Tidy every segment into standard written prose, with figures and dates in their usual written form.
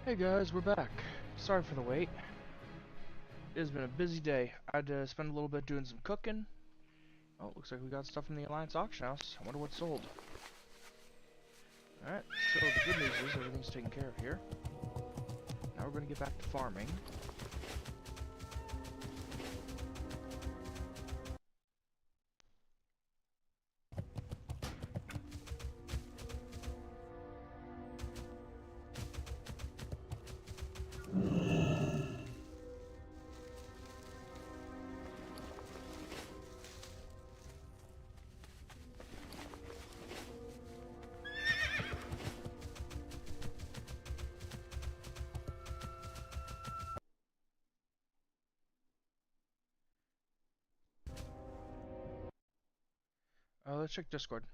Hey guys, we're back. Sorry for the wait. It has been a busy day. I had to spend a little bit doing some cooking. Oh, looks like we got stuff from the Alliance auction house. I wonder what sold. Alright, so the good news is everything's taken care of here. Now we're going to get back to farming. Let's check Discord.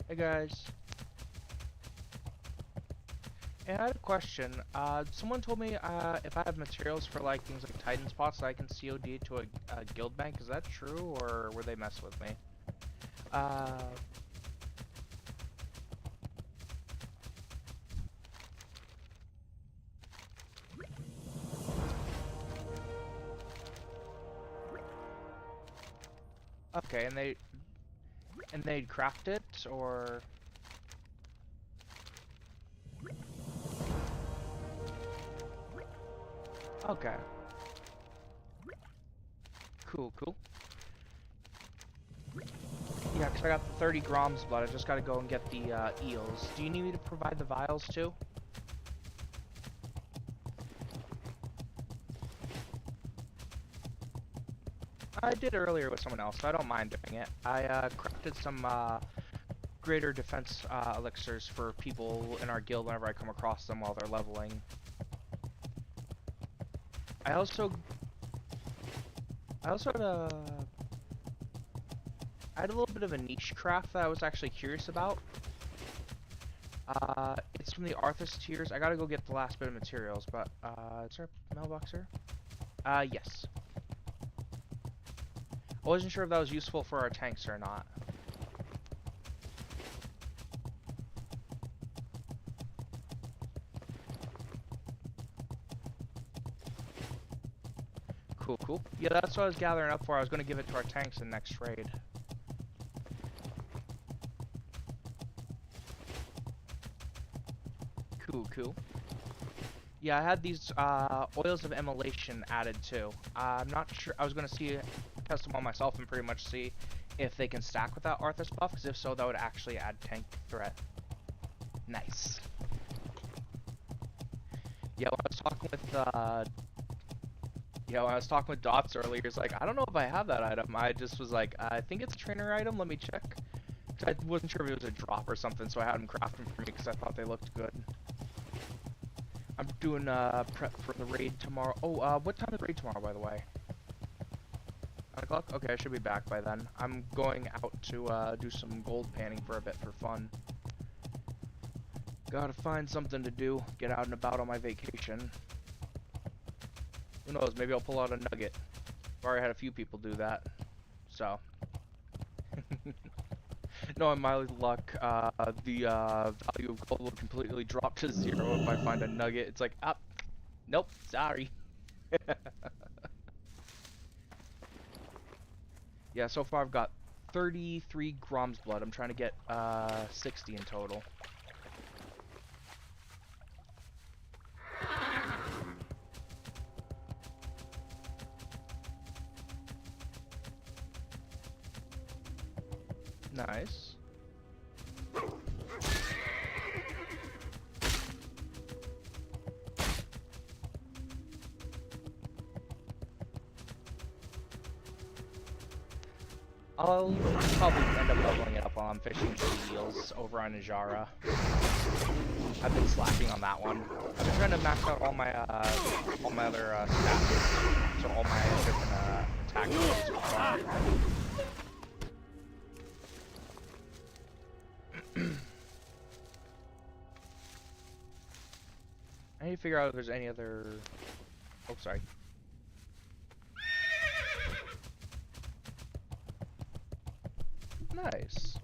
Hey guys. Hey, I had a question. Someone told me if I have materials for like things like Titan spots, I can COD to a guild bank. Is that true, or were they messing with me? Uh, okay, and they'd craft it, or okay, cool. Yeah, 'cause I got the 30 grams blood. I just gotta go and get the eels. Do you need me to provide the vials too? I did earlier with someone else, so I don't mind doing it. I crafted some greater defense elixirs for people in our guild whenever I come across them while they're leveling. I also had a little bit of a niche craft that I was actually curious about. It's from the Arthas tiers. I gotta go get the last bit of materials, but is there a mailbox here? Yes. I wasn't sure if that was useful for our tanks or not. Cool. Yeah, that's what I was gathering up for. I was gonna give it to our tanks in next raid. Cool. Yeah, I had these oils of immolation added too. I'm not sure. I was gonna test them on myself and pretty much see if they can stack with that Arthas buff. Because if so, that would actually add tank threat. Nice. Yeah, when I was talking with Dots earlier, he's like, I don't know if I have that item. I just was like, I think it's a trainer item. Let me check. 'Cause I wasn't sure if it was a drop or something, so I had him craft them for me because I thought they looked good. I'm doing prep for the raid tomorrow. Oh, what time is the raid tomorrow, by the way? 9 o'clock? Okay, I should be back by then. I'm going out to do some gold panning for a bit for fun. Gotta find something to do. Get out and about on my vacation. Who knows? Maybe I'll pull out a nugget. I've already had a few people do that. So. Knowing my luck, the value of gold will completely drop to 0 if I find a nugget. It's like, nope, sorry. Yeah, so far I've got 33 grams blood. I'm trying to get 60 in total. Nice. I'll probably end up leveling it up while I'm fishing for the eels over on Najara. I've been slacking on that one. I've been trying to max out all my other stats, so all my different attack skills are fun. I need to figure out if there's any other. Oh, sorry. Nice.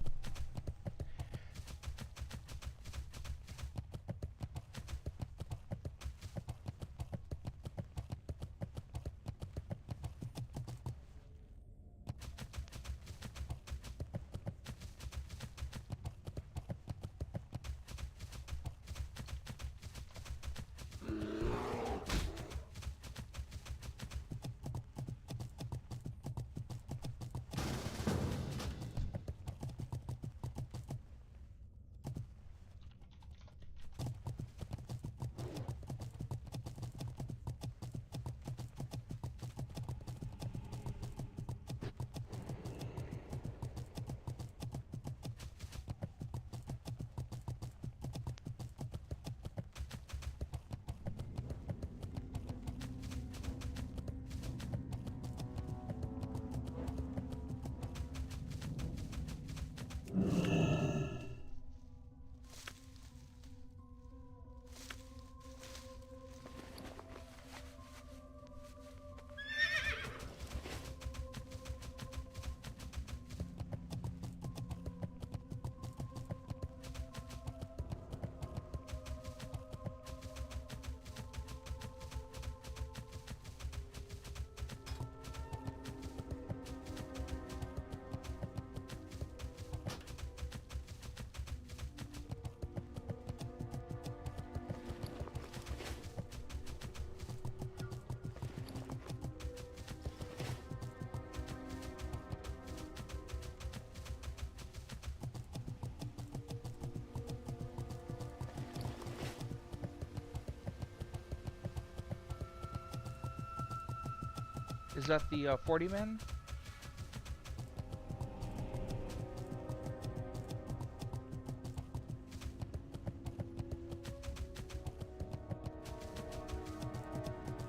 Is that the 40 man?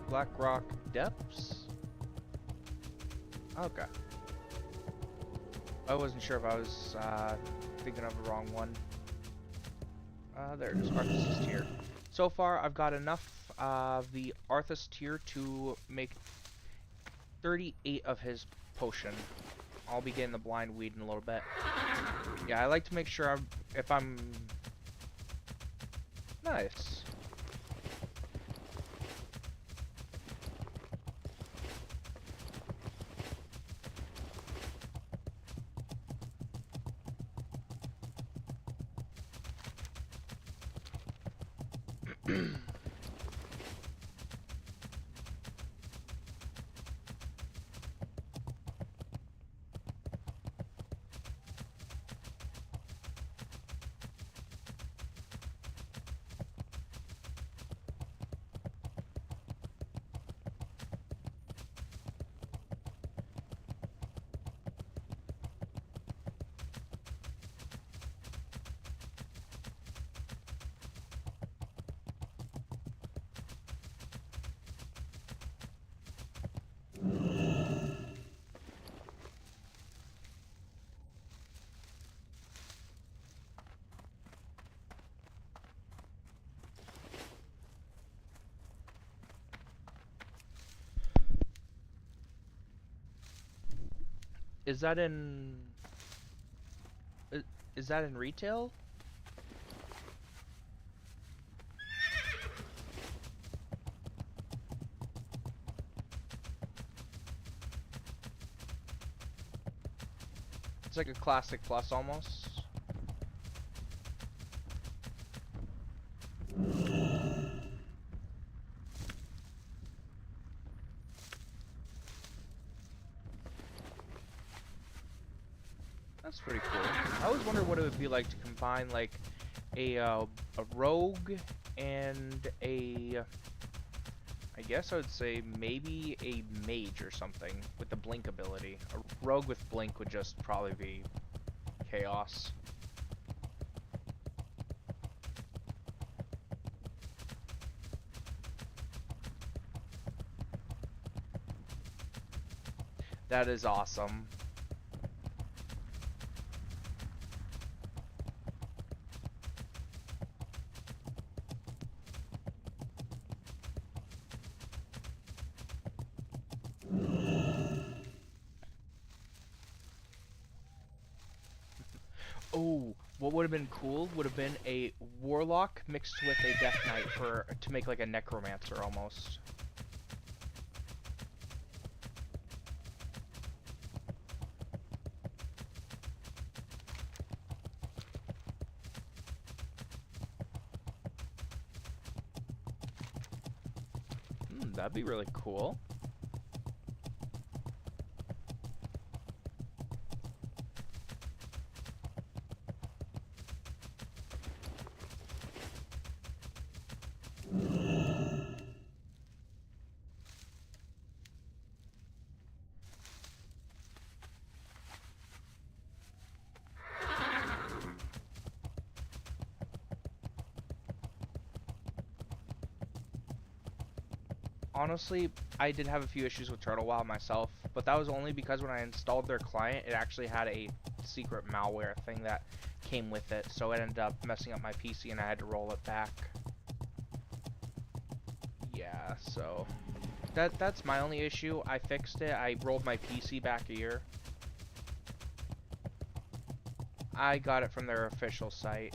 Black Rock Depths? Okay. I wasn't sure if I was thinking of the wrong one. There it is, Arthas' Tier. So far, I've got enough of the Arthas Tier to make 38 of his potion. I'll be getting the blind weed in a little bit. Yeah, I like to make sure if I'm nice. Is that in... Is that in retail? It's like a classic plus almost. That's pretty cool. I always wondered what it would be like to combine like a rogue and a, I guess I would say maybe a mage or something with the blink ability. A rogue with blink would just probably be chaos. That is awesome. Oh, what would have been cool would have been a warlock mixed with a death knight to make like a necromancer almost. That'd be really cool. Honestly, I did have a few issues with Turtle Wow myself, but that was only because when I installed their client, it actually had a secret malware thing that came with it, so it ended up messing up my PC and I had to roll it back. Yeah, so that's my only issue. I fixed it. I rolled my PC back a year. I got it from their official site.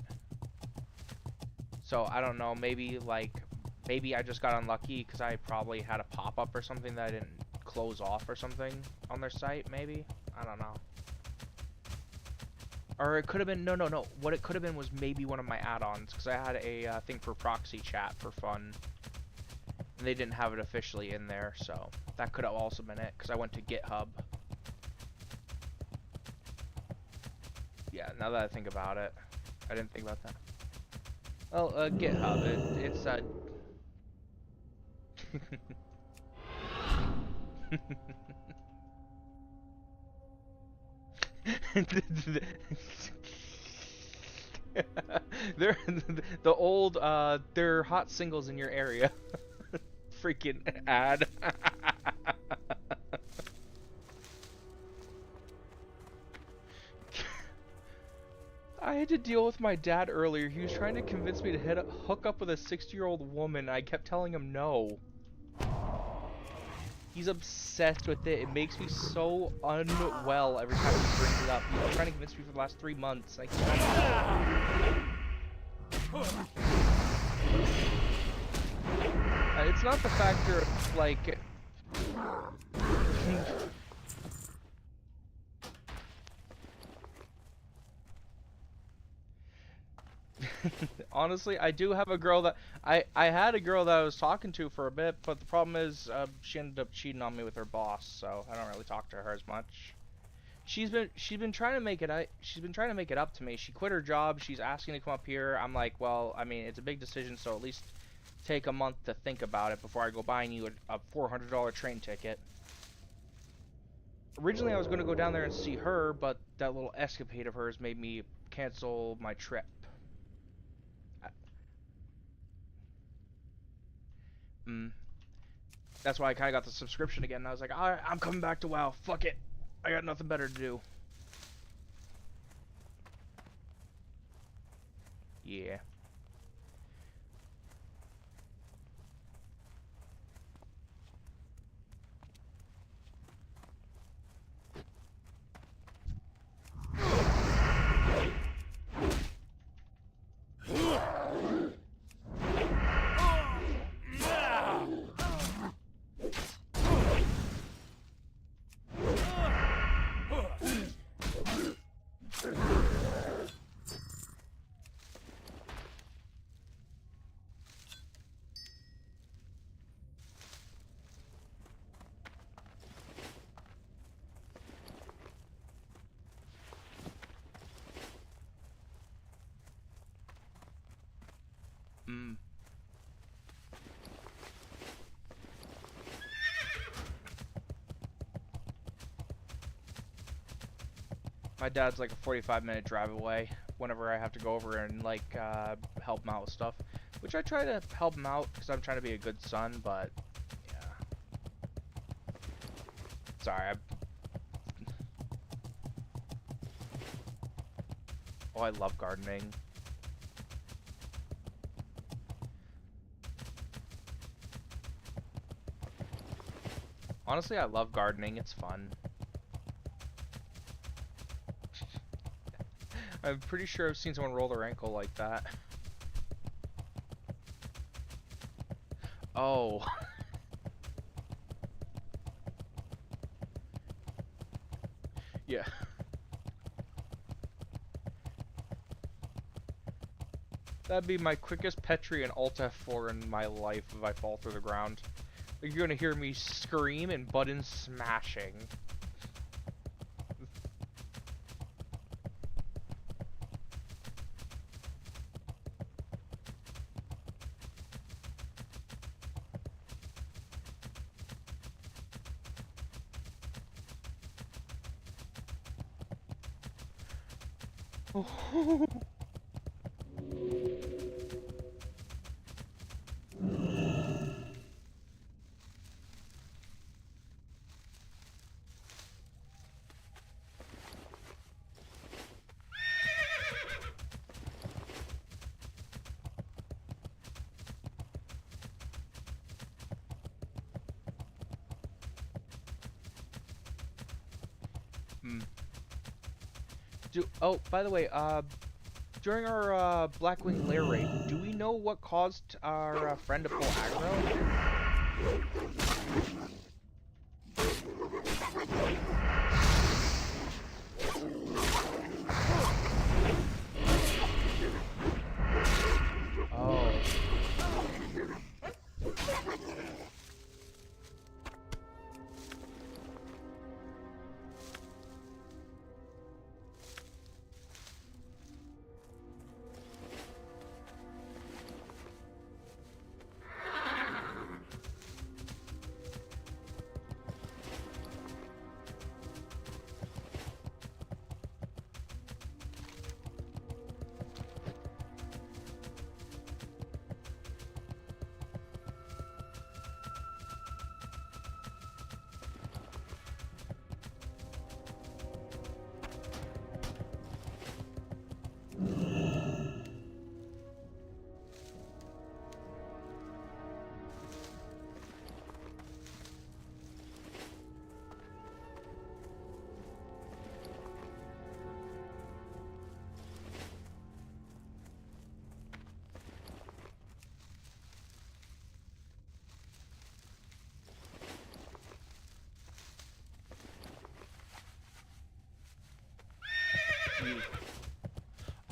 So I don't know, maybe I just got unlucky because I probably had a pop-up or something that I didn't close off or something on their site, maybe? I don't know. Or it could have been, no. What it could have been was maybe one of my add-ons, because I had a thing for proxy chat for fun. And they didn't have it officially in there, so that could have also been it, because I went to GitHub. Yeah, now that I think about it. I didn't think about that. Well, GitHub, it's they're the old they're hot singles in your area. Freaking ad. I had to deal with my dad earlier. He was trying to convince me to hook up with a 60-year-old woman. I kept telling him no. He's obsessed with it. It makes me so unwell every time he brings it up. He's been trying to convince me for the last 3 months. I can't. It's not the factor of, like... Honestly, I do have a girl that I had a girl that I was talking to for a bit, but the problem is she ended up cheating on me with her boss, so I don't really talk to her as much. She's been trying to make it up to me. She quit her job. She's asking to come up here. I'm like, well, I mean, it's a big decision, so at least take a month to think about it before I go buying you a $400 train ticket. Originally, I was going to go down there and see her, but that little escapade of hers made me cancel my trip. That's why I kind of got the subscription again. And I was like, alright, I'm coming back to WoW. Fuck it. I got nothing better to do. Yeah. My dad's like a 45-minute drive away whenever I have to go over and like help him out with stuff, which I try to help him out because I'm trying to be a good son, but yeah. Sorry, Oh, I love gardening. Honestly, I love gardening. It's fun. I'm pretty sure I've seen someone roll their ankle like that. Oh. Yeah. That'd be my quickest Petri and Alt F4 in my life if I fall through the ground. You're gonna hear me scream and button smashing. Hmm. Oh, by the way, during our Blackwing lair raid, do we know what caused our friend to pull aggro? Oh.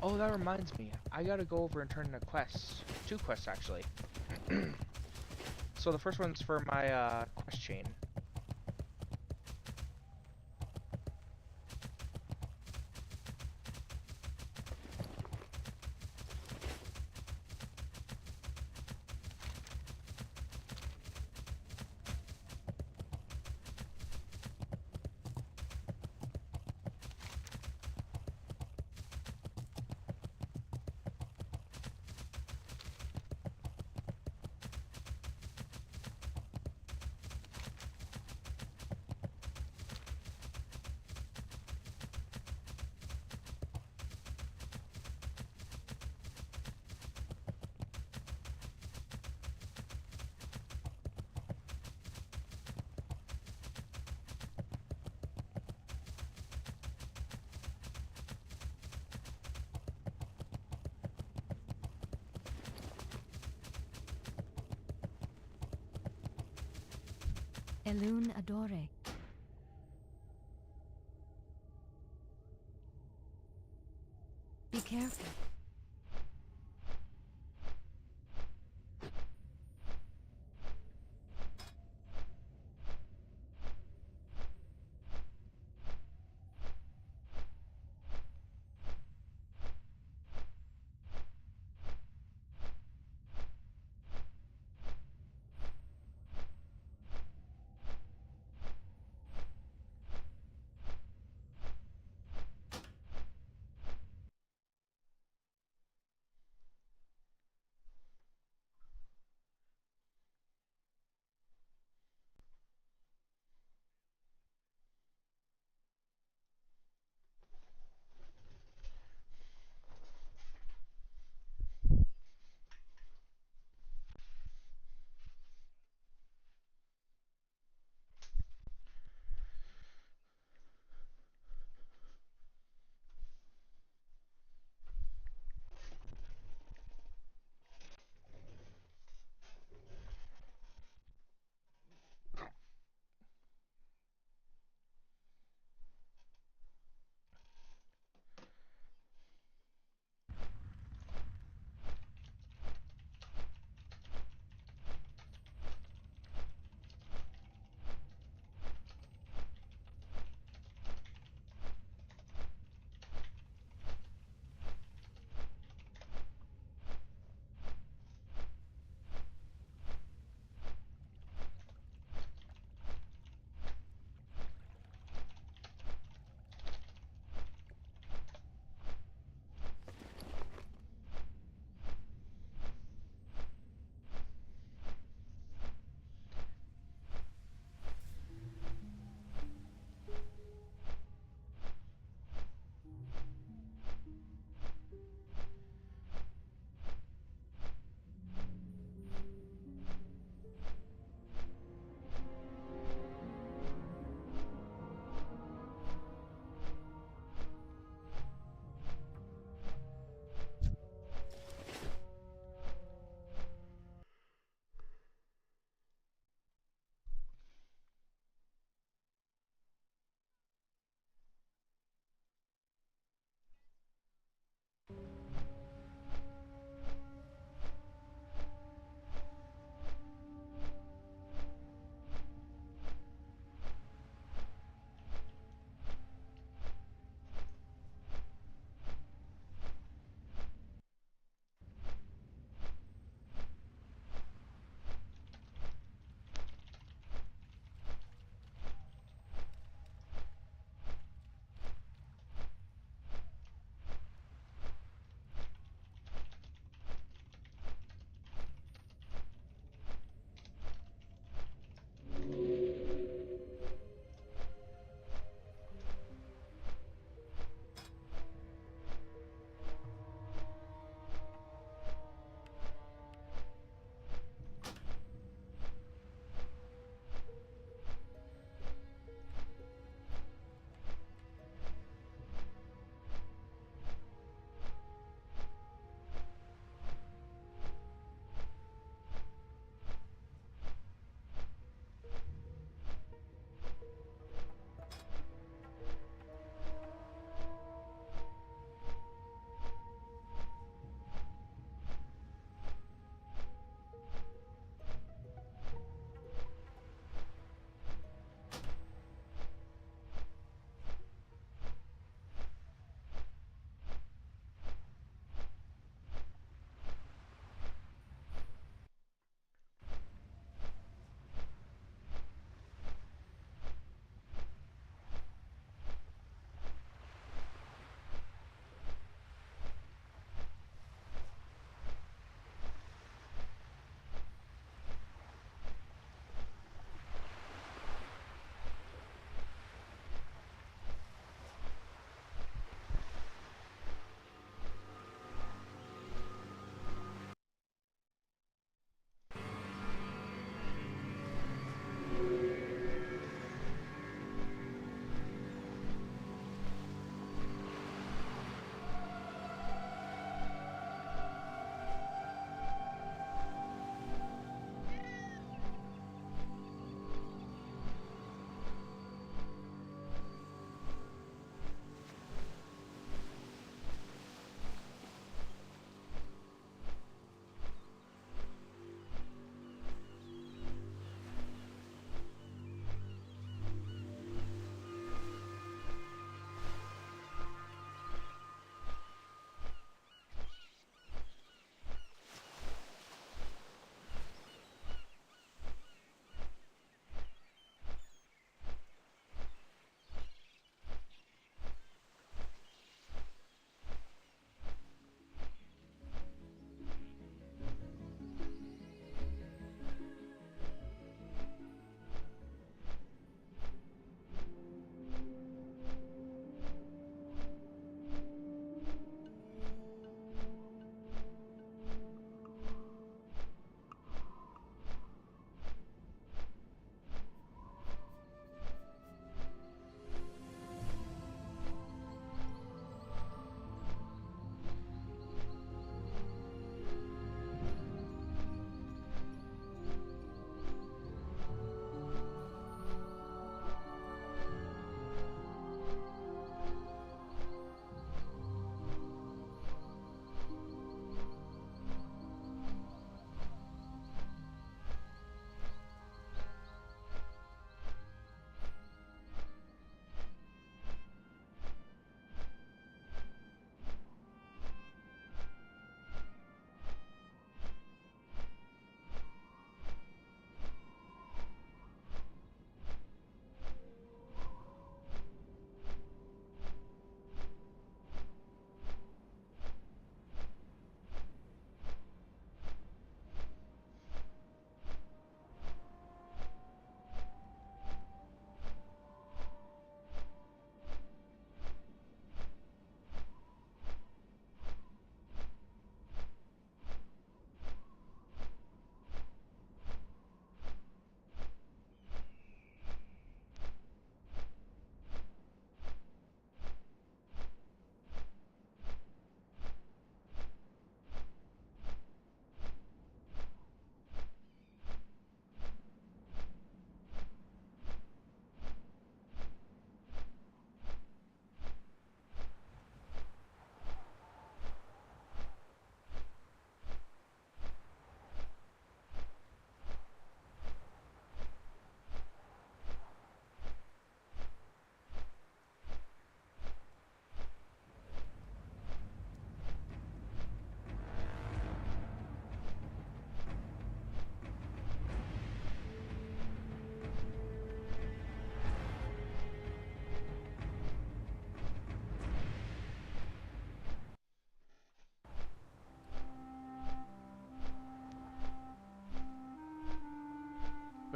Oh, that reminds me. I gotta go over and turn in a quest. 2 quests, actually. So the first one's for my quest chain. Elune Adore. Be careful.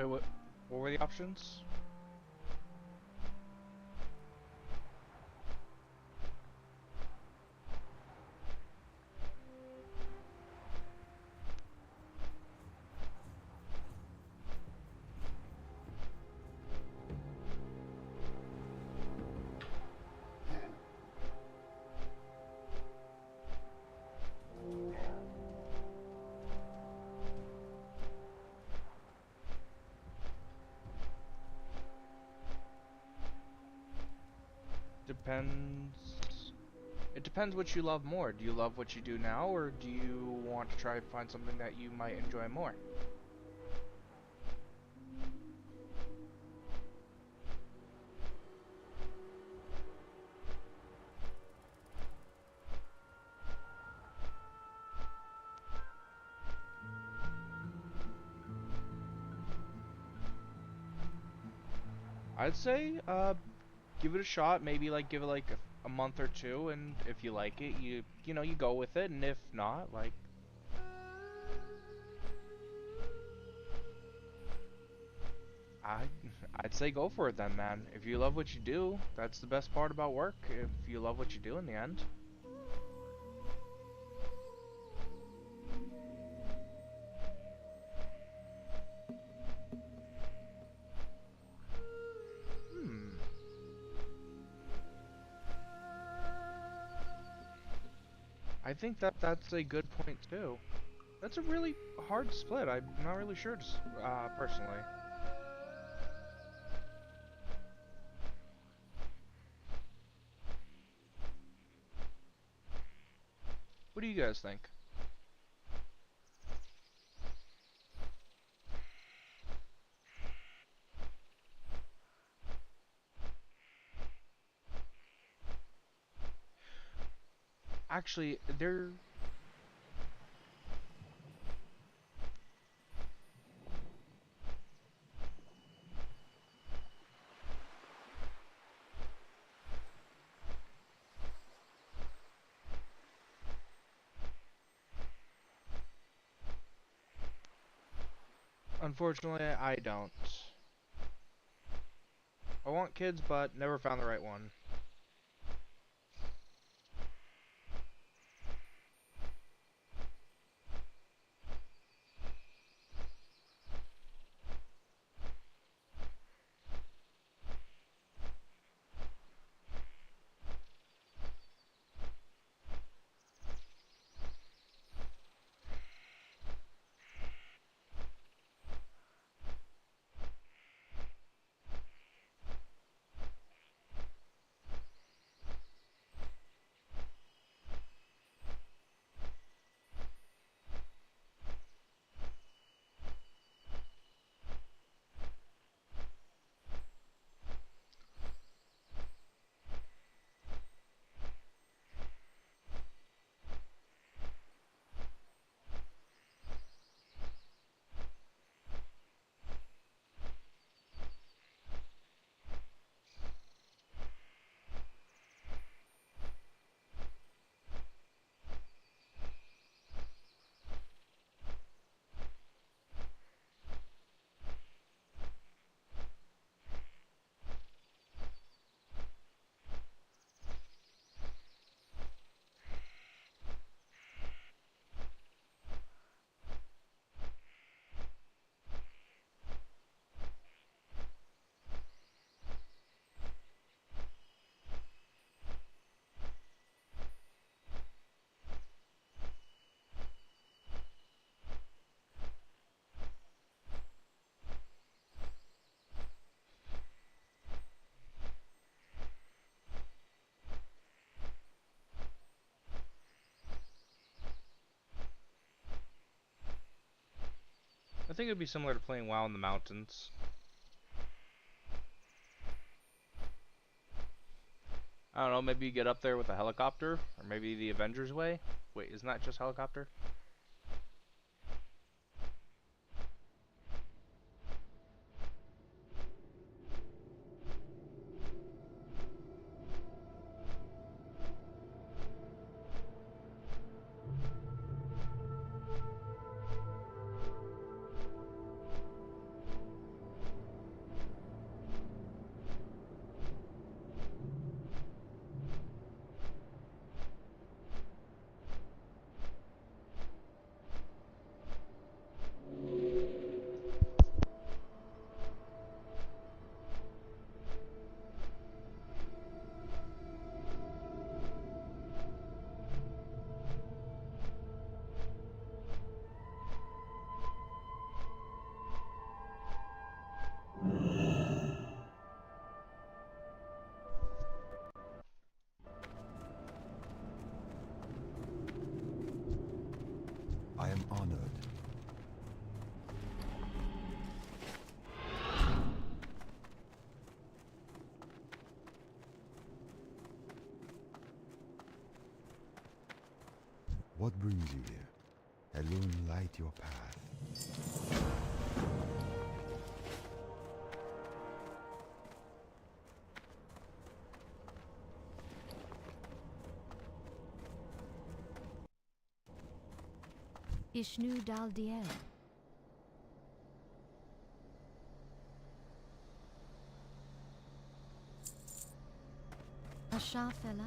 Wait, what were the options? Depends. It depends what you love more. Do you love what you do now, or do you want to try and find something that you might enjoy more? I'd say, give it a shot. Maybe like give it like a month or two, and if you like it, you know you go with it, and if not, like I I'd say go for it then, man. If you love what you do, that's the best part about work. If you love what you do in the end. Hmm. I think that that's a good point too. That's a really hard split. I'm not really sure, personally. What do you guys think? Actually, they're unfortunately I don't. I want kids, but never found the right one. I think it'd be similar to playing WoW in the mountains. I don't know, maybe you get up there with a helicopter, or maybe the Avengers way. Wait, isn't that just helicopter? What brings you here? Alone light your path. Ishnu Dal Diel. Asha Fela.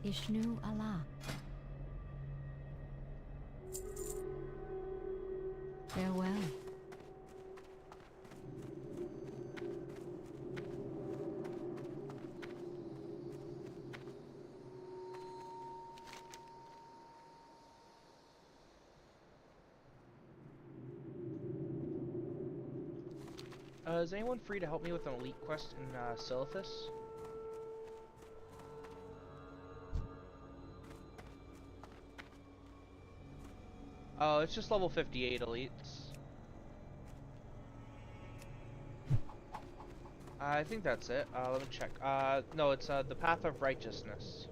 Ishnu Allah. Farewell. Is anyone free to help me with an elite quest in Silithus? Oh, it's just level 58 elites. I think that's it. Let me check. No, it's the Path of Righteousness.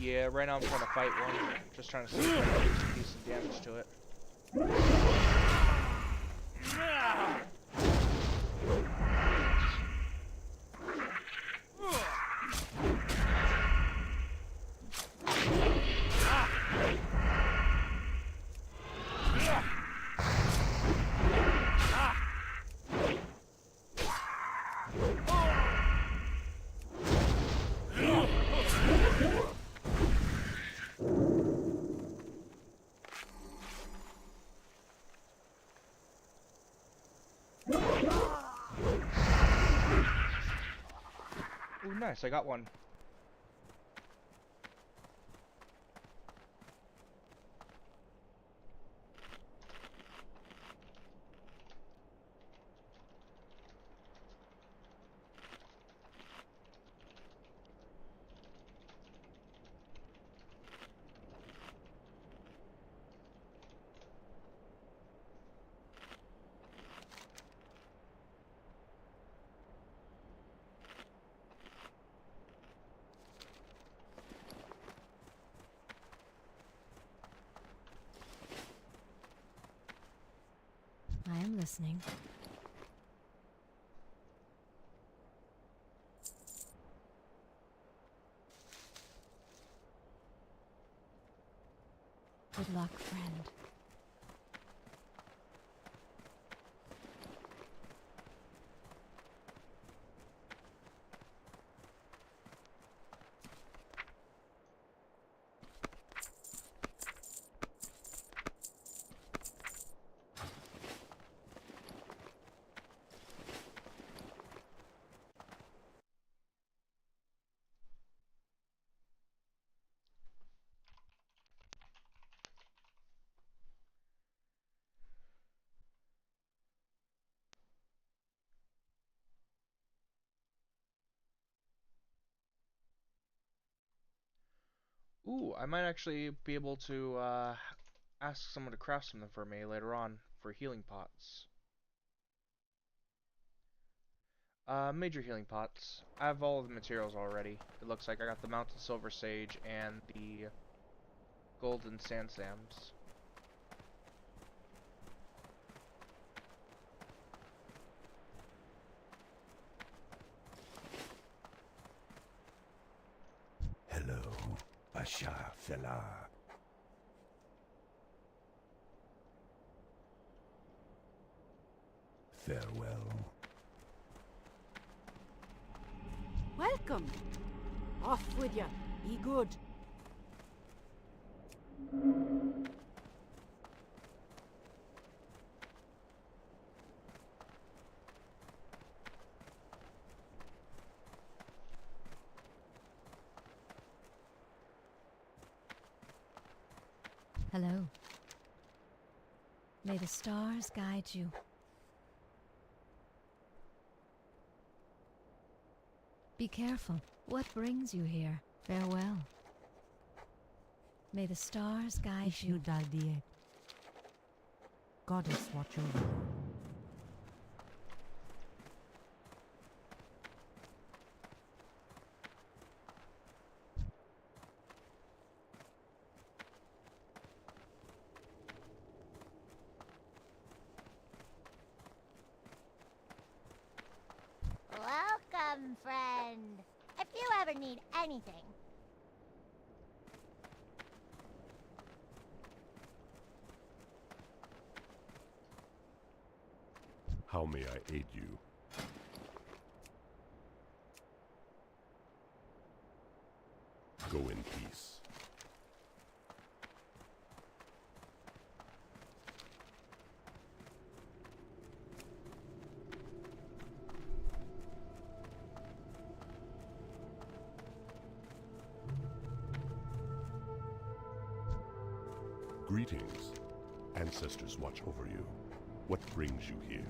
Yeah, right now I'm trying to fight one. Just trying to see if I can do some damage to it. Ooh, nice, I got one. I am listening. Good luck, friend. Ooh, I might actually be able to ask someone to craft something for me later on for healing pots. Major healing pots. I have all of the materials already. It looks like I got the mountain silver sage and the golden sand sams. Hello, Asha Fela. Farewell. Welcome. Off with you. Be good. Hello. May the stars guide you. Be careful. What brings you here? Farewell. May the stars guide you. Ishudaldie. Goddess watch over you. Welcome, friend. If you ever need anything. How may I aid you? Go in peace. Greetings. Ancestors watch over you. What brings you here?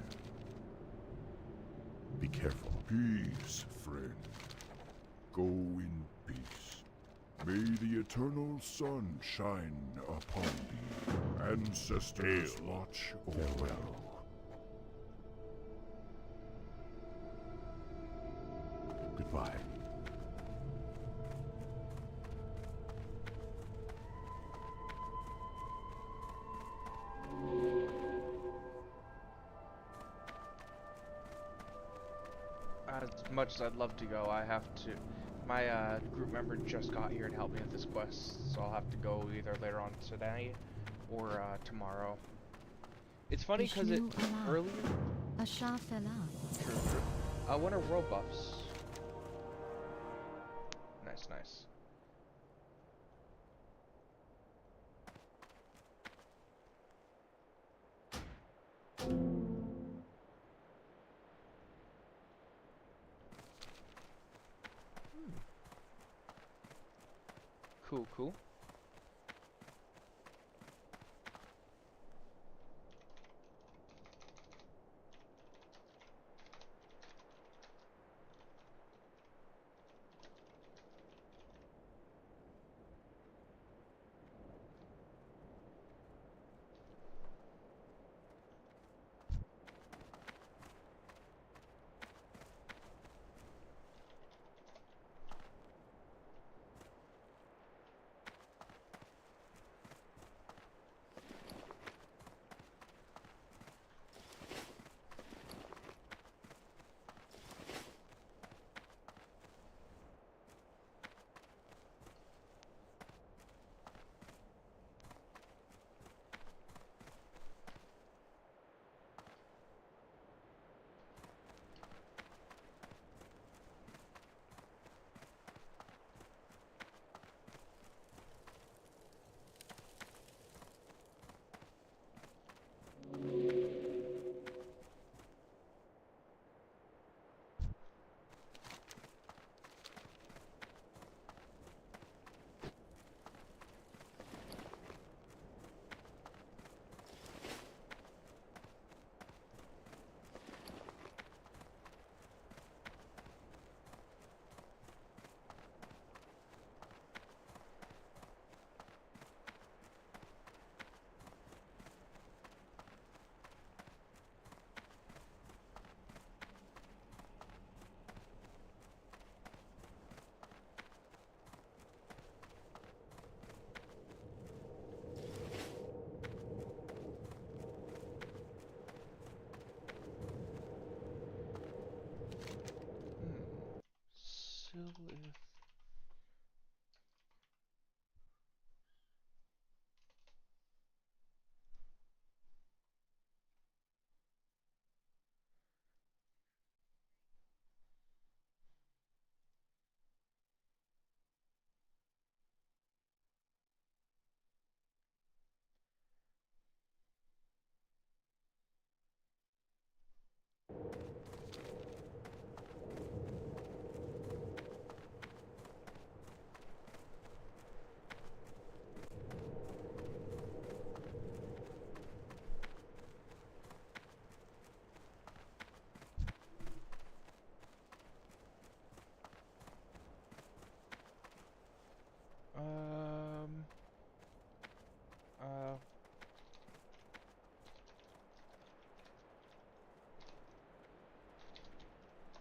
Be careful. Peace, friend. Go in peace. May the eternal sun shine upon thee. Ancestors Hail. watch over Farewell. Goodbye. As much as I'd love to go, I have to. My group member just got here to help me with this quest, so I'll have to go either later on today or tomorrow. It's funny because it Vishnu Allah. earlier. Asha Fela. True, true. What are world buffs? Nice, nice. Cool, cool.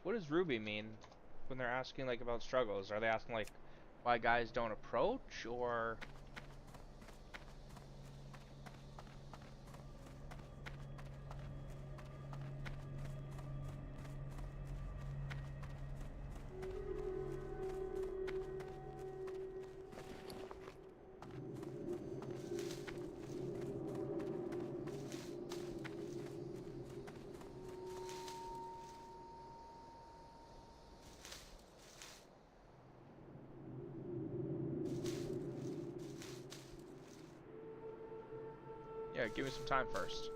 What does Ruby mean when they're asking like about struggles? Are they asking like why guys don't approach, or? Yeah, give me some time first.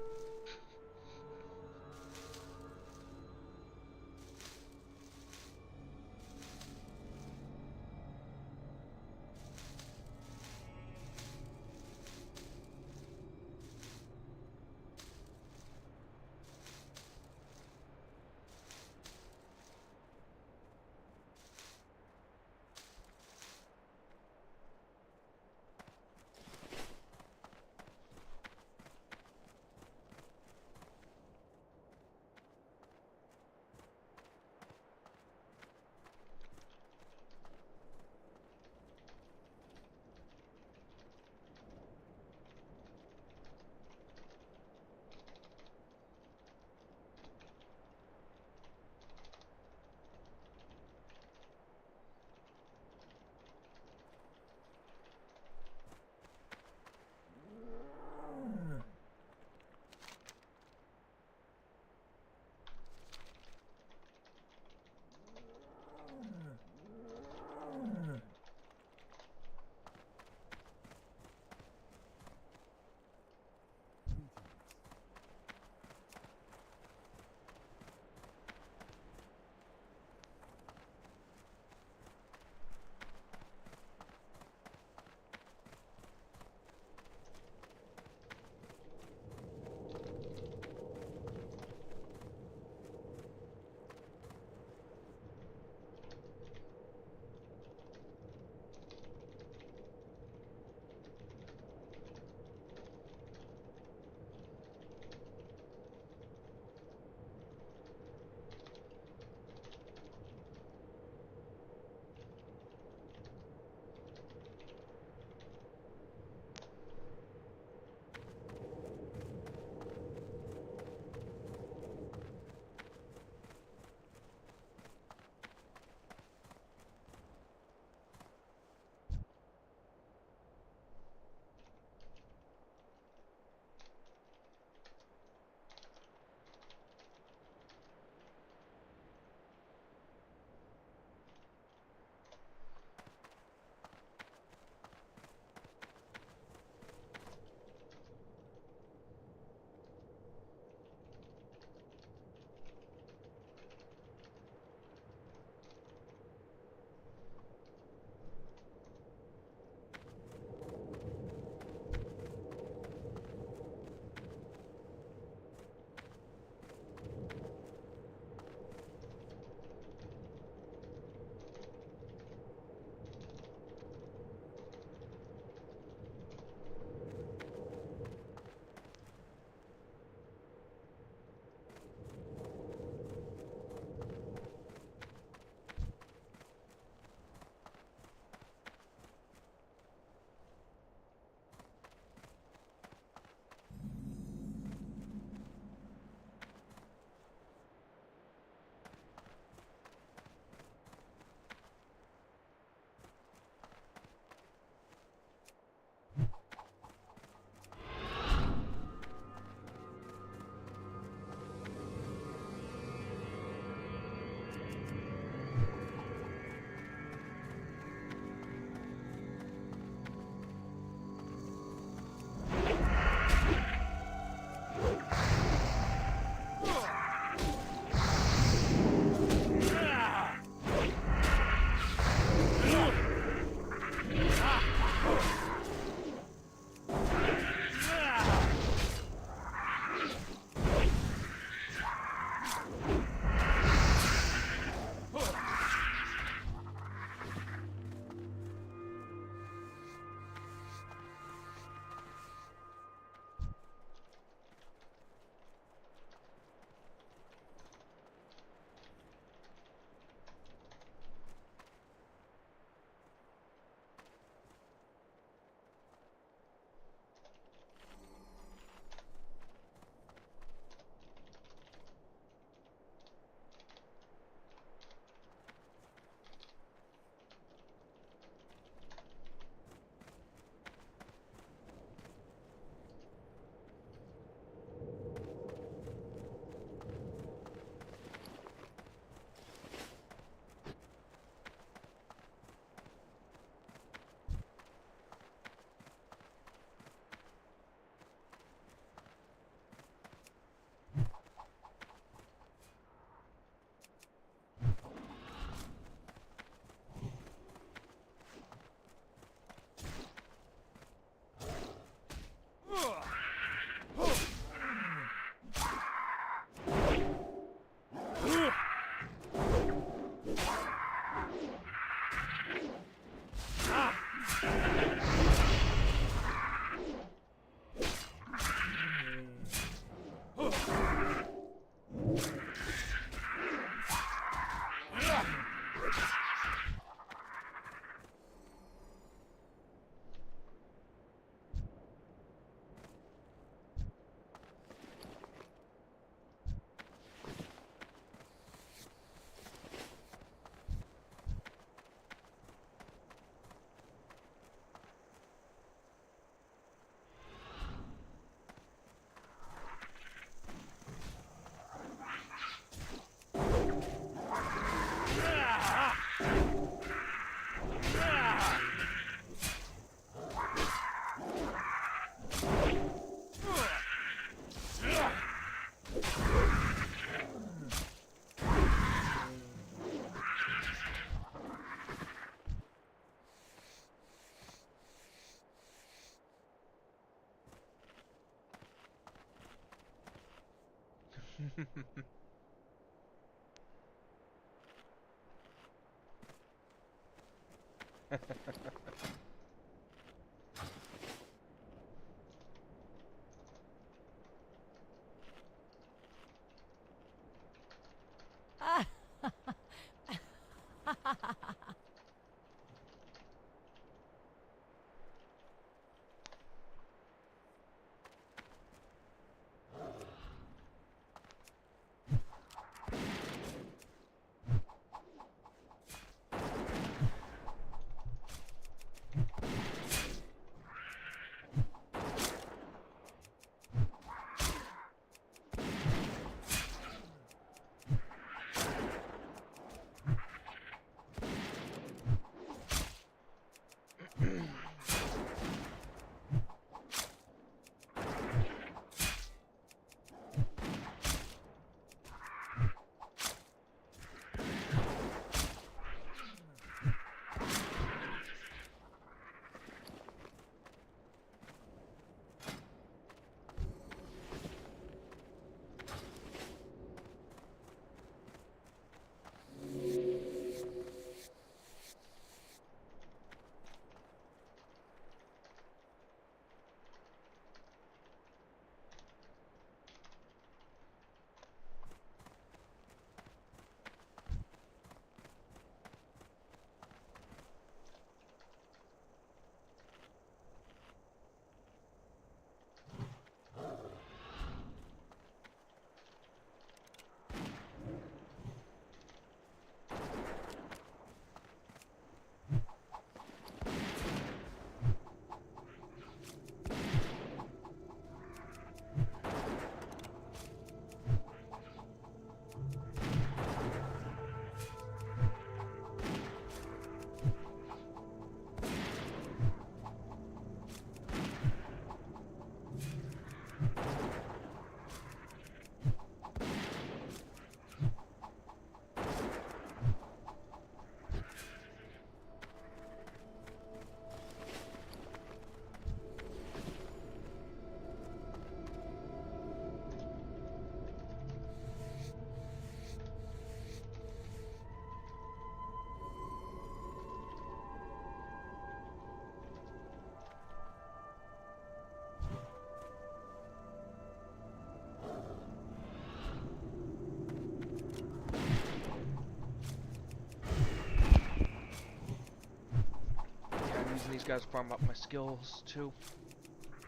Using these guys to farm up my skills too.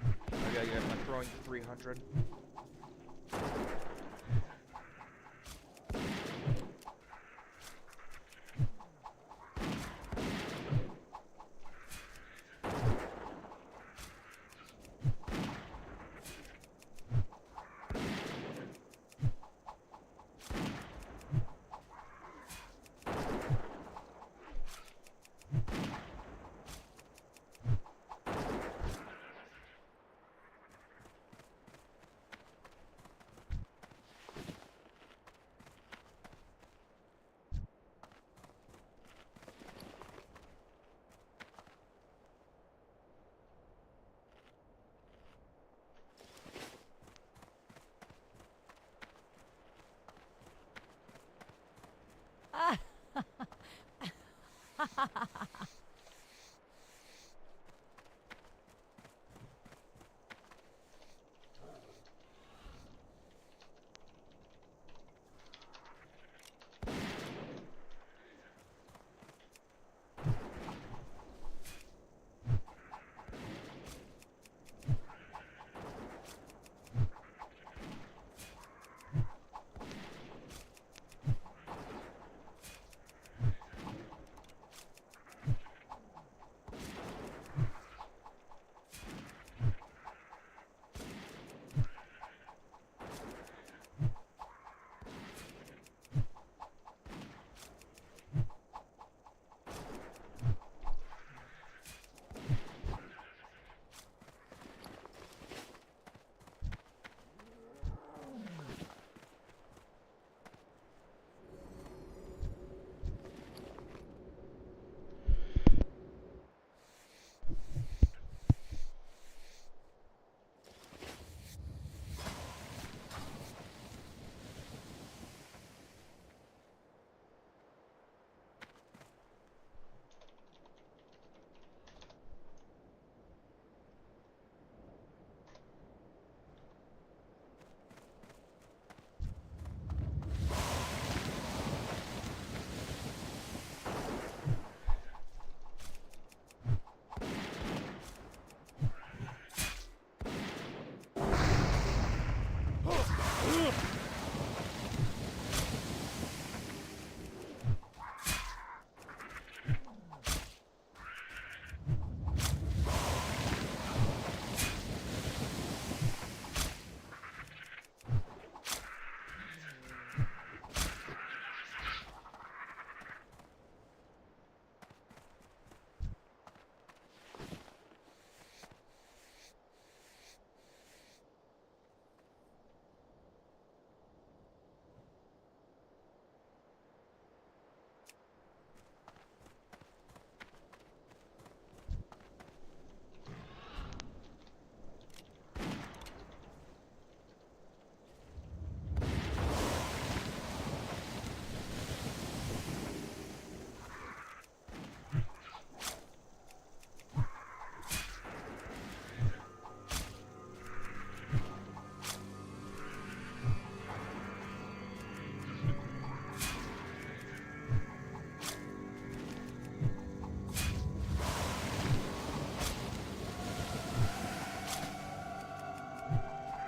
I gotta get my throwing to 300.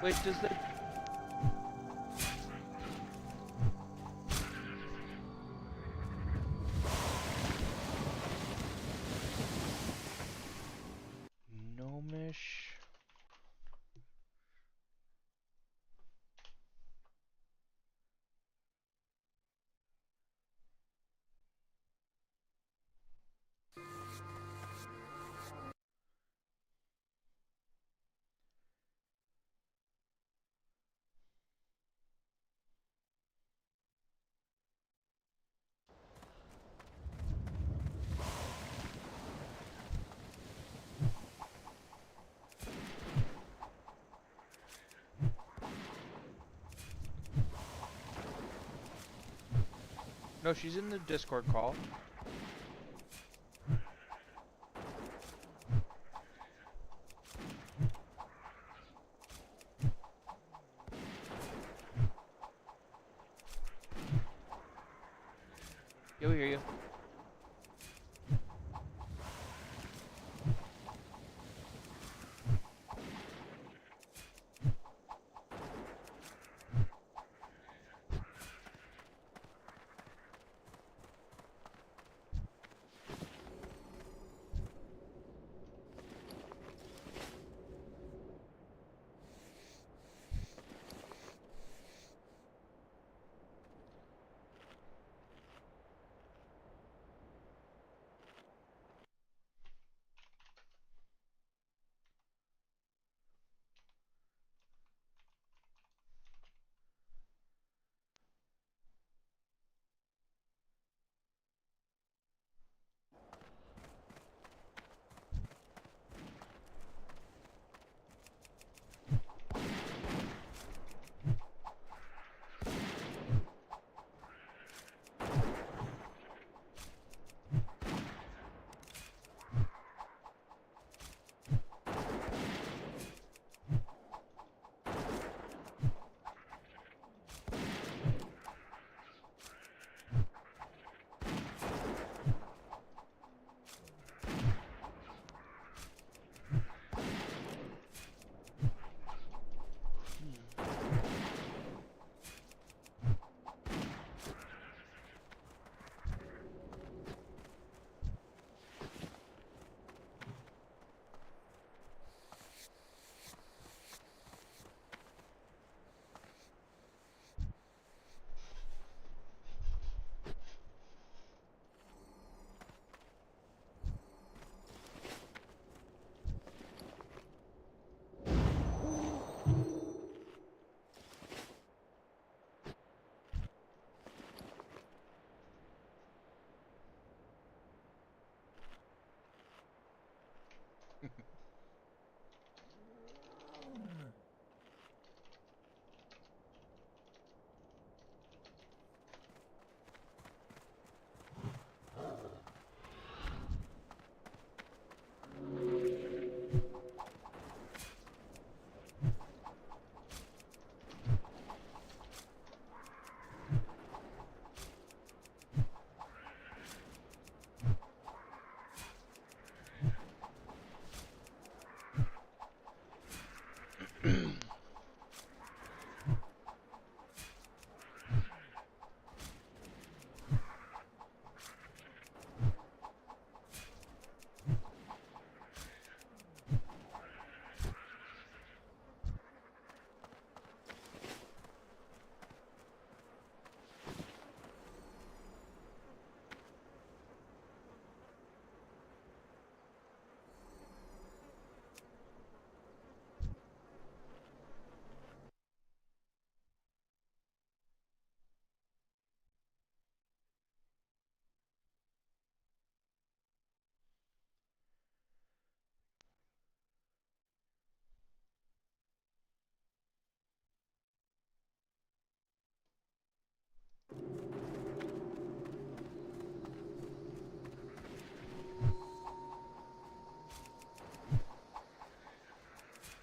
Wait, does the... Gnomish... No, she's in the Discord call. Yeah, we hear you.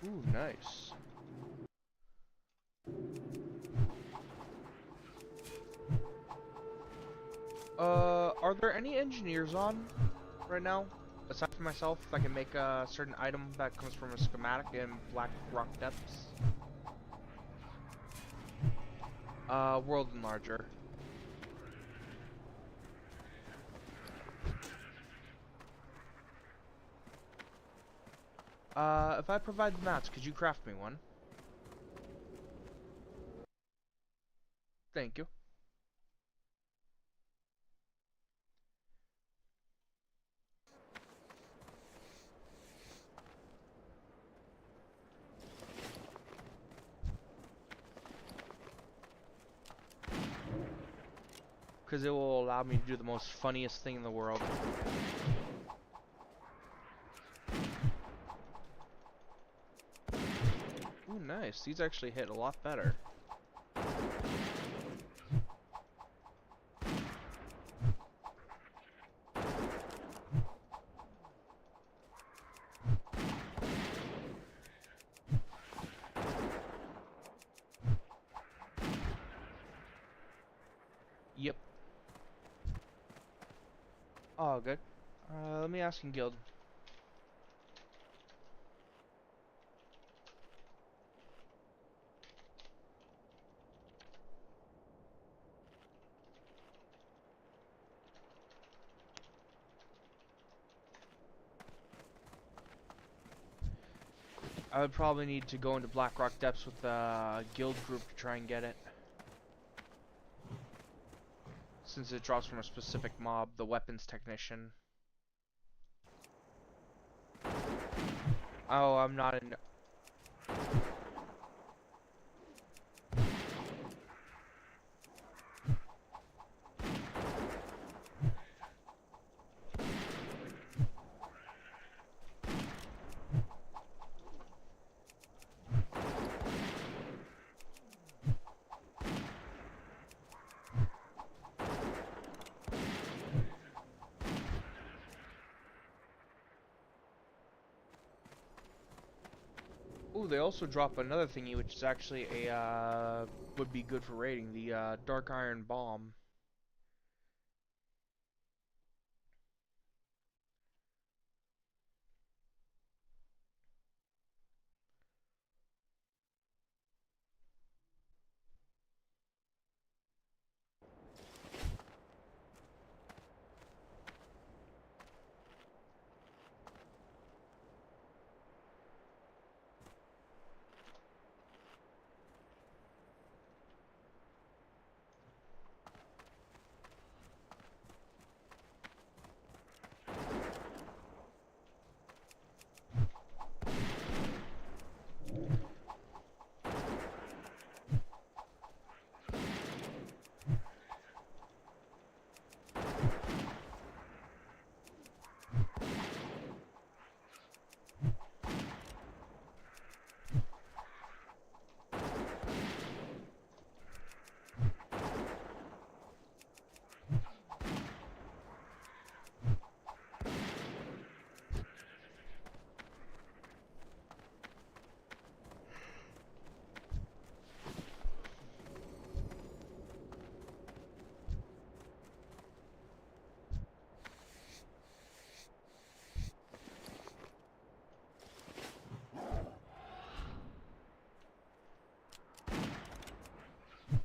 Ooh, nice. Are there any engineers on right now? Aside from myself, that can make a certain item that comes from a schematic in Black Rock Depths? World Enlarger. If I provide the mats, could you craft me one? Thank you. Because it will allow me to do the most funniest thing in the world. Ooh, nice. These actually hit a lot better. Yep. Oh, good. Let me ask in guild. I would probably need to go into Blackrock Depths with the guild group to try and get it. Since it drops from a specific mob, the weapons technician. Oh, I'm not in... Ooh, they also drop another thingy, which is actually a, would be good for raiding, the, Dark Iron Bomb.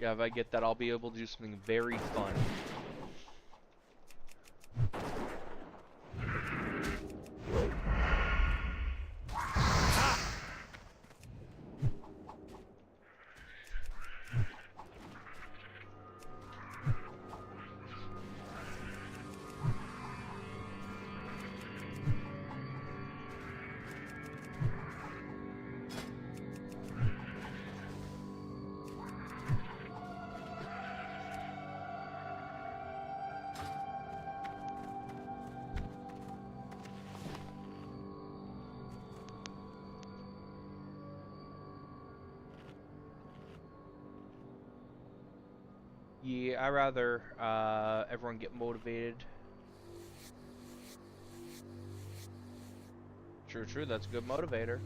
Yeah, if I get that, I'll be able to do something very fun. Yeah, I rather everyone get motivated. True, true, that's a good motivator.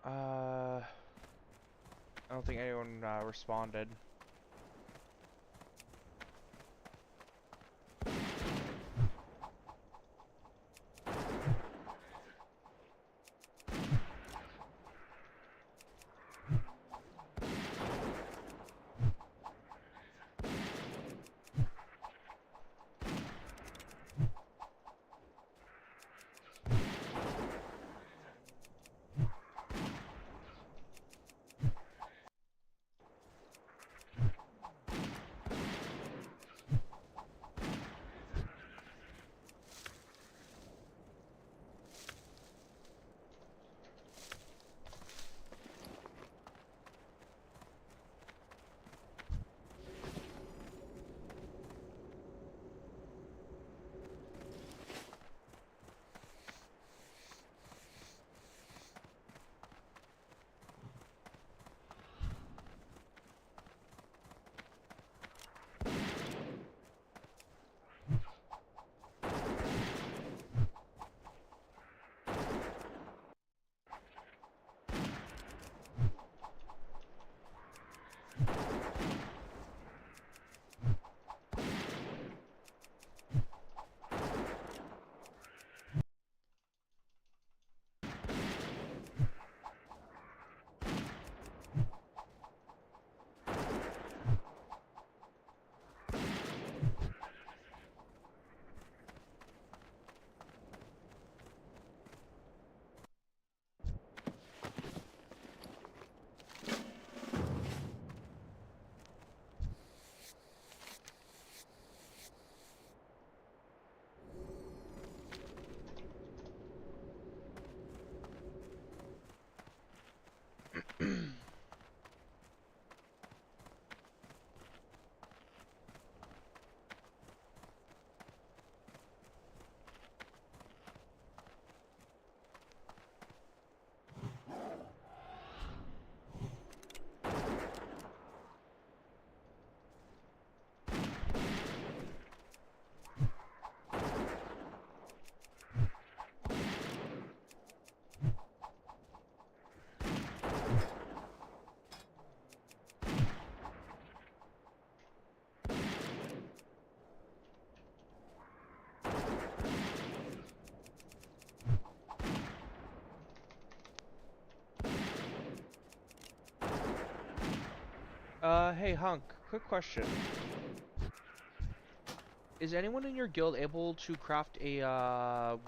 I don't think anyone responded. Hey Hunk, quick question. Is anyone in your guild able to craft a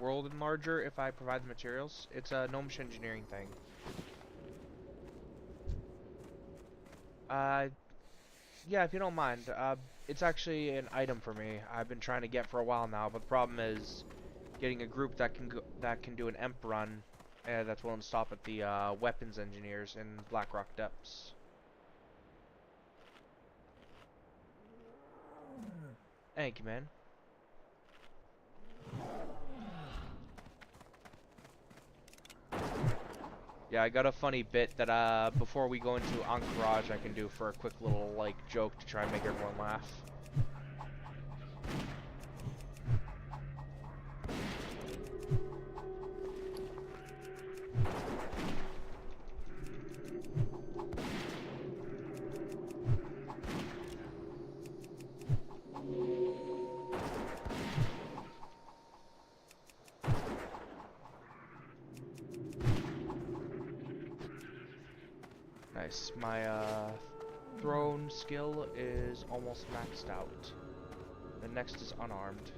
world enlarger if I provide the materials? It's a gnomish engineering thing. Yeah, if you don't mind. It's actually an item for me. I've been trying to get for a while now, but the problem is getting a group that can do an emp run that's willing to stop at the weapons engineers in Blackrock Depths. Thank you, man. Yeah, I got a funny bit that before we go into Encourage I can do for a quick little like joke to try and make everyone laugh. Nice. My thrown skill is almost maxed out. The next is unarmed.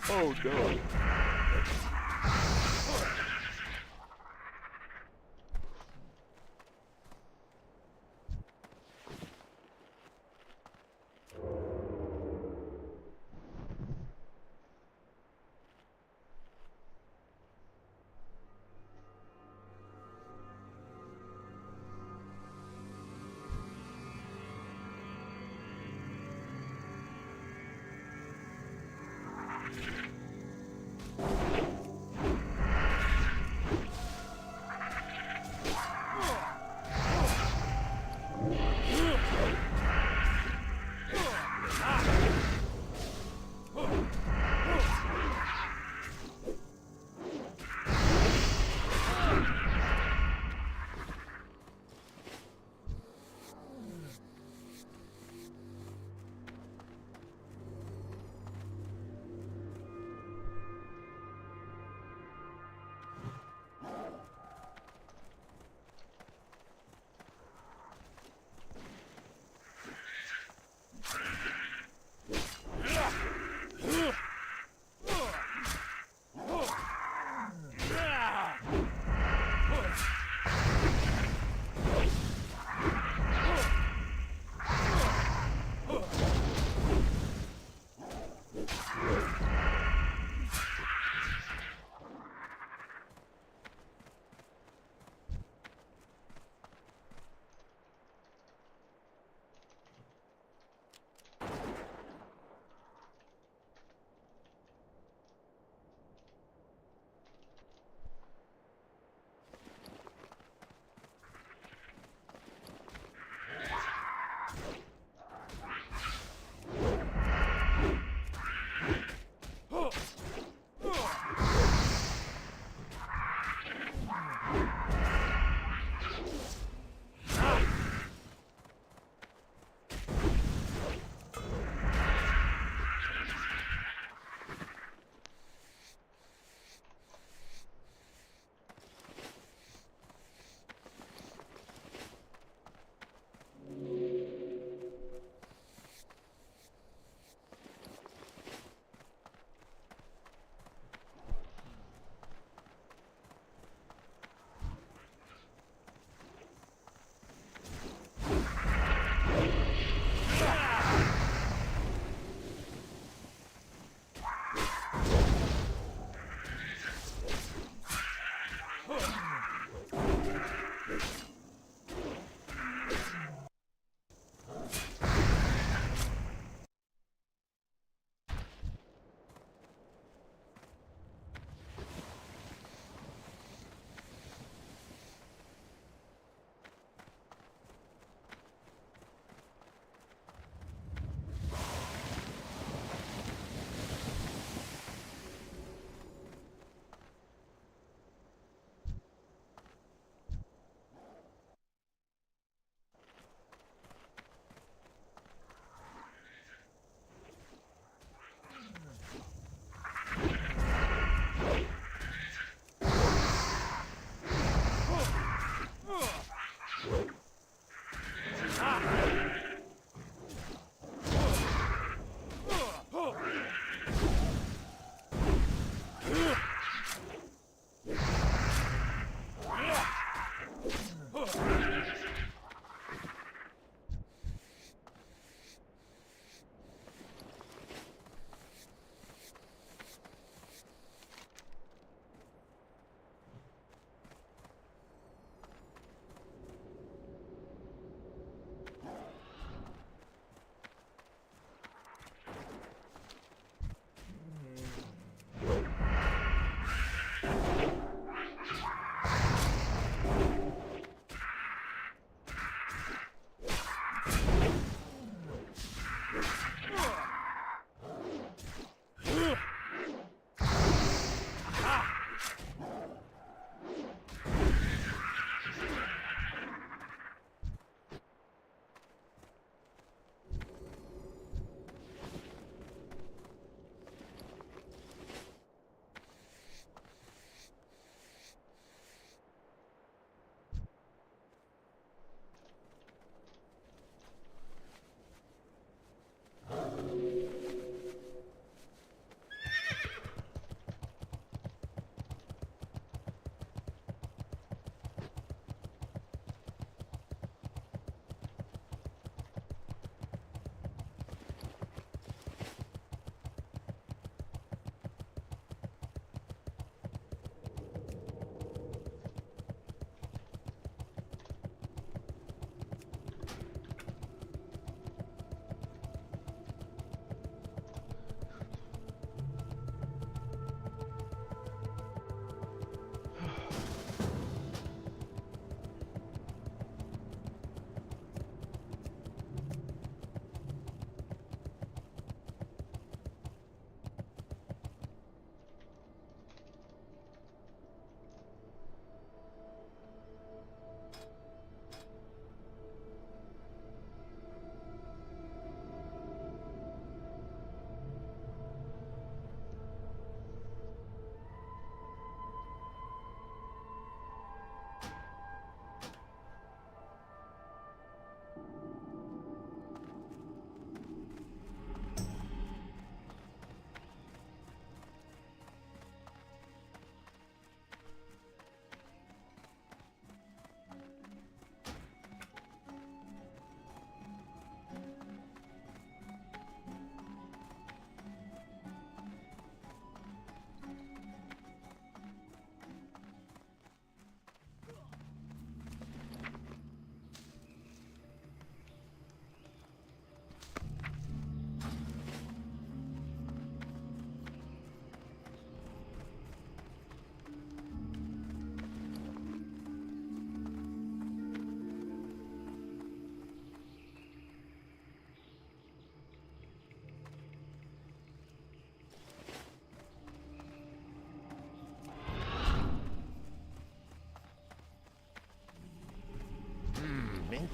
Oh no.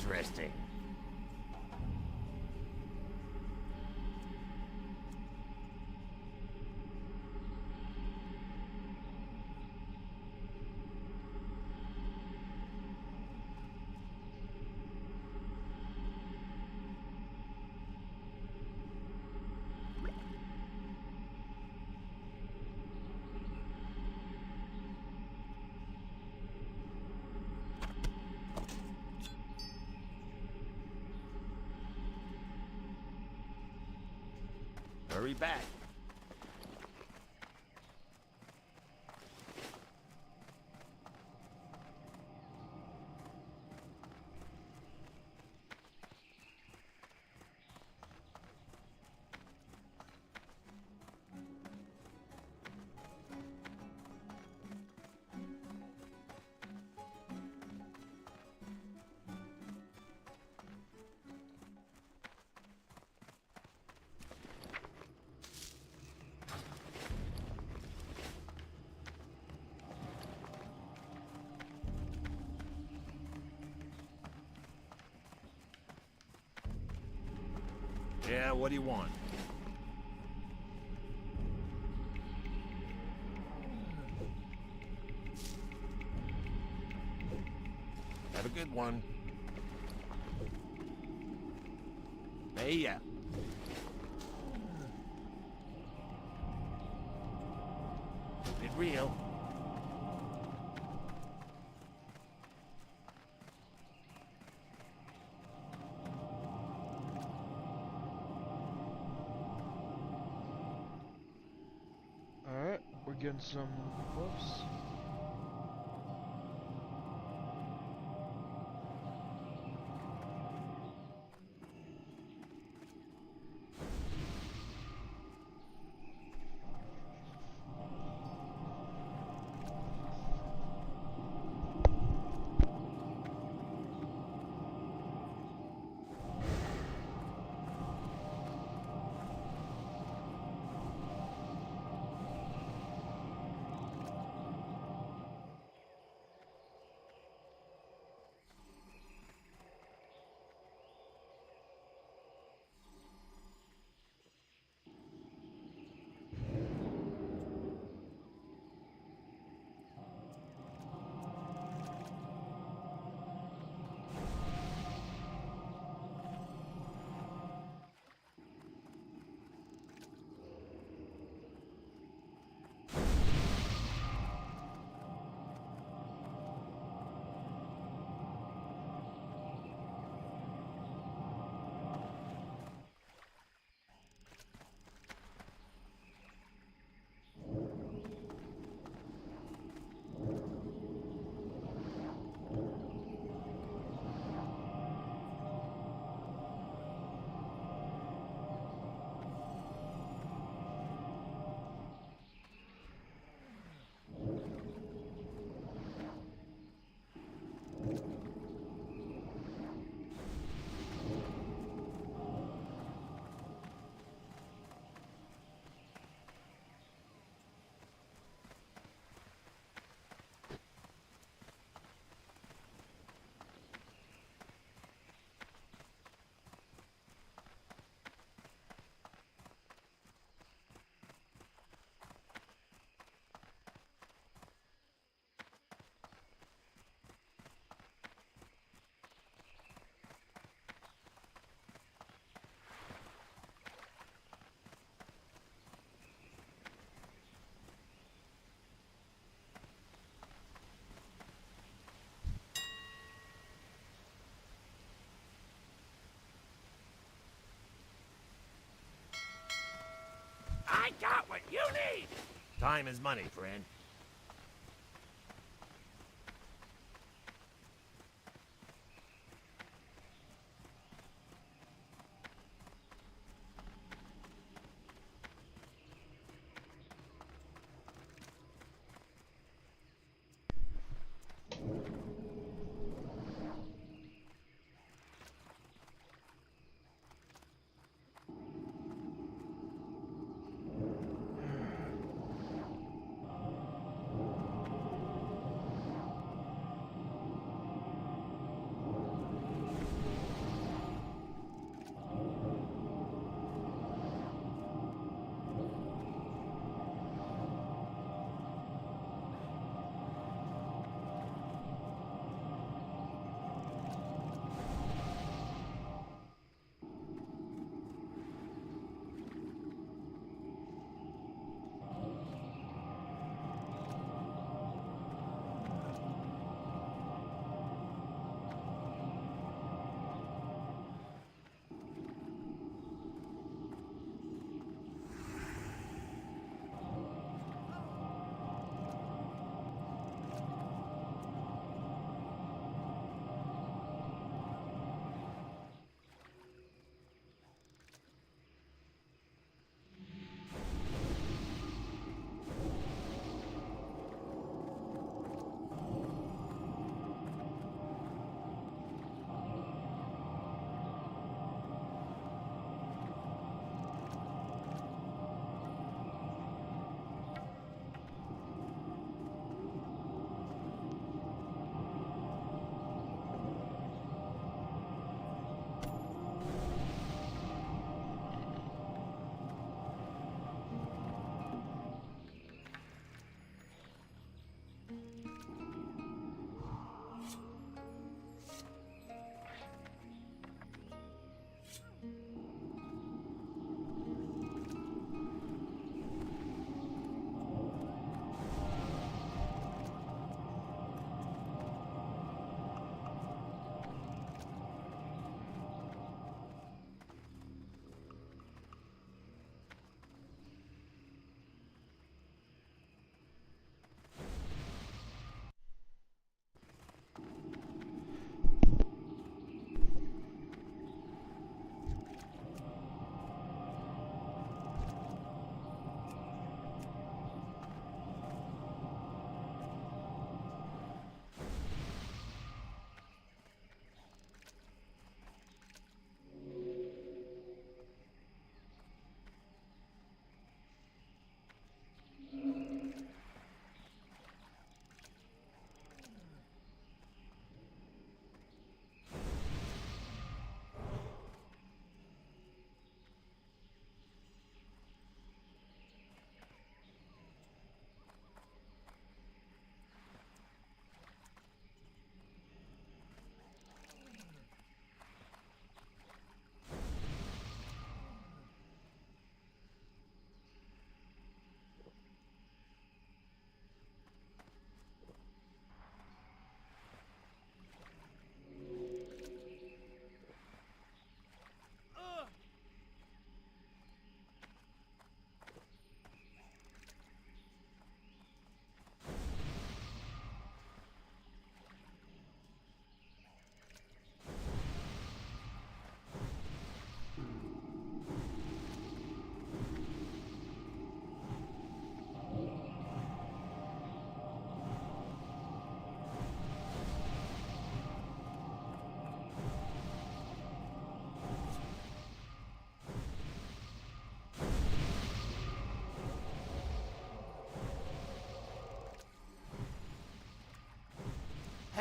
interesting. Hurry back. Yeah, what do you want? Have a good one. Hey, yeah. Keep it real. Alright, we're getting some wolves. I got what you need! Time is money, friend.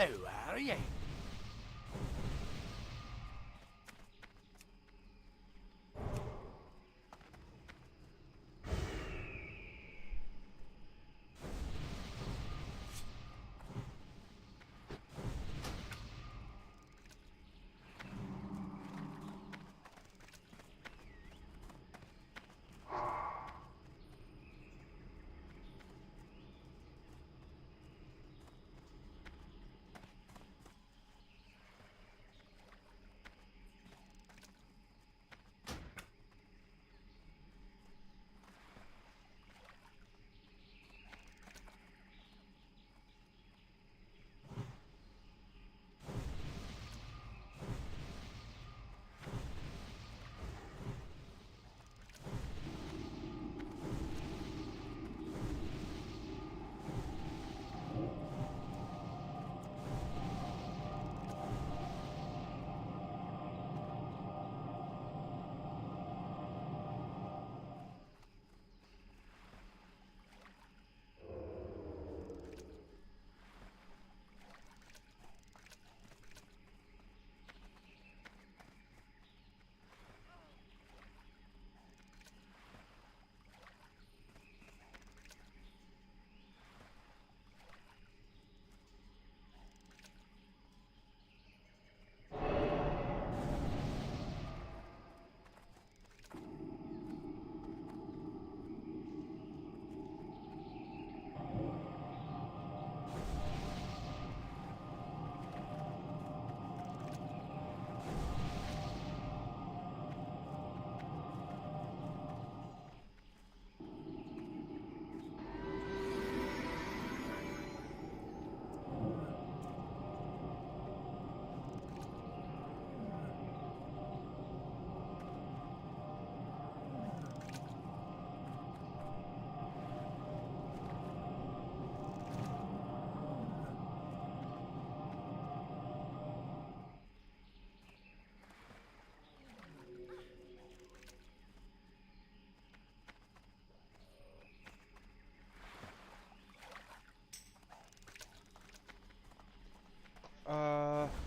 How are you?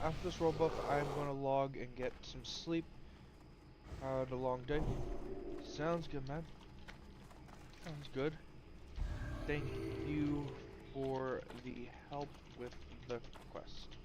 After this world buff, I'm gonna log and get some sleep. Had a long day. Sounds good, man. Sounds good. Thank you for the help with the quest.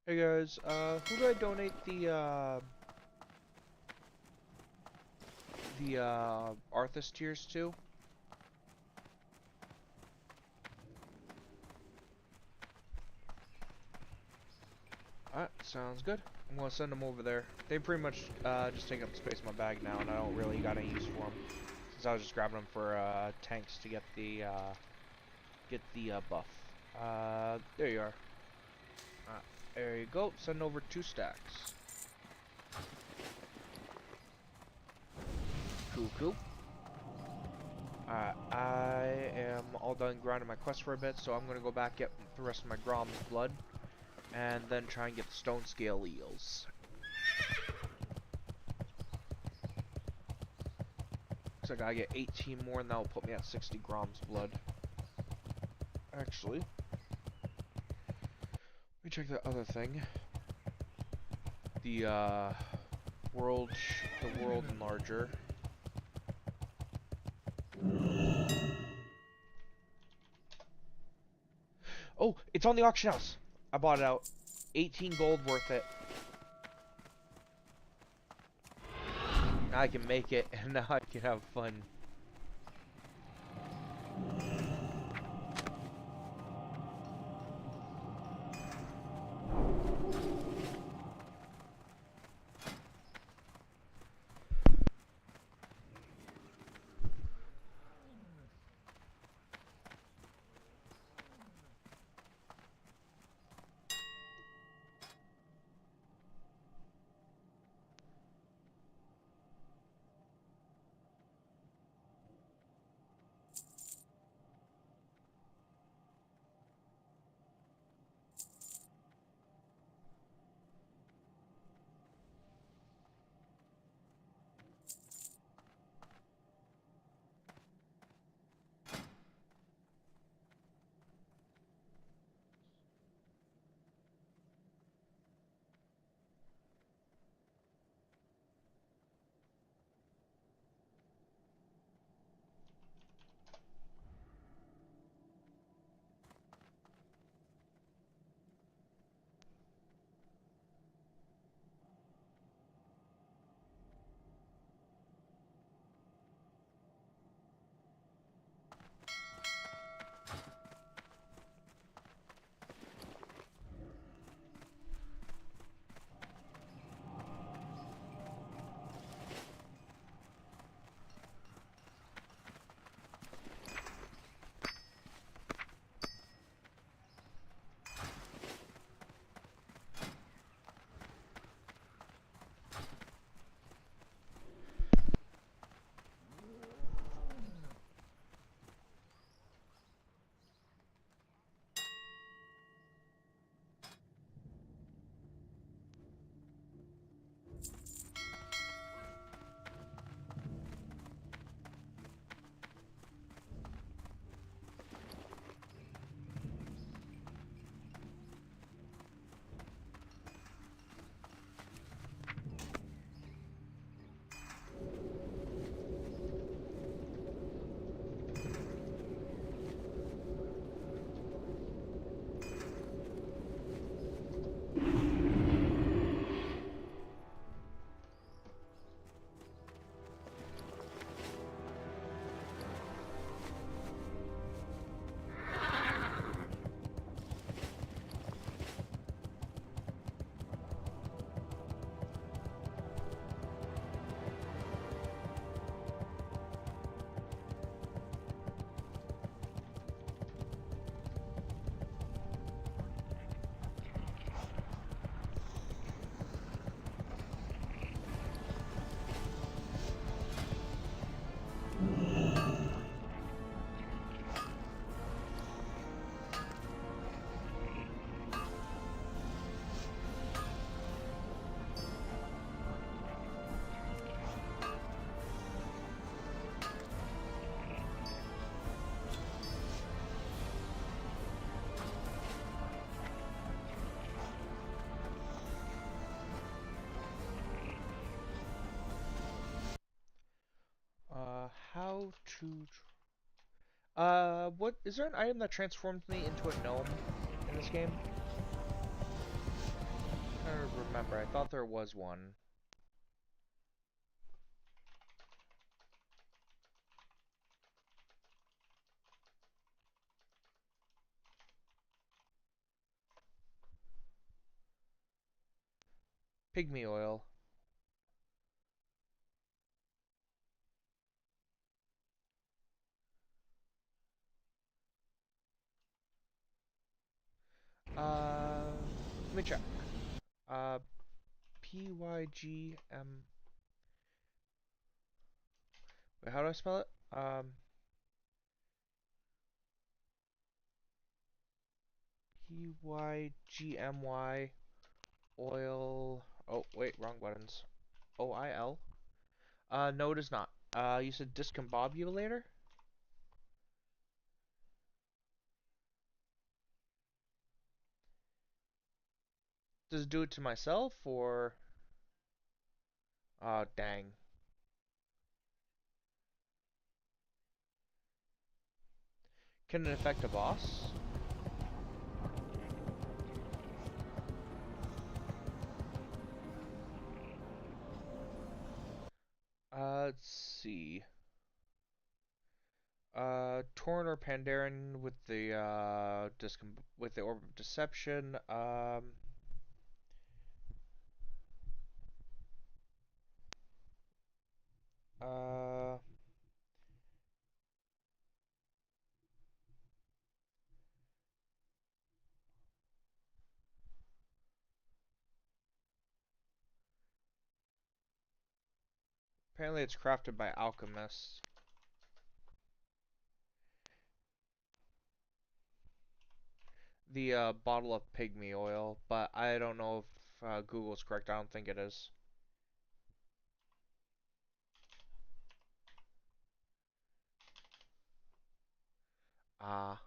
Hey guys, who do I donate the Arthas tiers to? Alright, sounds good. I'm gonna send them over there. They pretty much just take up space in my bag now, and I don't really got any use for them. Since I was just grabbing them for tanks to get the buff. There you are. There you go. Send over 2 stacks. Cool. I am all done grinding my quest for a bit, so I'm gonna go back get the rest of my Grom's blood, and then try and get the stone scale eels. Looks like I get 18 more, and that will put me at 60 Grom's blood. Actually, let me check the other thing. The world enlarger. Oh, it's on the auction house. I bought it out. 18 gold worth it. Now I can make it, and now I can have fun. How to... what... Is there an item that transforms me into a gnome in this game? I don't remember. I thought there was one. Pygmy oil. Let me check. Uh, P-Y-G-M... Wait, how do I spell it? P-Y-G-M-Y... Oil... Oh, wait, wrong buttons. O-I-L? No it is not. You said discombobulator? Does it do it to myself, or... Dang. Can it affect a boss? Let's see. Torn or Pandaren with the, with the Orb of Deception, uh... Apparently it's crafted by alchemists. The, bottle of pygmy oil, but I don't know if, Google's correct. I don't think it is. Ah.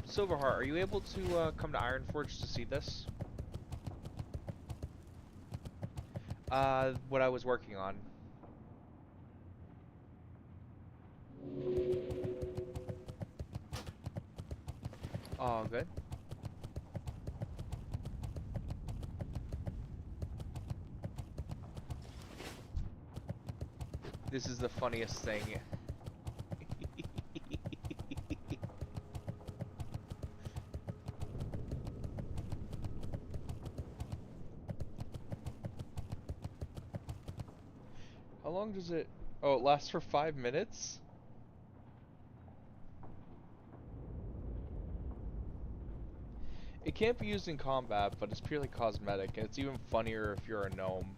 Silverheart, are you able to, come to Ironforge to see this? What I was working on. Oh, good. This is the funniest thing. How long does it... Oh, it lasts for 5 minutes? It can't be used in combat, but it's purely cosmetic, and it's even funnier if you're a gnome.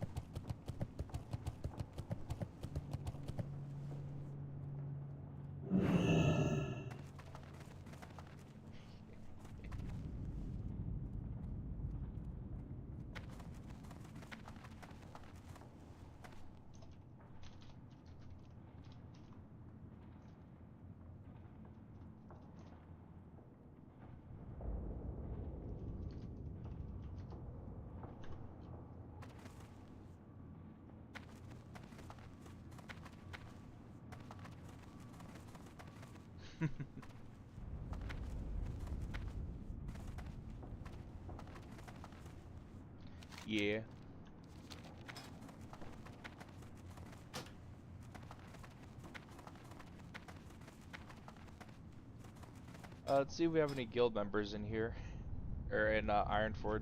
Yeah. Let's see if we have any guild members in here. Or in, Ironforge.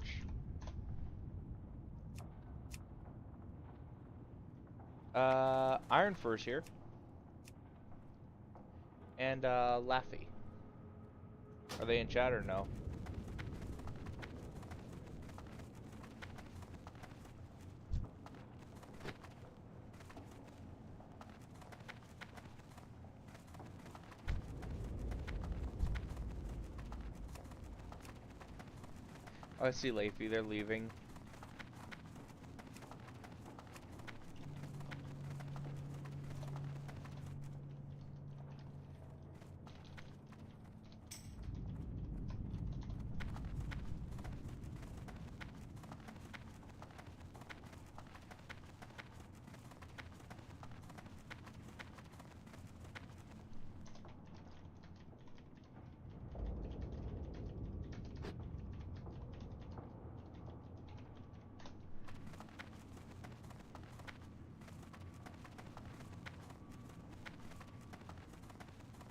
Ironforge here. And, Laffy. Are they in chat or no? Oh, I see Laffy, they're leaving.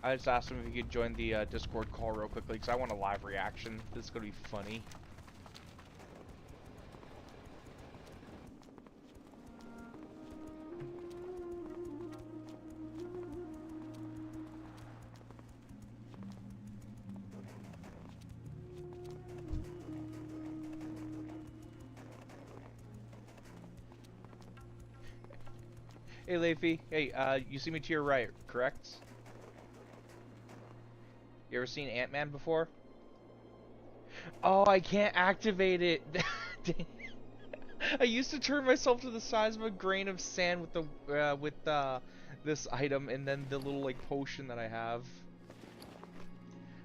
I just asked him if he could join the Discord call real quickly because I want a live reaction. This is gonna be funny. Hey, Leafy. Hey, you see me to your right, correct? You ever seen Ant-Man before? Oh, I can't activate it. Dang. I used to turn myself to the size of a grain of sand with the this item and then the little like potion that I have.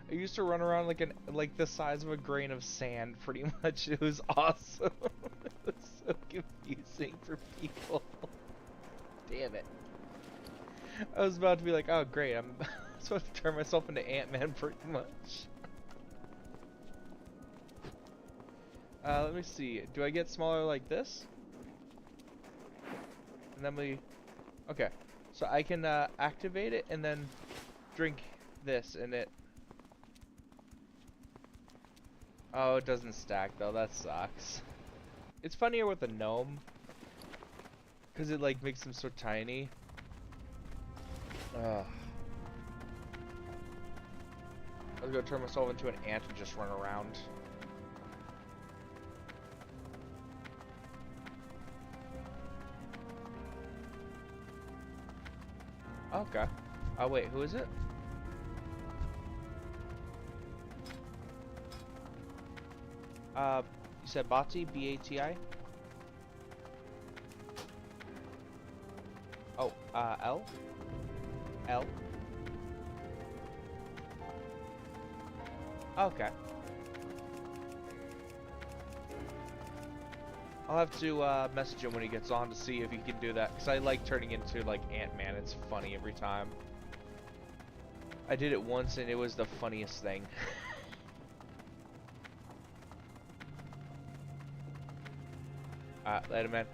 I used to run around like the size of a grain of sand, pretty much. It was awesome. It was so confusing for people. Damn it. I was about to be like, oh great, I'm supposed to turn myself into Ant-Man pretty much. Let me see. Do I get smaller like this? And then we... Okay. So I can activate it and then drink this and it... Oh, it doesn't stack though. That sucks. It's funnier with a gnome. Because it like makes them so tiny. Ugh. I was gonna turn myself into an ant and just run around. Okay. Oh wait, who is it? You said Bati? B-A-T-I? Oh, L? L? Okay. I'll have to message him when he gets on to see if he can do that, because I like turning into like Ant-Man. It's funny every time. I did it once and it was the funniest thing. Later, man.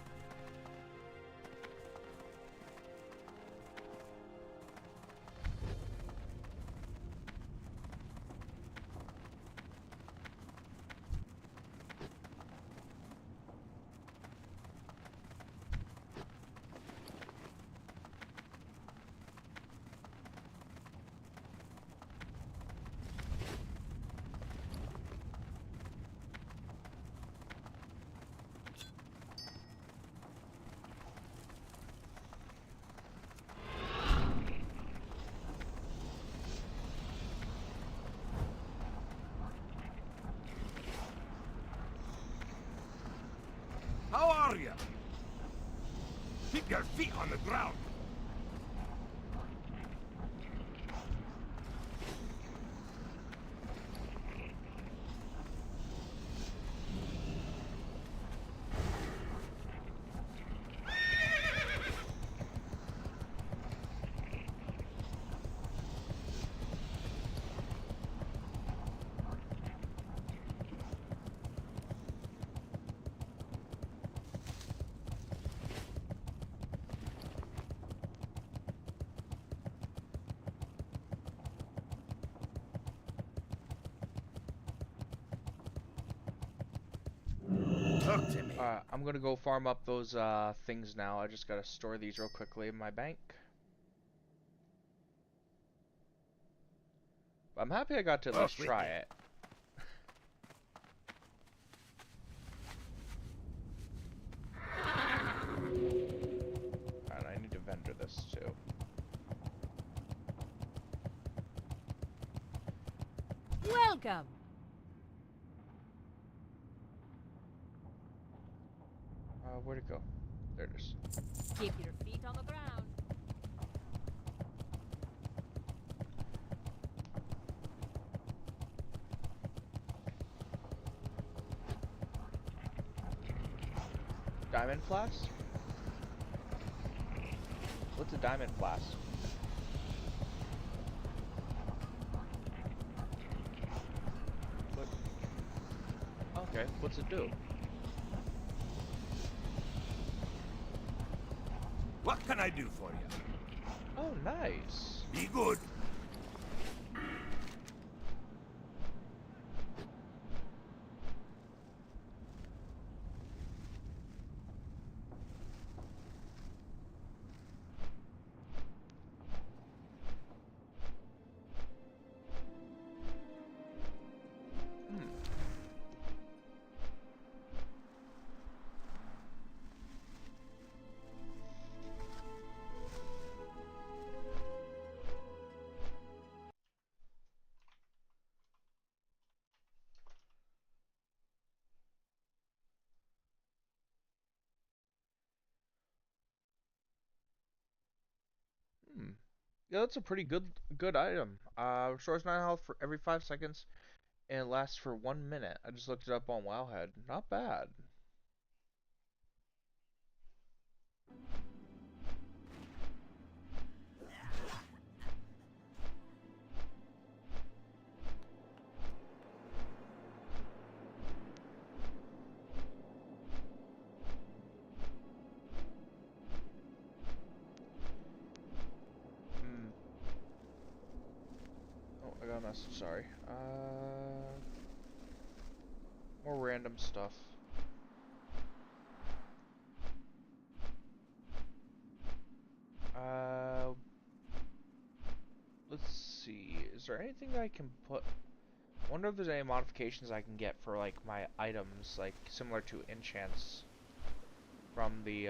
How are you? Keep your feet on the ground. Talk to me. I'm gonna go farm up those things now. I just gotta store these real quickly in my bank. I'm happy I got to at least try it. And I need to vendor this too. Welcome. Where'd it go? There it is. Keep your feet on the ground. Diamond flask? What's a diamond flask? What? Okay, what's it do? What can I do for you? Oh, nice. Be good. Yeah, that's a pretty good item. Restores 9 health for every 5 seconds, and it lasts for 1 minute. I just looked it up on Wowhead. Not bad. Hmm. Oh, I got a message, sorry. More random stuff. Uh, let's see. Is there anything I can put? I wonder if there's any modifications I can get for like my items, like similar to enchants from the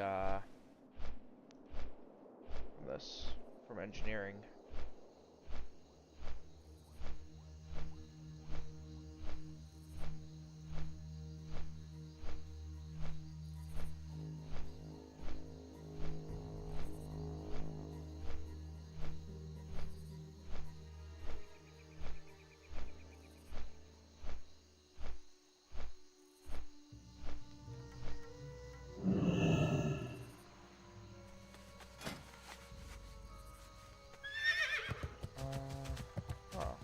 from engineering. Huh.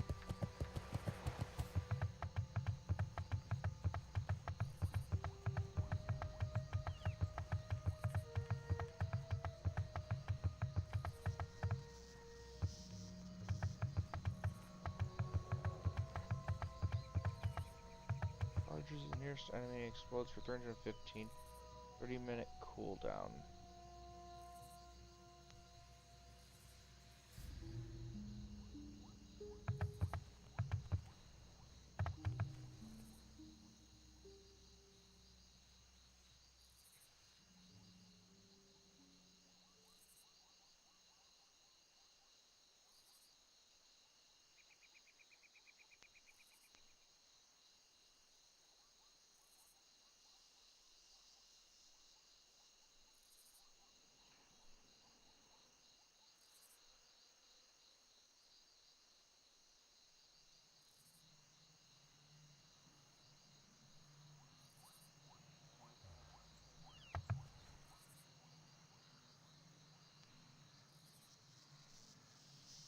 Charges the nearest enemy explodes for 315. 30-minute cooldown.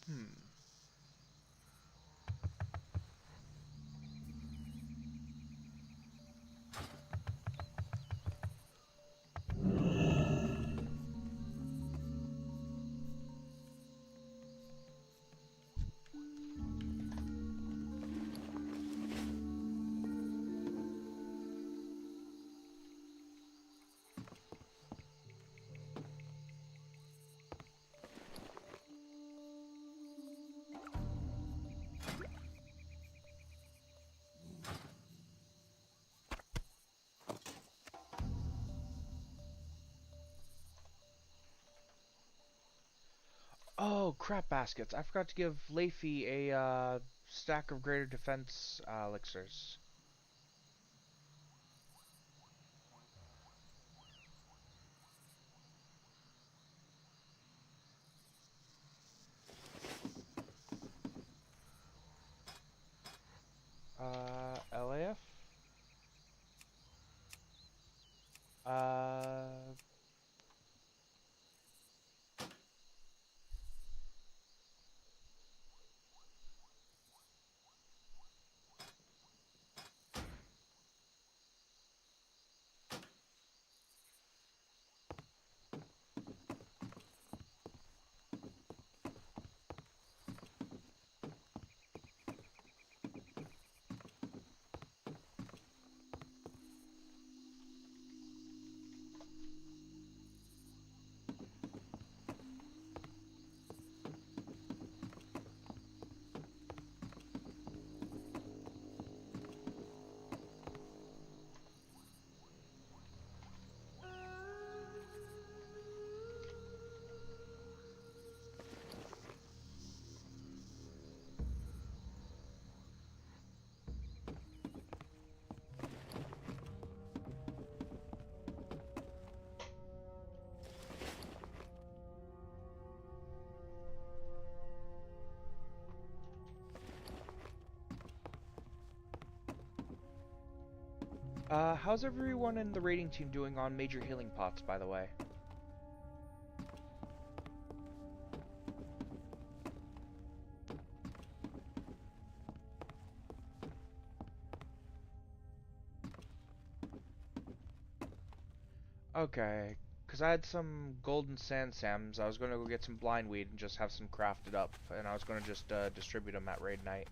Hmm. Oh, crap baskets. I forgot to give Leafy a stack of greater defense elixirs. LAF? Uh, How's everyone in the raiding team doing on major healing pots, by the way? Okay, because I had some golden sand sams. I was going to go get some blind weed and just have some crafted up, and I was going to just distribute them at raid night.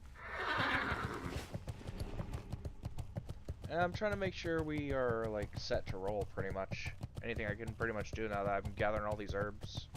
And I'm trying to make sure we are like set to roll pretty much. Anything I can pretty much do now that I'm gathering all these herbs.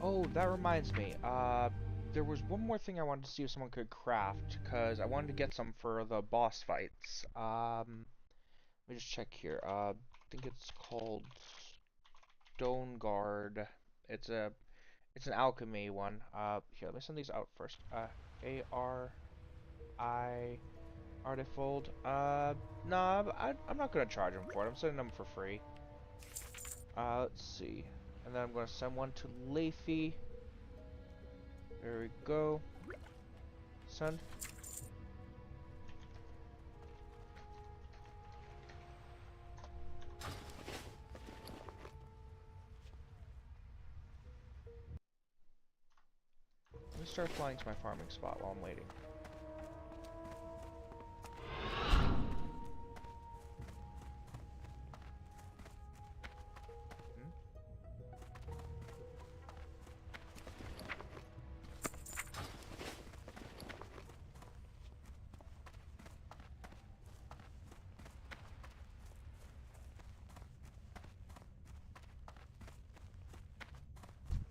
Oh, that reminds me. There was one more thing I wanted to see if someone could craft, because I wanted to get some for the boss fights. Let me just check here. I think it's called Stone Guard. It's an alchemy one. Here, let me send these out first. A-R-I Artifold. Nah, I'm not gonna charge them for it. I'm sending them for free. Let's see. And then I'm gonna send one to Leafy. There we go. Send. Let me start flying to my farming spot while I'm waiting.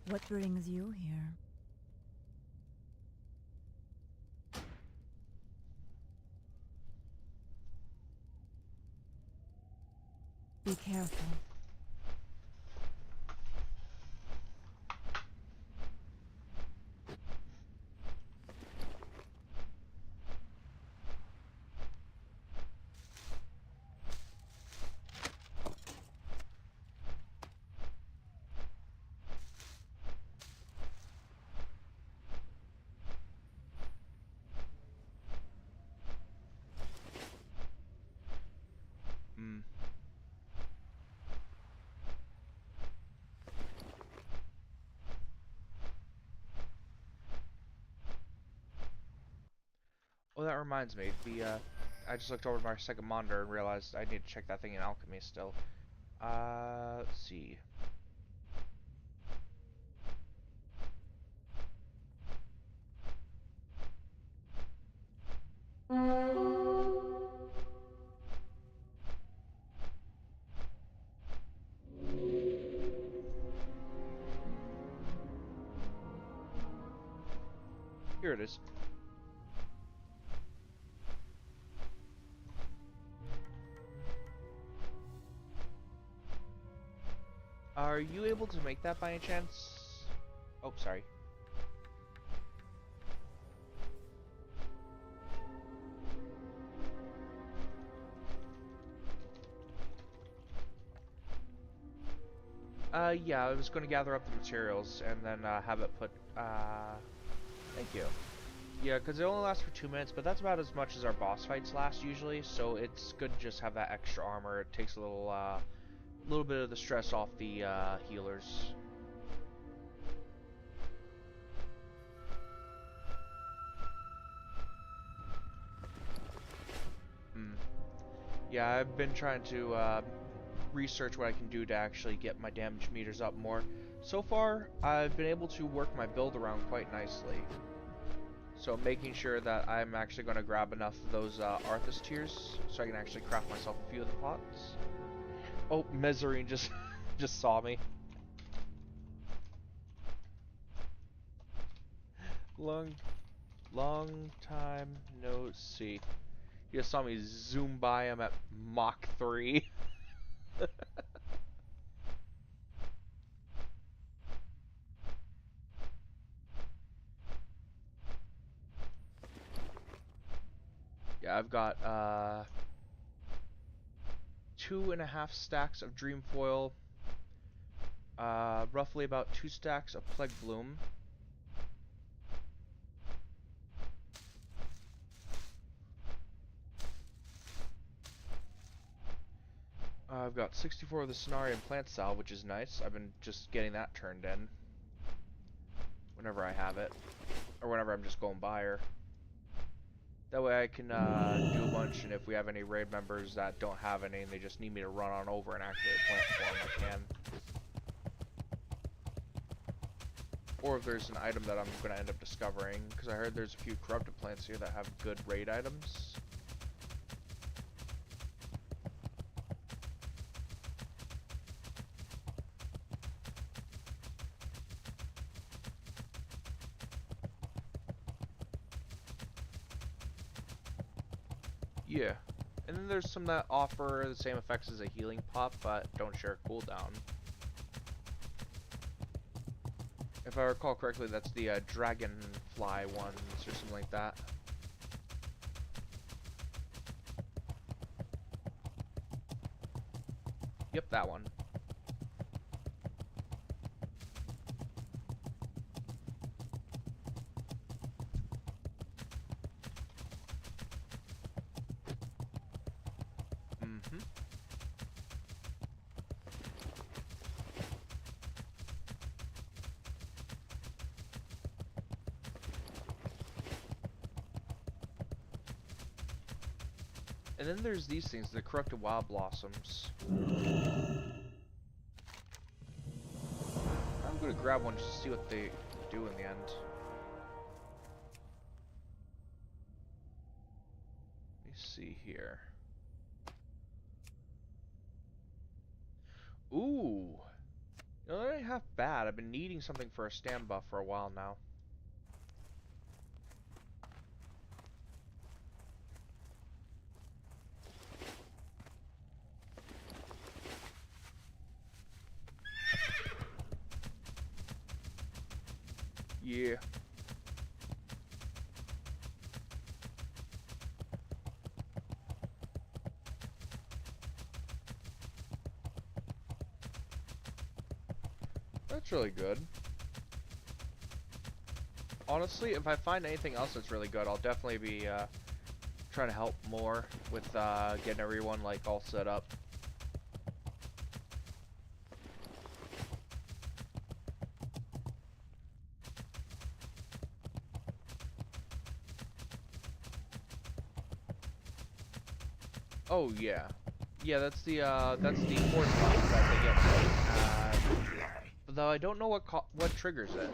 What brings you here? Be careful. Oh, that reminds me. I just looked over my second monitor and realized I need to check that thing in alchemy still. Let's see. Here it is. Are you able to make that by any chance? Oh, sorry. Yeah, I was going to gather up the materials and then have it put, thank you. Yeah, because it only lasts for 2 minutes, but that's about as much as our boss fights last usually, so it's good to just have that extra armor. It takes a little bit of the stress off the healers. Yeah, I've been trying to research what I can do to actually get my damage meters up more. So far, I've been able to work my build around quite nicely. So making sure that I'm actually going to grab enough of those Arthas tiers so I can actually craft myself a few of the pots. Oh, Mezzarine just just saw me. Long time no see. You just saw me zoom by him at Mach 3. Yeah, I've got 2.5 stacks of dream foil, roughly about 2 stacks of plague bloom. I've got 64 of the Cenarian plant salve, which is nice. I've been just getting that turned in whenever I have it, or whenever I'm just going by her. That way I can do a bunch, and if we have any raid members that don't have any and they just need me to run on over and activate a plant for them, I can. Or if there's an item that I'm going to end up discovering, because I heard there's a few corrupted plants here that have good raid items. Yeah, and then there's some that offer the same effects as a healing pop, but don't share a cooldown. If I recall correctly, that's the dragonfly ones or something like that. Yep, that one. And then there's these things, the corrupted wild blossoms. I'm gonna grab one just to see what they do in the end. Let me see here. Ooh! You know, that ain't half bad. I've been needing something for a stand buff for a while now. Yeah. That's really good. Honestly, if I find anything else that's really good, I'll definitely be trying to help more with getting everyone like all set up. Oh yeah, yeah. That's the force box that they get. Though I don't know what triggers it.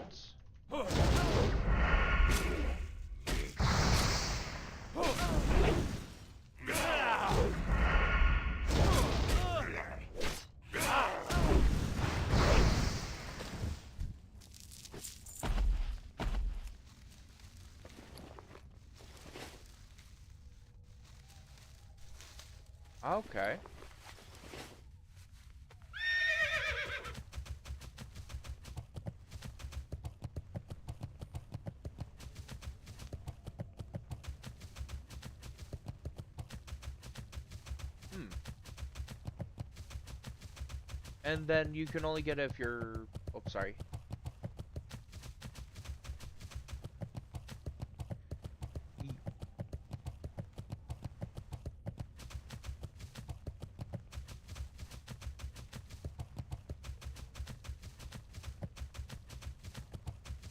Okay. And then you can only get it if you're... Oh, sorry.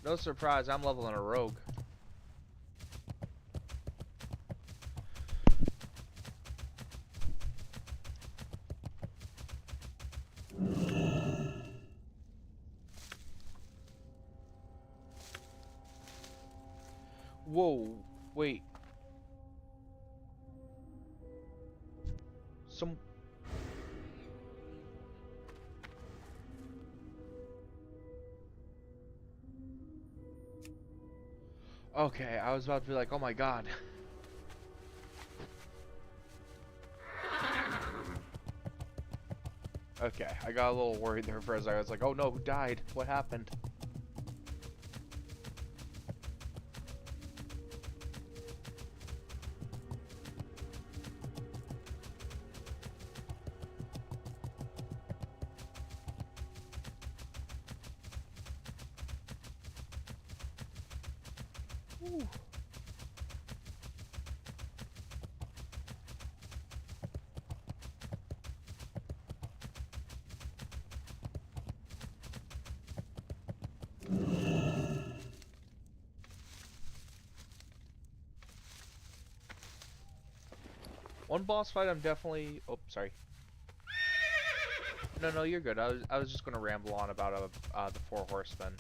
No surprise, I'm leveling a rogue. Whoa, wait. Okay, I was about to be like, oh my god. Okay, I got a little worried there for a second. I was like, oh no, who died? What happened? Ooh. One boss fight I'm definitely... Oh, sorry. No, no, you're good. I was just gonna ramble on about the Four Horsemen.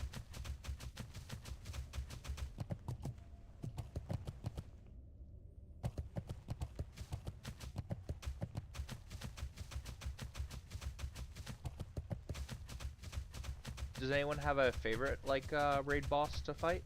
Does anyone have a favorite, like, raid boss to fight?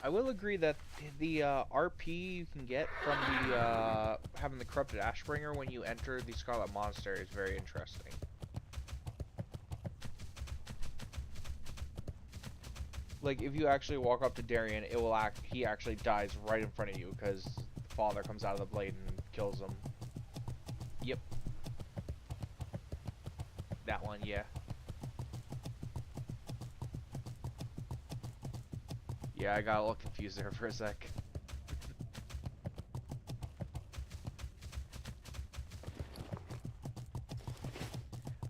I will agree that the RP you can get from the having the corrupted Ashbringer when you enter the Scarlet Monastery is very interesting. Like if you actually walk up to Darien, it will he actually dies right in front of you because the father comes out of the blade and kills him. Yep. That one, yeah. Yeah, I got a little confused there for a sec.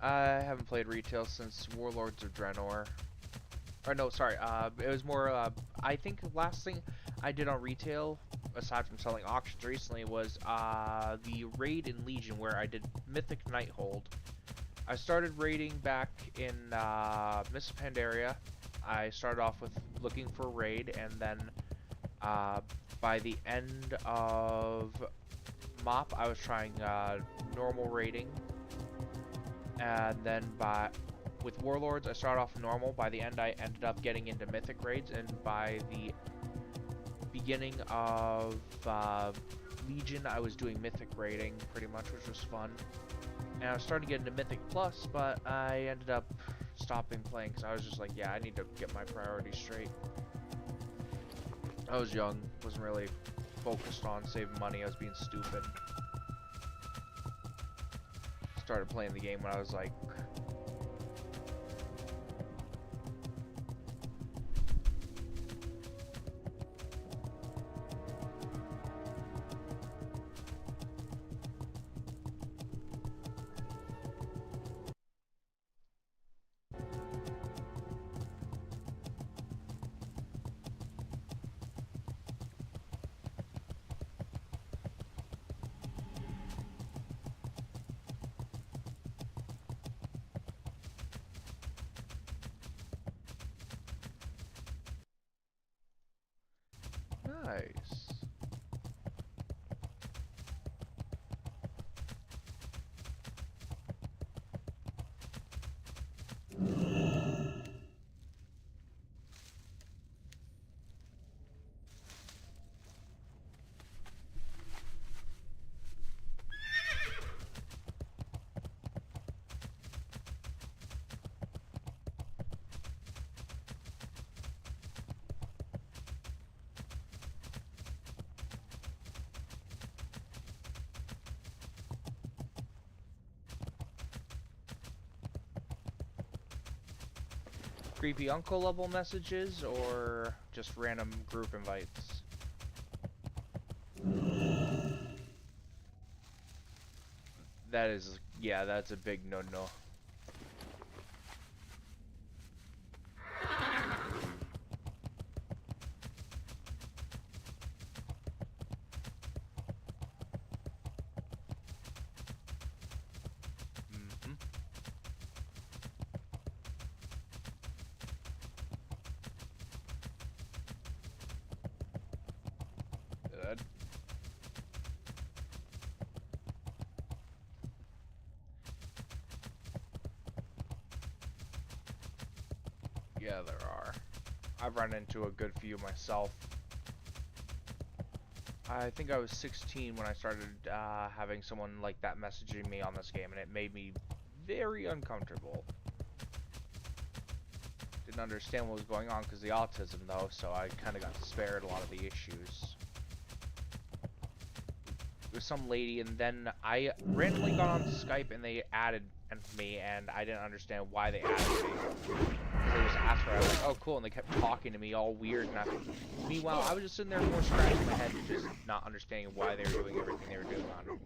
I haven't played retail since Warlords of Draenor. Or no, sorry, it was more, I think the last thing I did on retail, aside from selling auctions recently, was the raid in Legion where I did Mythic Nighthold. I started raiding back in Miss Pandaria. I started off with looking for raid, and then by the end of MOP, I was trying normal raiding, and then with Warlords, I started off normal. By the end, I ended up getting into Mythic raids, and by the beginning of Legion, I was doing Mythic raiding pretty much, which was fun. And I was starting to get into Mythic Plus, but I ended up stopping playing because I was just like, yeah, I need to get my priorities straight. I was young, wasn't really focused on saving money, I was being stupid. Started playing the game when I was like... Nice. creepy uncle level messages or just random group invites? That is, yeah, that's a big no-no. Good. Yeah, there are. I've run into a good few myself. I think I was 16 when I started having someone like that messaging me on this game, and it made me very uncomfortable. Didn't understand what was going on because of the autism, though, so I kind of got spared a lot of the issues. There was some lady, and then I randomly got on Skype, and they added me, and I didn't understand why they added me. They just asked for it. I was like, oh, cool, and they kept talking to me all weird, and meanwhile, I was just sitting there more scratching my head, just not understanding why they were doing everything they were doing on it.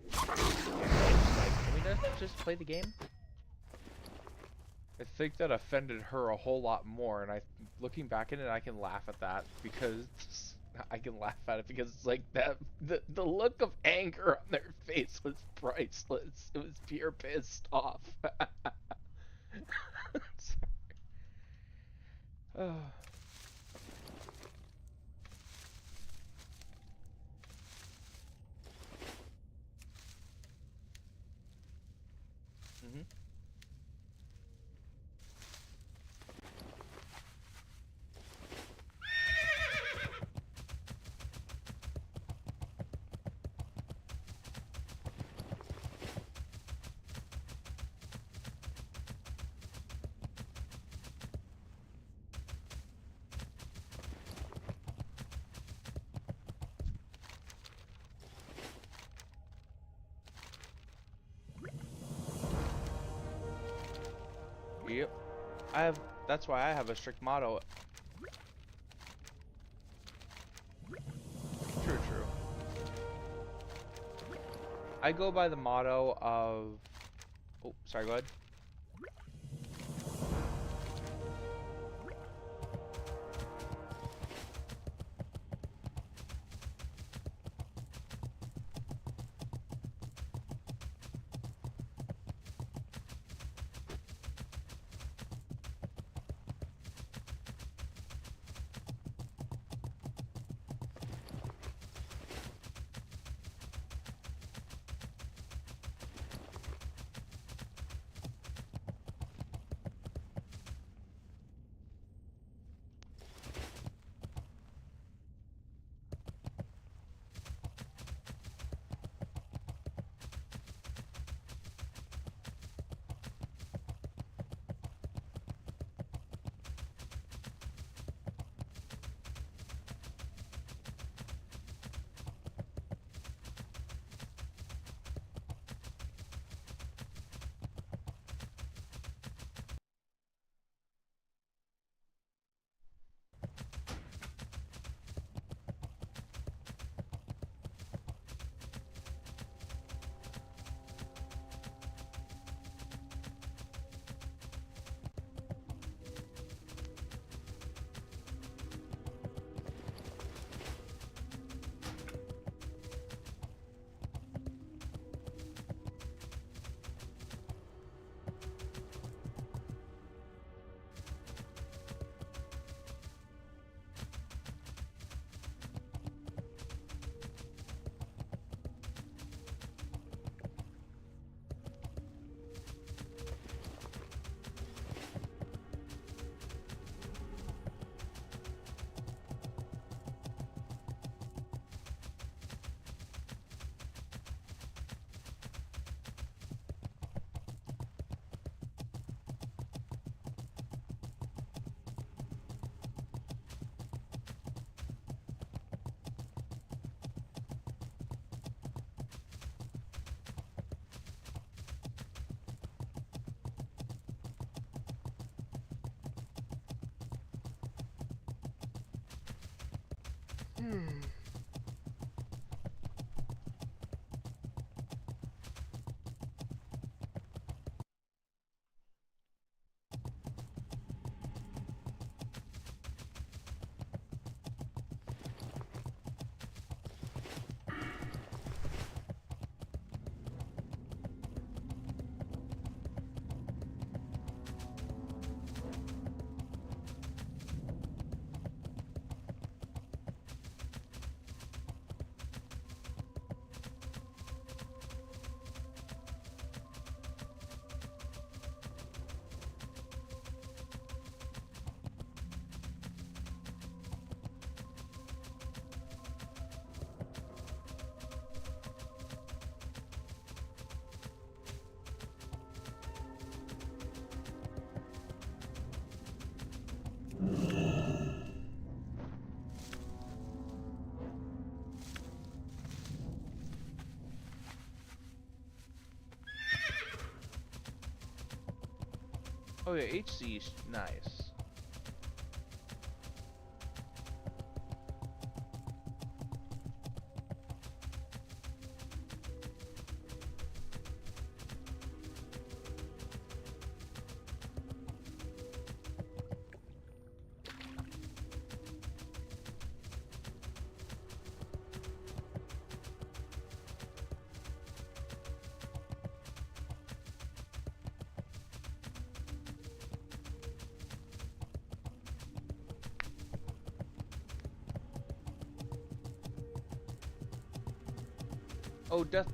And like, can we just play the game? I think that offended her a whole lot more, and looking back at it, I can laugh at that because it's like that the look of anger on their face was priceless. It was pure pissed off. Sorry. Mhm. Yep. That's why I have a strict motto. True, true. I go by the motto of... Oh, sorry, go ahead. Oh yeah, HC is nice. Oh, death.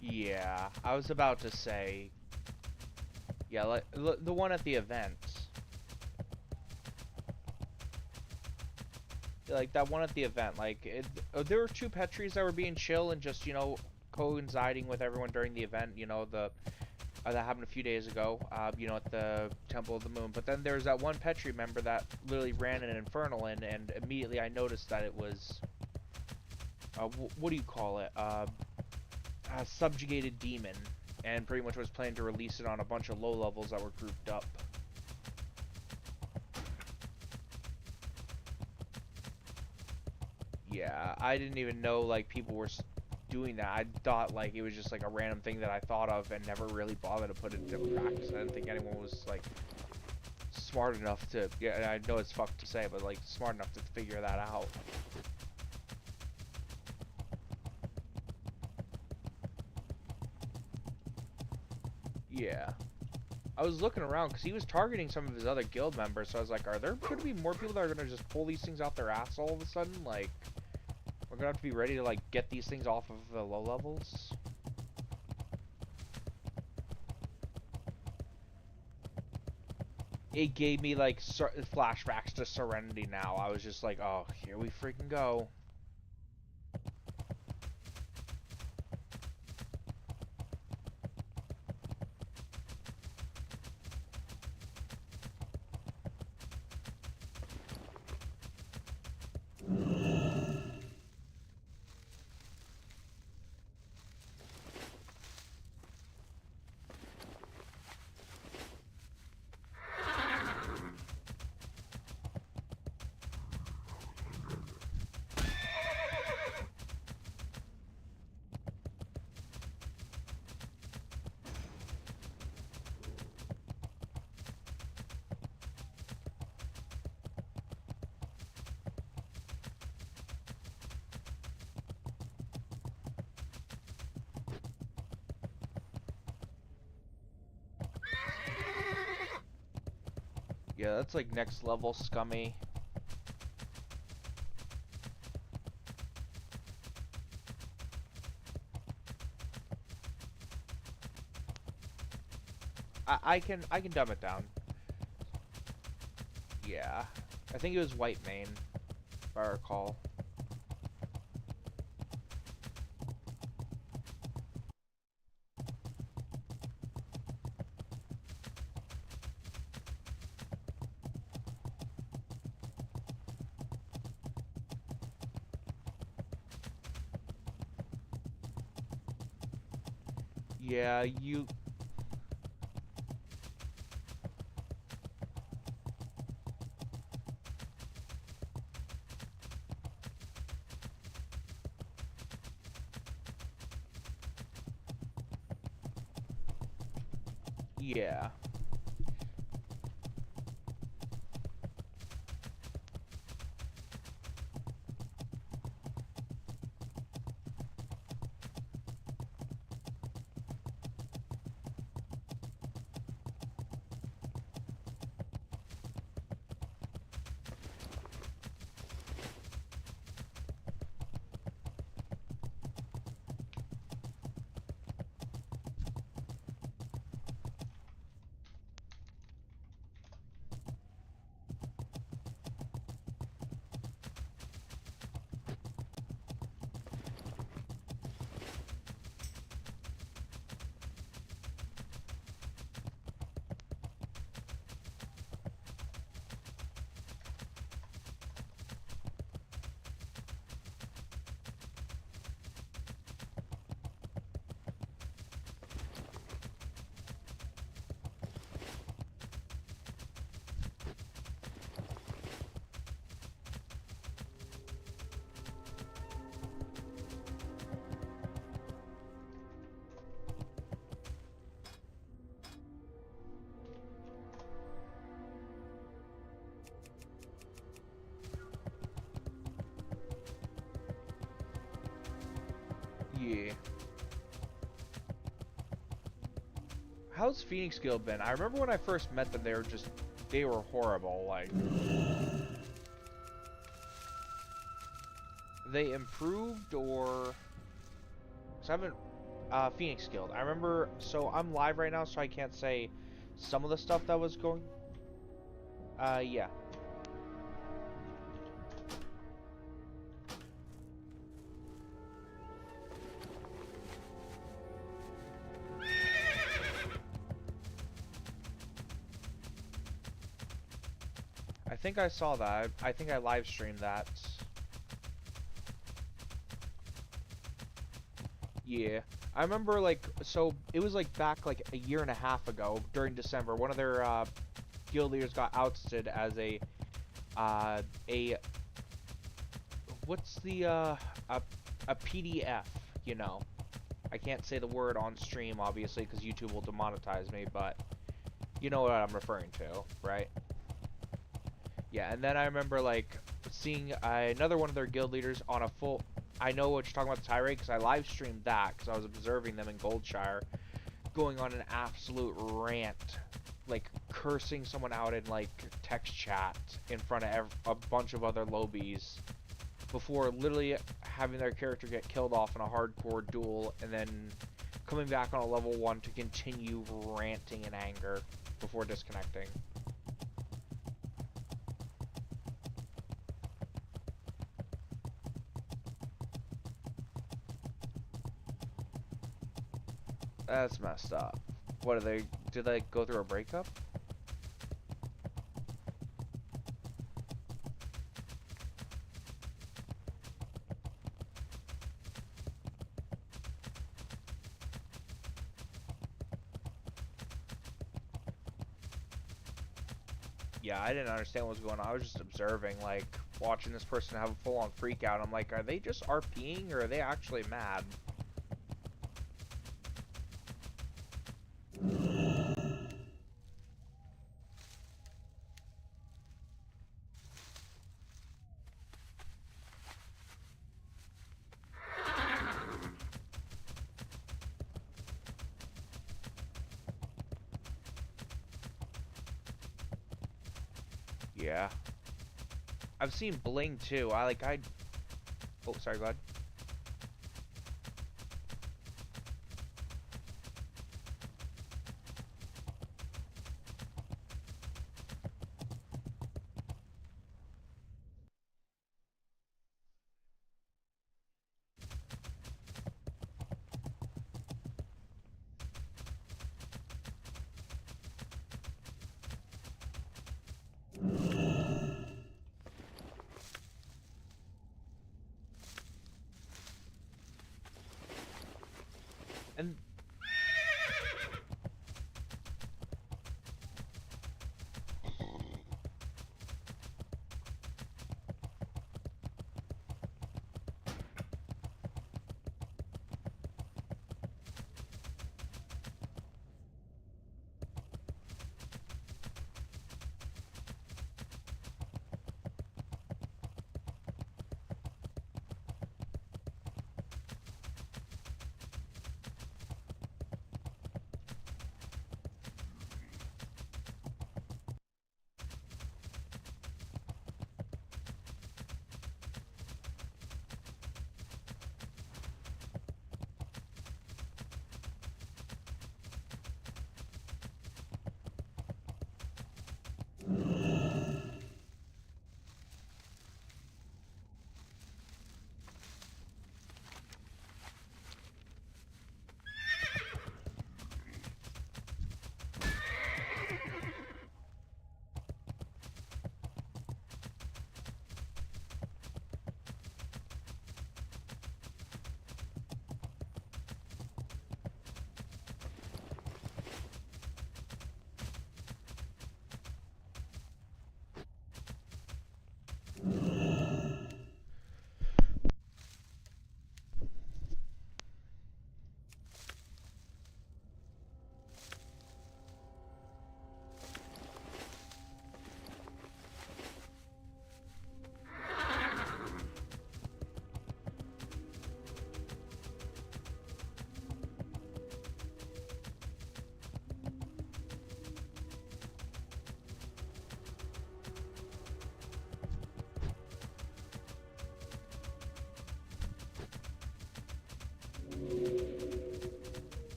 Yeah, I was about to say. Yeah, like the one at the event. Like that one at the event, like there were two pet trees that were being chill and just, you know, coinciding with everyone during the event, you know, that happened a few days ago, you know, at the Temple of the Moon. But then there's that one pet tree member that literally ran an Infernal in, and immediately I noticed that it was, what do you call it, a subjugated demon, and pretty much was planning to release it on a bunch of low levels that were grouped up. Yeah, I didn't even know, like, people were doing that. I thought, like, it was just, like, a random thing that I thought of and never really bothered to put it into practice. I didn't think anyone was, like, smart enough to, yeah, I know it's fucked to say, but, like, smart enough to figure that out. Yeah. I was looking around, because he was targeting some of his other guild members, so I was like, are there going to be more people that are going to just pull these things out their ass all of a sudden? Like, we're going to have to be ready to, like, get these things off of the low levels? It gave me, like, flashbacks to Serenity now. I was just like, oh, here we freaking go. Yeah, that's like next level scummy. I can dumb it down. Yeah. I think it was White Mane, if I recall. Yeah, you... Yeah. Yeah. How's Phoenix Guild been? I remember when I first met them, they were horrible, like... They improved, or... So I haven't... Phoenix Guild. I remember, so I'm live right now, so I can't say some of the stuff that was going... yeah. I think I saw that. I think I live streamed that. Yeah. I remember, like, so it was like back like a year and a half ago during December. One of their guild leaders got ousted as a what's the a PDF, you know. I can't say the word on stream obviously because YouTube will demonetize me, but you know what I'm referring to, right? Yeah, and then I remember, like, seeing another one of their guild leaders on a full... I know what you're talking about, the tirade, because I live streamed that, because I was observing them in Goldshire, going on an absolute rant, like, cursing someone out in, like, text chat in front of a bunch of other lobies, before literally having their character get killed off in a hardcore duel, and then coming back on a level 1 to continue ranting in anger before disconnecting. That's messed up. What are they? Did they go through a breakup? Yeah, I didn't understand what was going on. I was just observing, like, watching this person have a full-on freak out. I'm like, are they just RPing or are they actually mad? Yeah. I've seen Bling too. Oh, sorry, go ahead.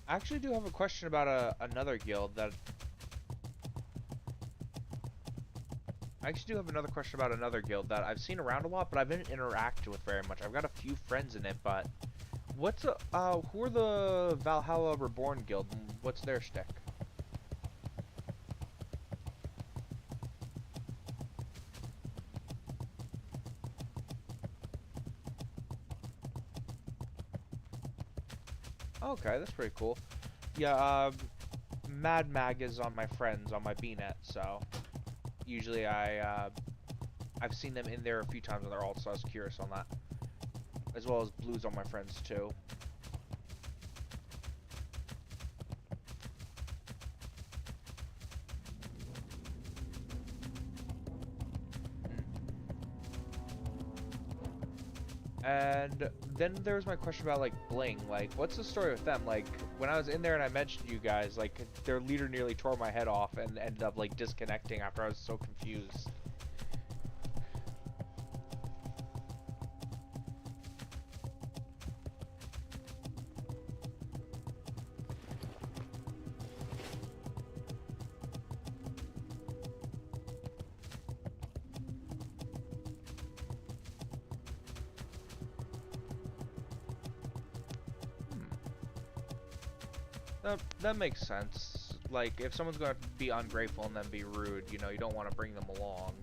I actually do have a question about another guild that... I actually do have another question about another guild that I've seen around a lot, but I haven't interacted with very much. I've got a few friends in it, but... What's who are the Valhalla Reborn guild, and what's their shtick? Okay, that's pretty cool. Yeah, Mad Mag is on my friends on my BNet, so usually I've seen them in there a few times on their alt, so I was curious on that. As well as Blues on my friends too. And then there's my question about, like, Bling. Like, what's the story with them? Like, when I was in there and I mentioned you guys, like, their leader nearly tore my head off and ended up, like, disconnecting after I was so confused. That makes sense. Like, if someone's gonna be ungrateful and then be rude, you know, you don't want to bring them along.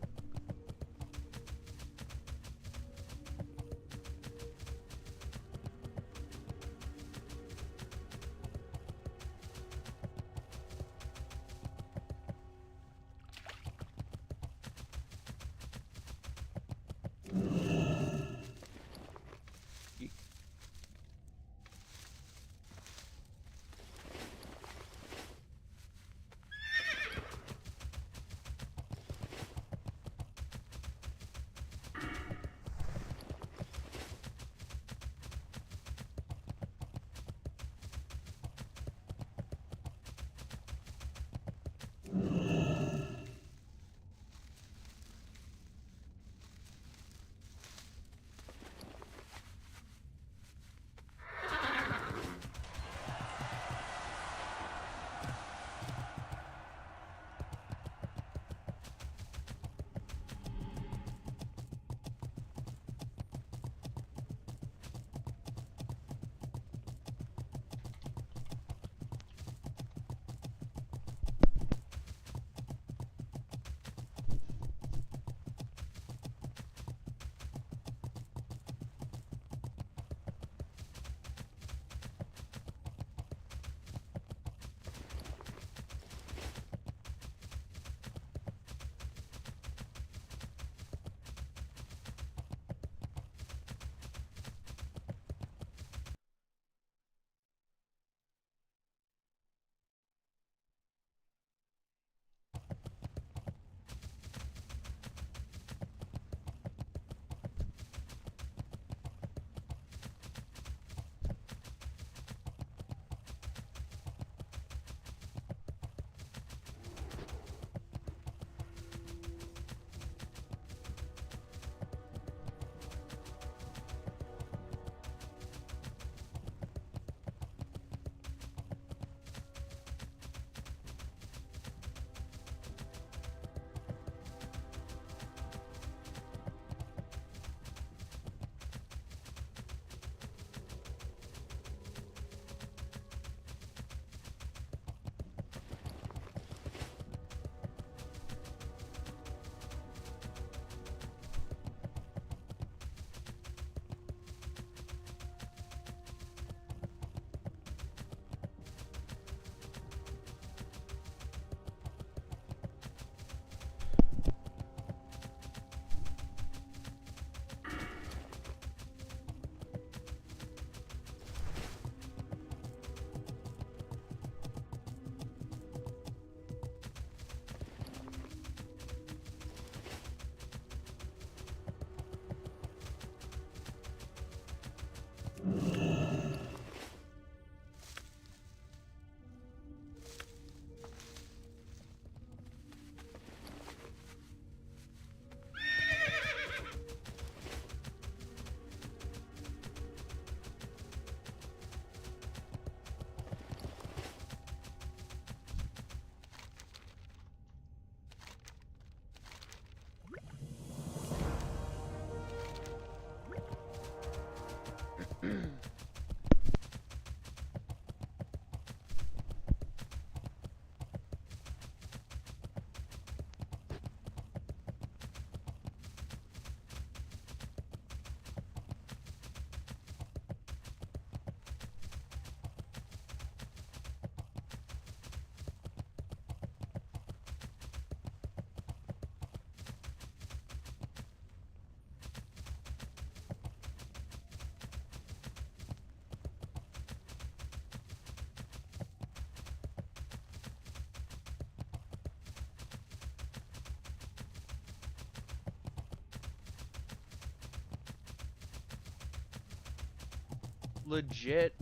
legit.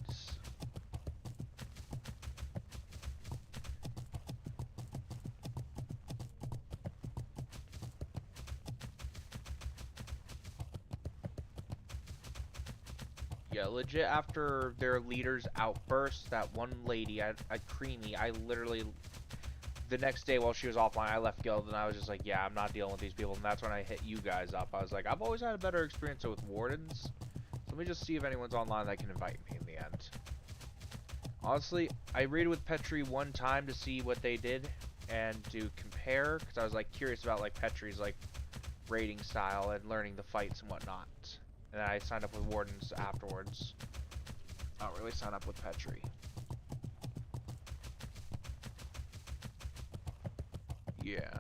Yeah, legit after their leader's outburst, that one lady, I Creamy, I literally, the next day while she was offline, I left guild and I was just like, yeah, I'm not dealing with these people, and that's when I hit you guys up. I was like, I've always had a better experience with wardens, so let me just see if anyone's online that can invite me in the end. Honestly, I raided with Petri one time to see what they did and to compare, because I was like curious about like Petri's like raiding style and learning the fights and whatnot. And then I signed up with wardens afterwards. I don't really sign up with Petri. Yeah.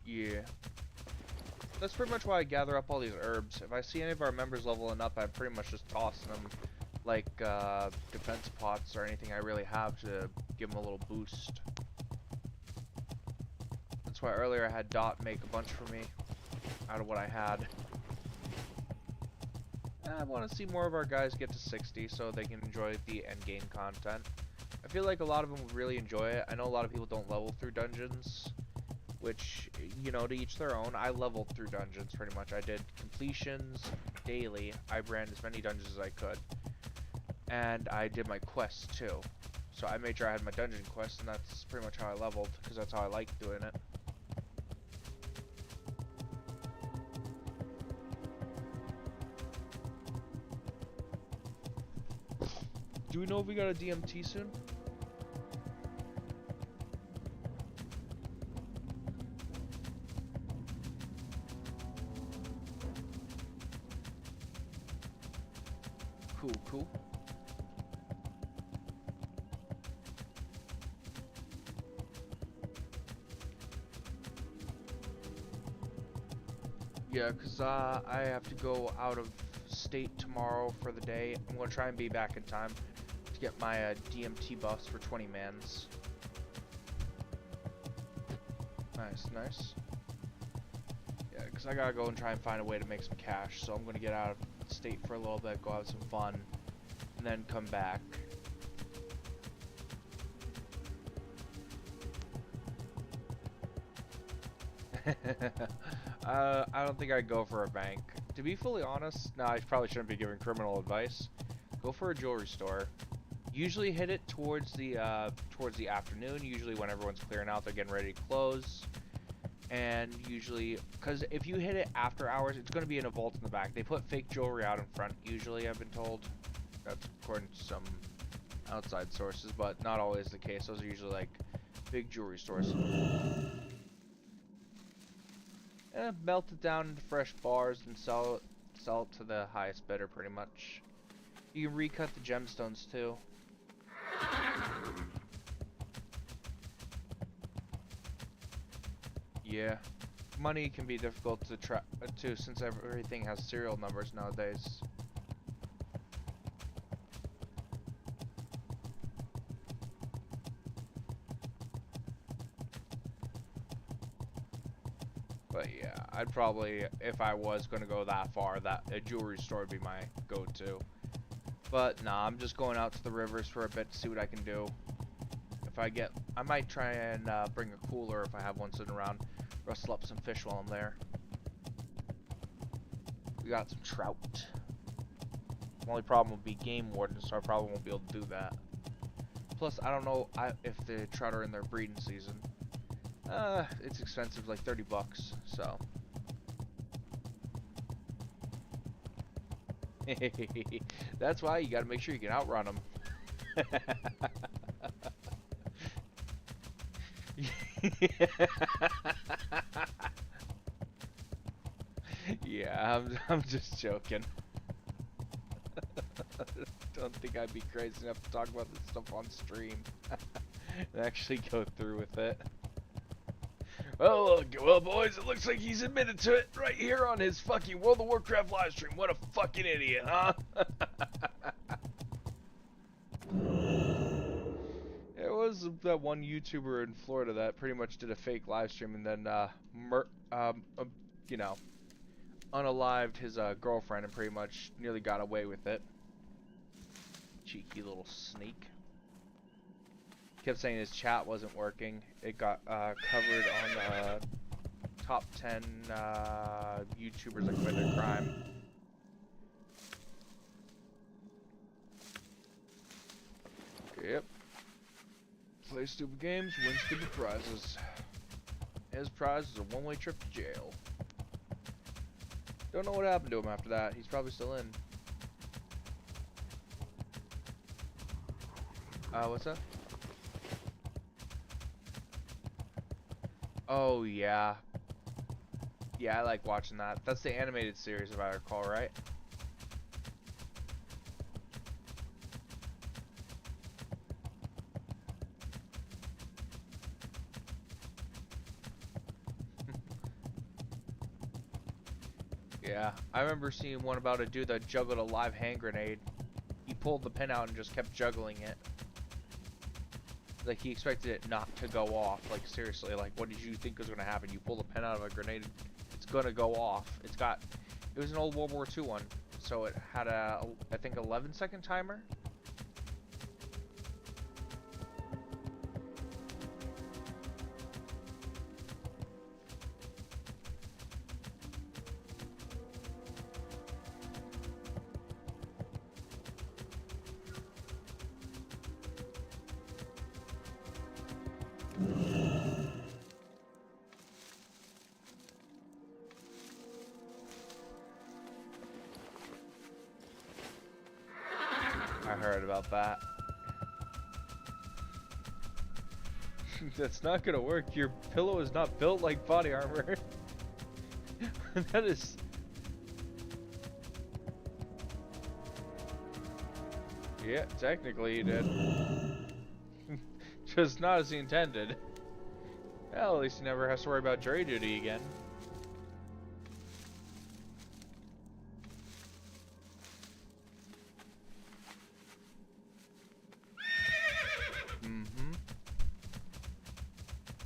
Yeah. That's pretty much why I gather up all these herbs. If I see any of our members leveling up, I'm pretty much just tossing them like defense pots or anything I really have to give them a little boost. That's why earlier I had Dot make a bunch for me out of what I had. I want to see more of our guys get to 60 so they can enjoy the endgame content. I feel like a lot of them would really enjoy it. I know a lot of people don't level through dungeons, which, you know, to each their own. I leveled through dungeons pretty much. I did completions daily. I ran as many dungeons as I could. And I did my quests too. So I made sure I had my dungeon quests, and that's pretty much how I leveled, because that's how I like doing it. Do we know if we got a DMT soon? Cool. Yeah, because I have to go out of state tomorrow for the day. I'm going to try and be back in time to get my DMT buffs for 20 mans. Nice. Yeah, because I got to go and try and find a way to make some cash, so I'm going to get out of state for a little bit, go have some fun, and then come back. I don't think I'd go for a bank. To be fully honest, no, I probably shouldn't be giving criminal advice. Go for a jewelry store. Usually hit it towards the afternoon, usually when everyone's clearing out, they're getting ready to close. And usually, because if you hit it after hours, it's going to be in a vault in the back. They put fake jewelry out in front, usually, I've been told. That's according to some outside sources, but not always the case. Those are usually like big jewelry stores. Melt it down into fresh bars and sell it to the highest bidder, pretty much. You can recut the gemstones too. Yeah, money can be difficult to track too, since everything has serial numbers nowadays. But yeah, I'd probably, if I was going to go that far, that a jewelry store would be my go-to. But nah, I'm just going out to the rivers for a bit to see what I can do. If I might try and bring a cooler if I have one sitting around. Rustle up some fish while I'm there. We got some trout. The only problem would be game warden, so I probably won't be able to do that. Plus, I don't know if the trout are in their breeding season. It's expensive, like 30 bucks, so. That's why you gotta make sure you can outrun them. Yeah, I'm just joking. Don't think I'd be crazy enough to talk about this stuff on stream and actually go through with it. Well, boys, it looks like he's admitted to it right here on his fucking World of Warcraft live stream. What a fucking idiot, huh? There was that one YouTuber in Florida that pretty much did a fake live stream and then, you know, unalived his girlfriend and pretty much nearly got away with it. Cheeky little sneak. Kept saying his chat wasn't working. It got covered on top 10 YouTubers that committed a crime. Yep. Play stupid games, win stupid prizes. His prize is a one-way trip to jail. Don't know what happened to him after that. He's probably still in. What's that? Oh, yeah. Yeah, I like watching that. That's the animated series, if I recall, right? Yeah, I remember seeing one about a dude that juggled a live hand grenade. He pulled the pin out and just kept juggling it. Like, he expected it not to go off. Like, seriously, like, what did you think was going to happen? You pull the pin out of a grenade, it's going to go off. It was an old World War II one, so it had a, I think, 11-second timer. I heard about that. That's not gonna work. Your pillow is not built like body armor. That is... Yeah, technically you did. Just not as he intended. Well, at least he never has to worry about jury duty again.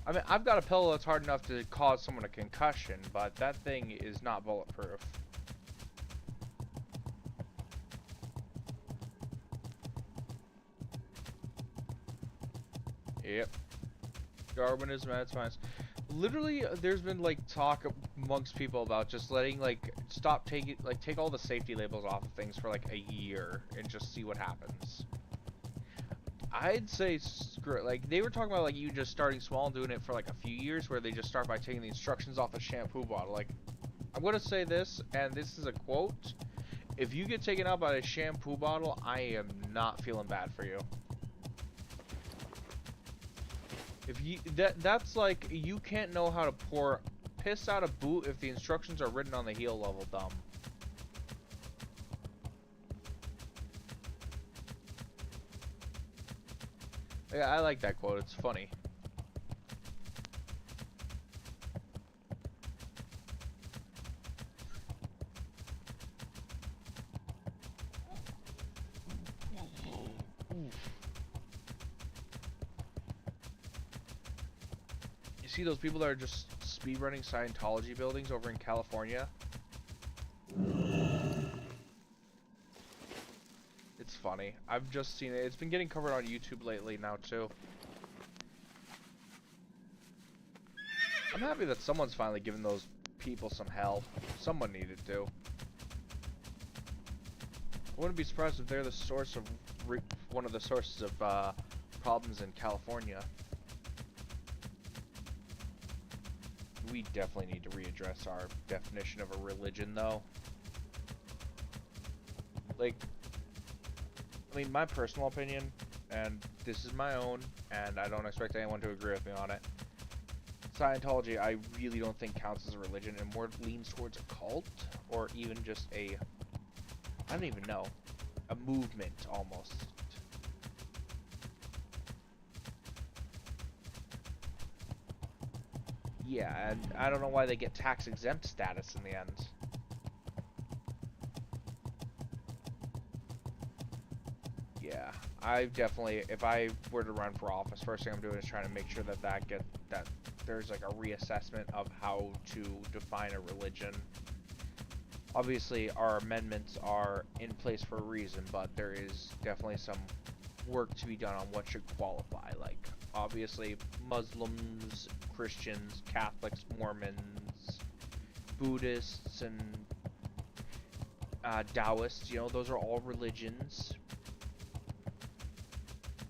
I mean, I've got a pillow that's hard enough to cause someone a concussion, but that thing is not bulletproof. Yep. Darwinism at its finest. Literally, there's been like talk amongst people about just letting take all the safety labels off of things for like a year and just see what happens. I'd say screw it. Like, they were talking about like you just starting small and doing it for like a few years, where they just start by taking the instructions off the shampoo bottle. Like, I'm gonna say this, and this is a quote: if you get taken out by a shampoo bottle, I am not feeling bad for you. If you that's like, you can't know how to pour piss out a boot if the instructions are written on the heel level, dumb. Yeah, I like that quote. It's funny. You see those people that are just speedrunning Scientology buildings over in California? It's funny. I've just seen it. It's been getting covered on YouTube lately now too. I'm happy that someone's finally giving those people some hell. Someone needed to. I wouldn't be surprised if they're the source of one of the sources of problems in California. We definitely need to readdress our definition of a religion, though. Like, I mean, my personal opinion, and this is my own, and I don't expect anyone to agree with me on it. Scientology, I really don't think counts as a religion, and more leans towards a cult, or even just a, I don't even know, a movement almost. Yeah, and I don't know why they get tax exempt status in the end. Yeah, I definitely, if I were to run for office, first thing I'm doing is trying to make sure that that there's like a reassessment of how to define a religion. Obviously, our amendments are in place for a reason, but there is definitely some work to be done on what should qualify. Like, obviously, Muslims, Christians, Catholics, Mormons, Buddhists, and Taoists, you know, those are all religions.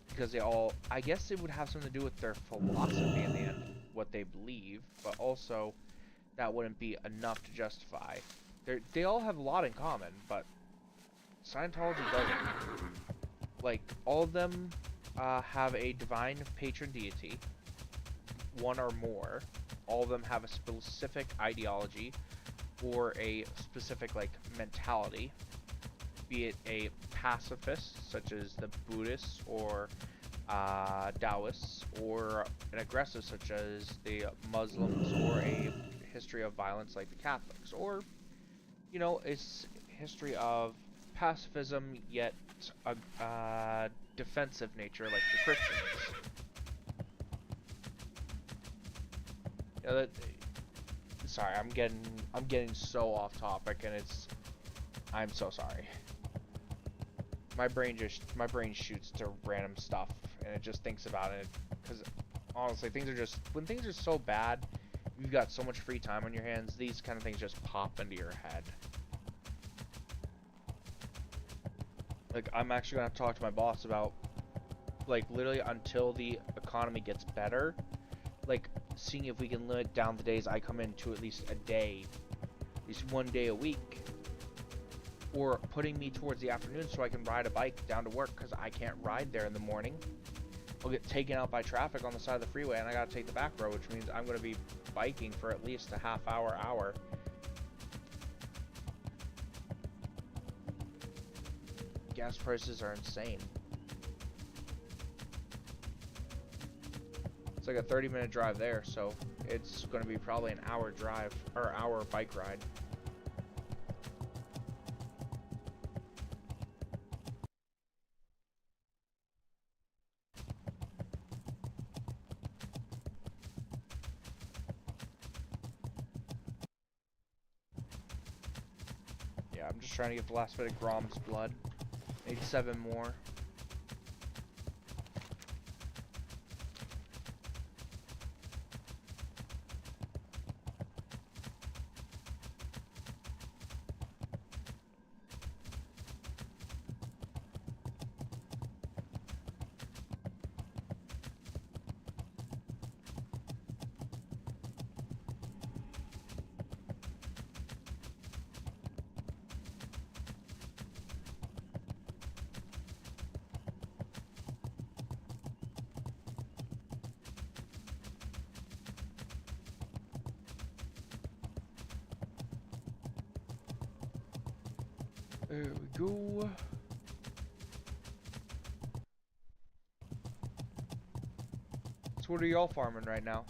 Because they all, I guess it would have something to do with their philosophy in the end, what they believe, but also that wouldn't be enough to justify. They all have a lot in common, but Scientology doesn't. Like, all of them have a divine patron deity, one or more. All of them have a specific ideology or a specific, like, mentality, be it a pacifist, such as the Buddhists or Taoists, or an aggressive, such as the Muslims, or a history of violence like the Catholics, or, you know, it's history of pacifism yet a defensive nature like the Christians. You know, sorry, I'm getting so off topic, and I'm so sorry. My brain shoots to random stuff, and it just thinks about it, because honestly, when things are so bad, you've got so much free time on your hands, these kind of things just pop into your head. Like, I'm actually gonna have to talk to my boss about, like, literally until the economy gets better, like, seeing if we can limit down the days I come in to at least a day, at least one day a week. Or putting me towards the afternoon so I can ride a bike down to work, because I can't ride there in the morning. I'll get taken out by traffic on the side of the freeway, and I gotta take the back road, which means I'm gonna be biking for at least a half hour. Gas prices are insane. It's like a 30-minute drive there, so it's gonna be probably an hour drive, or hour bike ride. Yeah, I'm just trying to get the last bit of Grom's blood. Maybe 7 more. There we go. So what are y'all farming right now?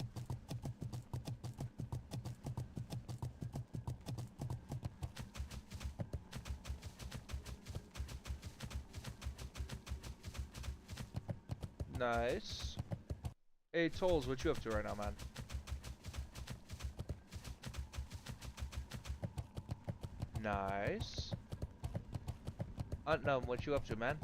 Nice. Hey, Tolls, what you up to right now, man? Nice. No, what you up to, man?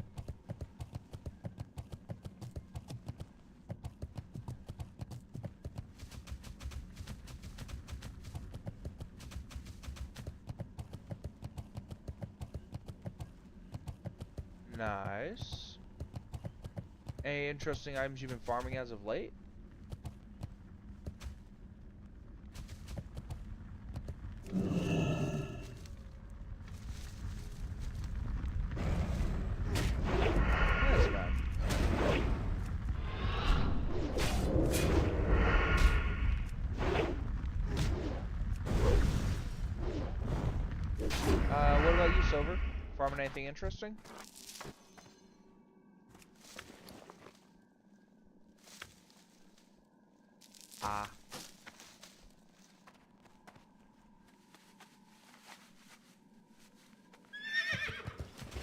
Nice. Any interesting items you've been farming as of late? over? Farming anything interesting? Ah.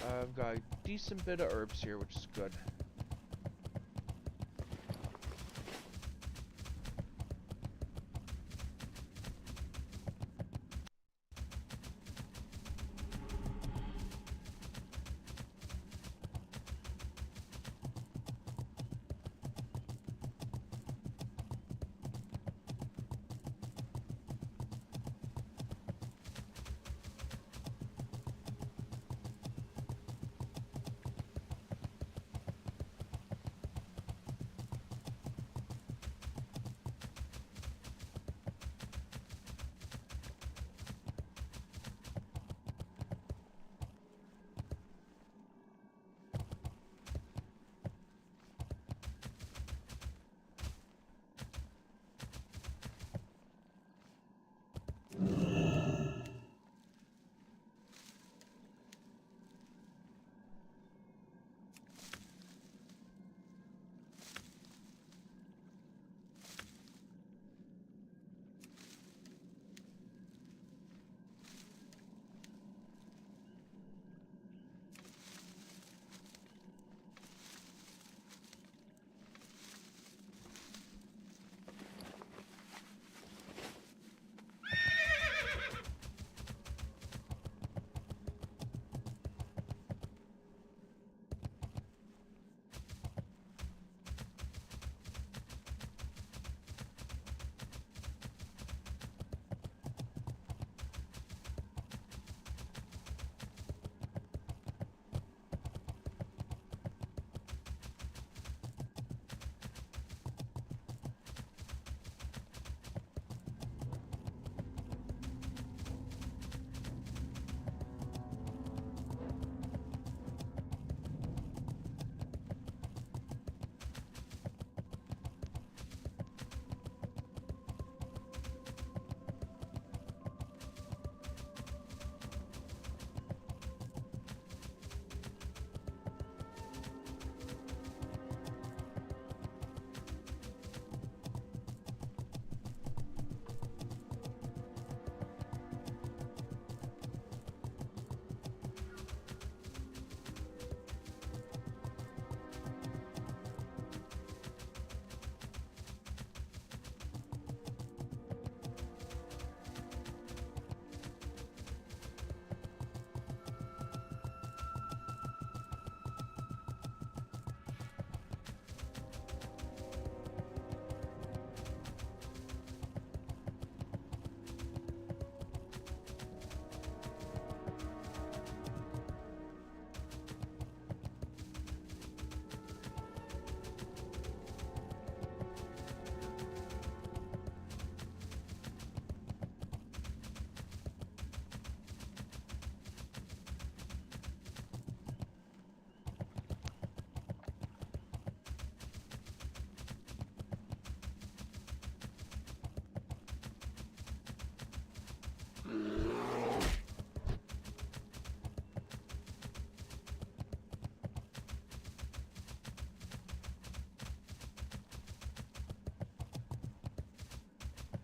I've got a decent bit of herbs here, which is good.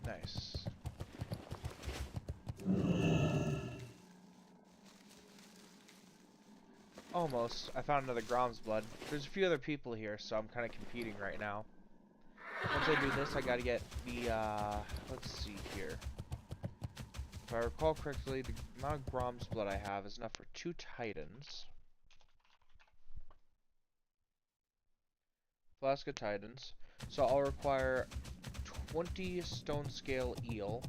Nice. Almost. I found another Grom's blood. There's a few other people here, so I'm kind of competing right now. Once I do this, I gotta get the, let's see here. If I recall correctly, the amount of Grom's blood I have is enough for 2 Titans. Flask of Titans. So I'll require 20 stone scale eel.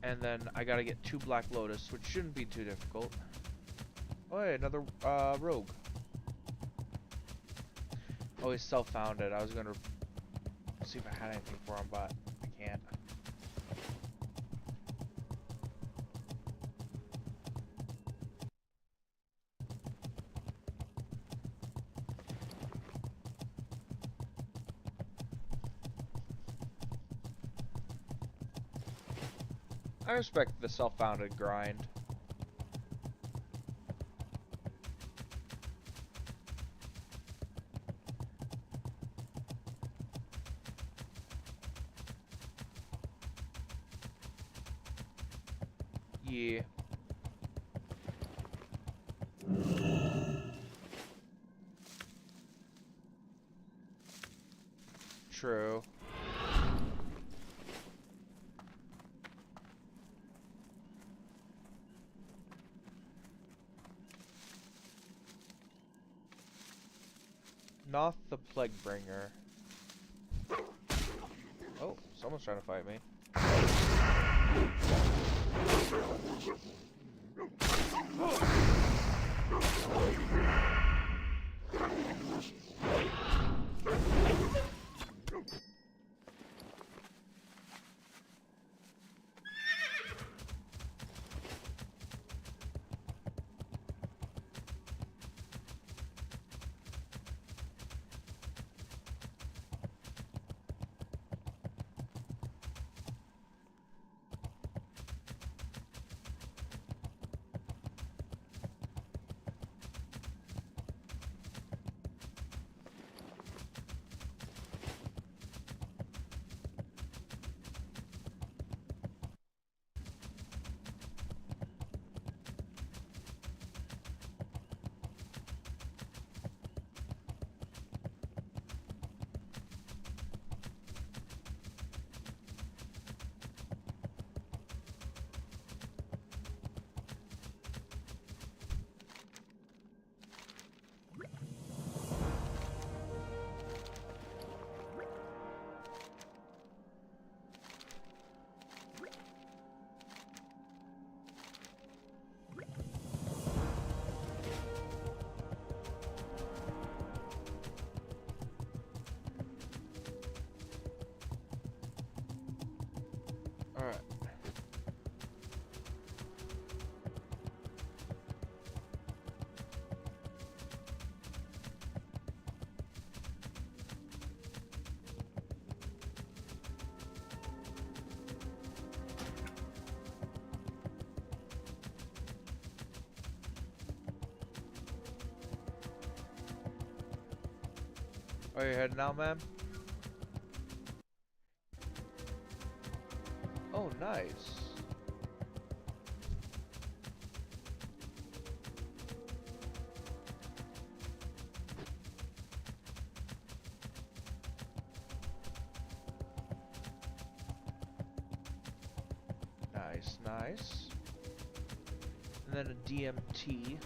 And then I gotta get 2 Black Lotus, which shouldn't be too difficult. Oh, hey, another rogue. Oh, he's self-founded. I was gonna see if I had anything for him, but I can't. I respect the self-founded grind. Yeah. True. Not the Plague Bringer. Oh, someone's trying to fight me. Alright. Are you heading out, ma'am? Oh, nice. Nice, nice. And then a DMT.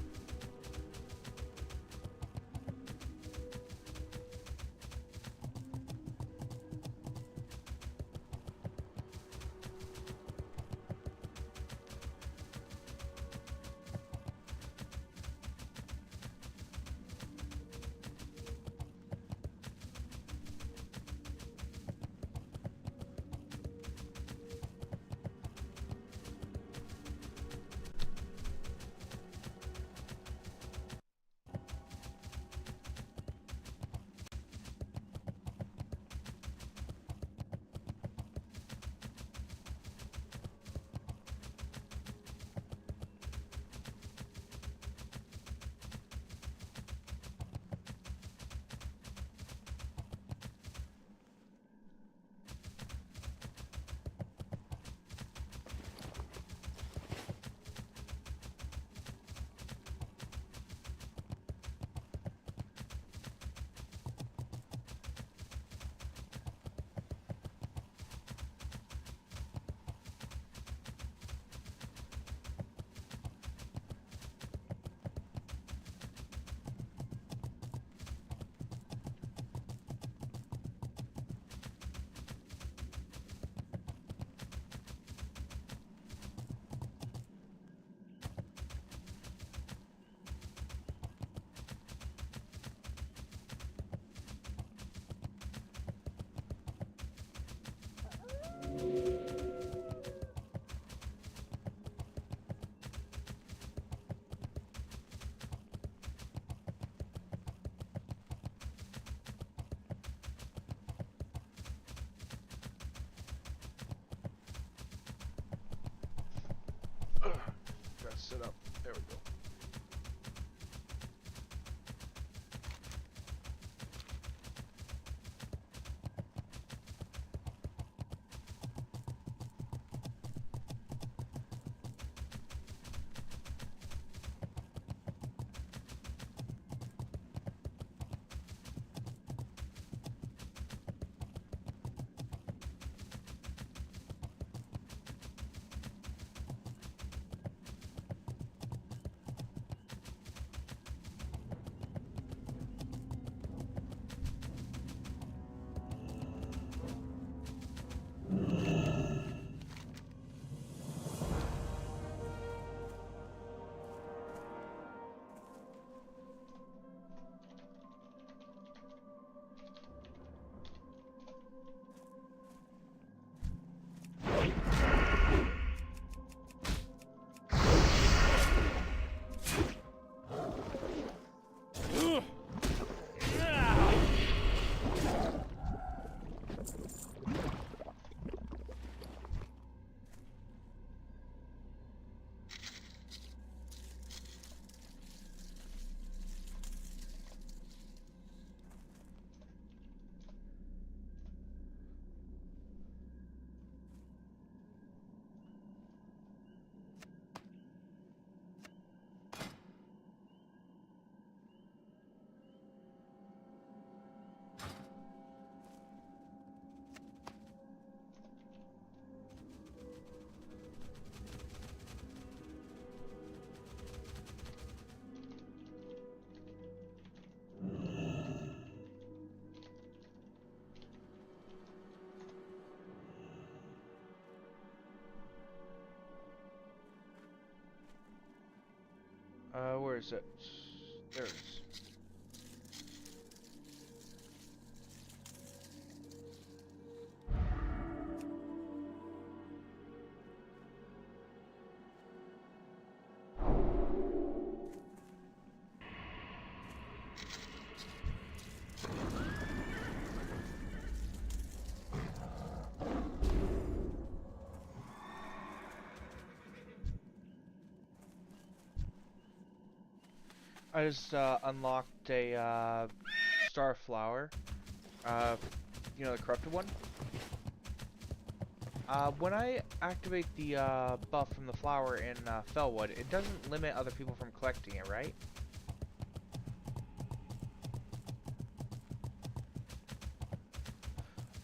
Gotta sit up. There we go. Where is it? There it is. I just unlocked a star flower. You know, the corrupted one. When I activate the buff from the flower in Fellwood, it doesn't limit other people from collecting it, right?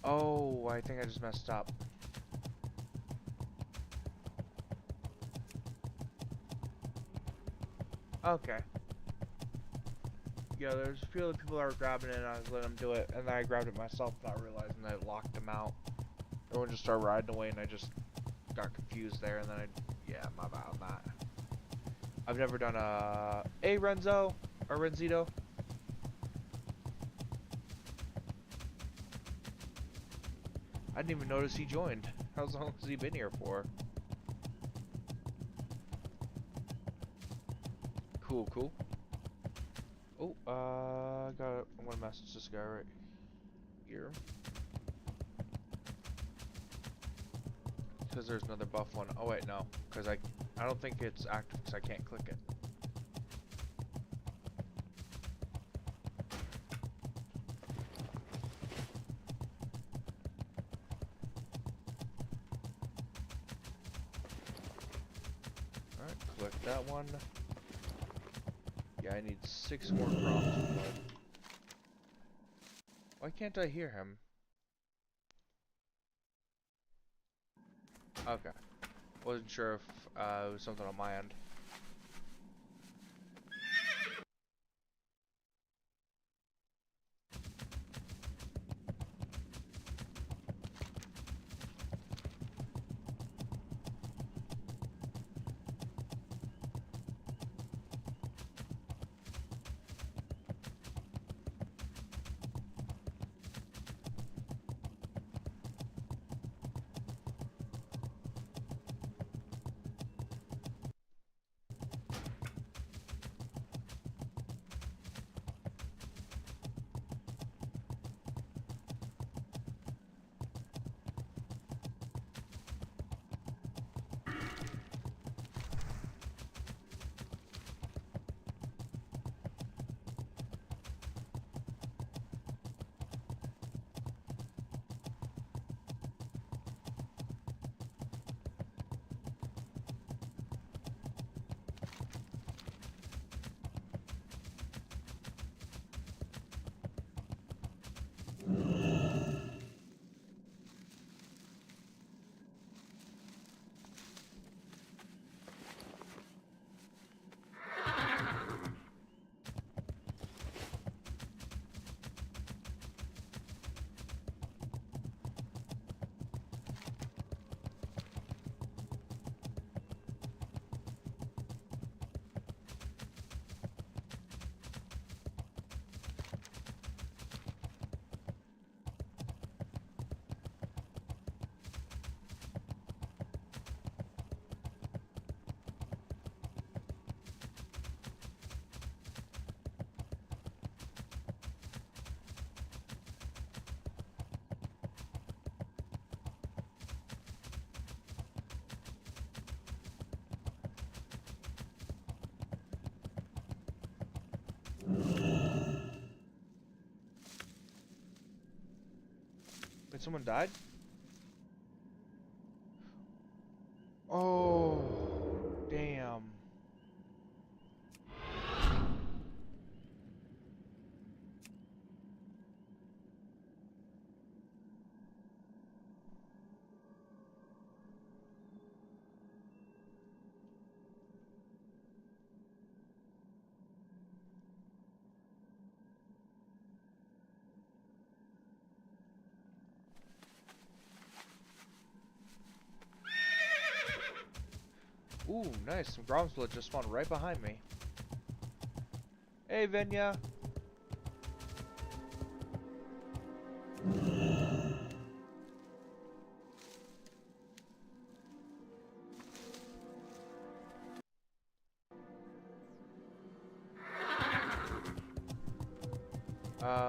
Oh, I think I just messed up. Okay. Yeah, there's a few other people that were grabbing it and I was letting them do it, and then I grabbed it myself not realizing that it locked them out. Everyone just started riding away and I just got confused there, and then yeah, my bad on that. I've never done a... Hey, Renzo! Or Renzito. I didn't even notice he joined. How long has he been here for? Cool, cool. Oh, I want to message this guy right here. Because there's another buff one. Oh wait, no. Because I don't think it's active because I can't click it. Alright, click that one. Yeah, I need 6 more crops of blood. Why can't I hear him? Okay. Wasn't sure if it was something on my end. Wait, someone died? Oh, damn. Ooh, nice. Some Grom's blood just spawned right behind me. Hey, Venya.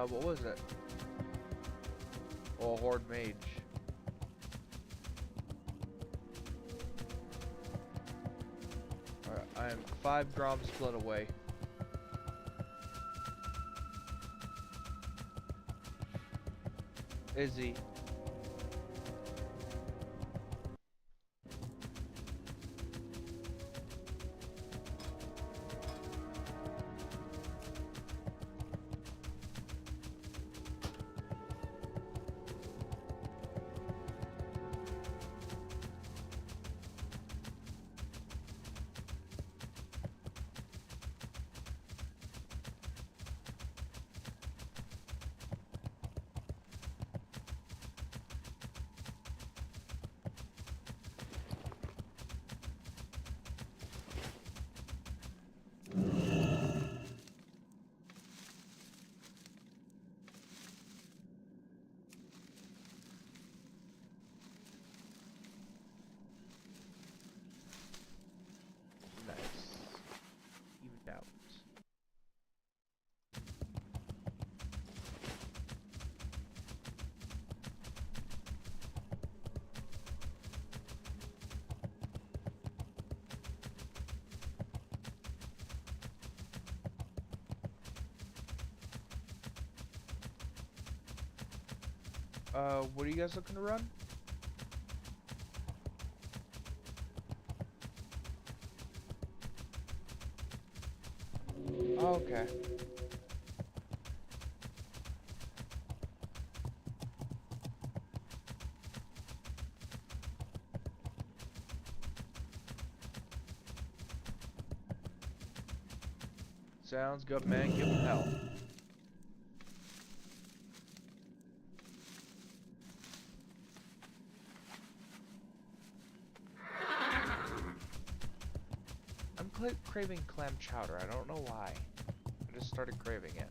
What was it? Oh, Horde Mage. Alright, I am 5 Grom split away. Izzy. Evened out. What are you guys looking to run? Oh, okay. Sounds good, man. Give him hell. I'm craving clam chowder. I don't know why. I just started craving it.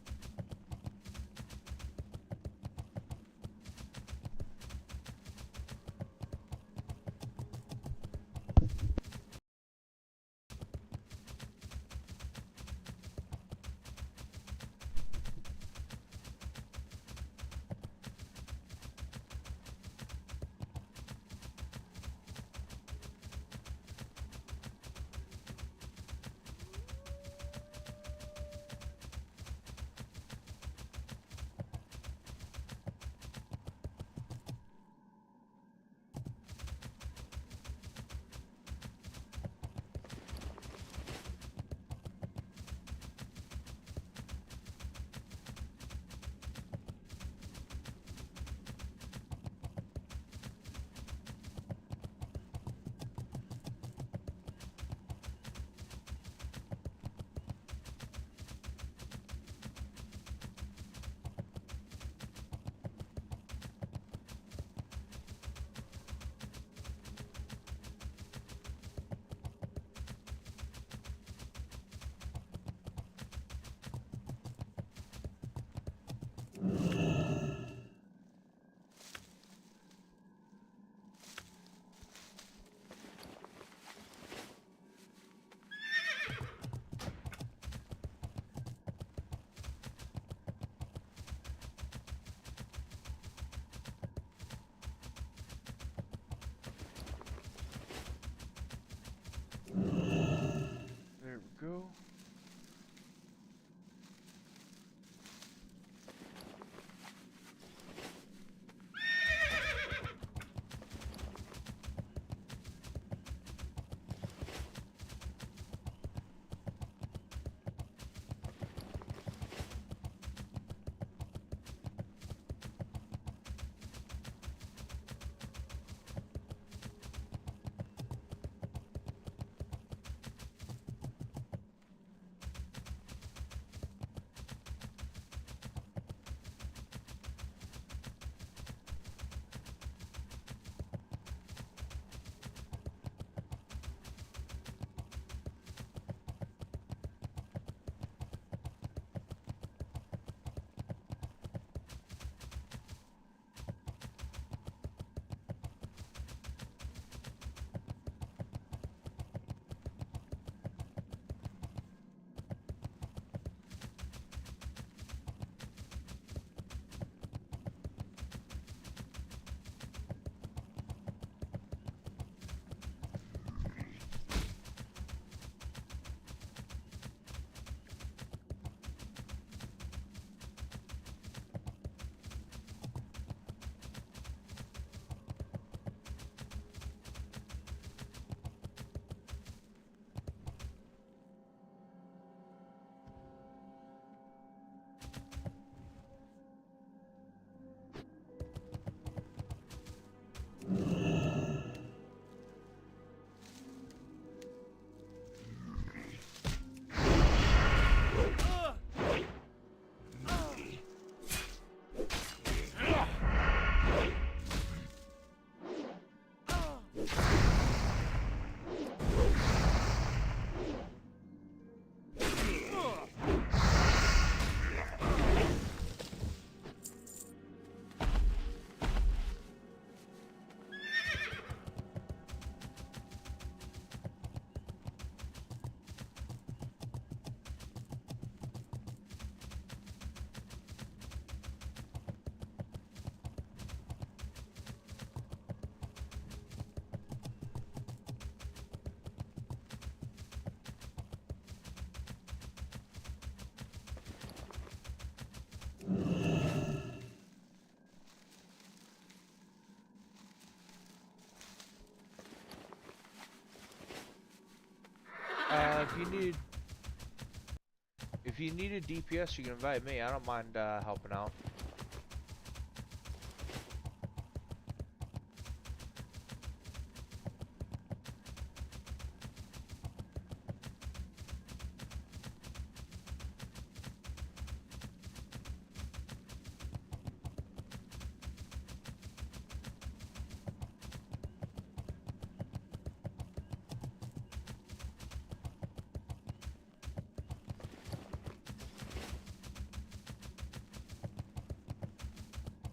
if you need a DPS, you can invite me. I don't mind helping out.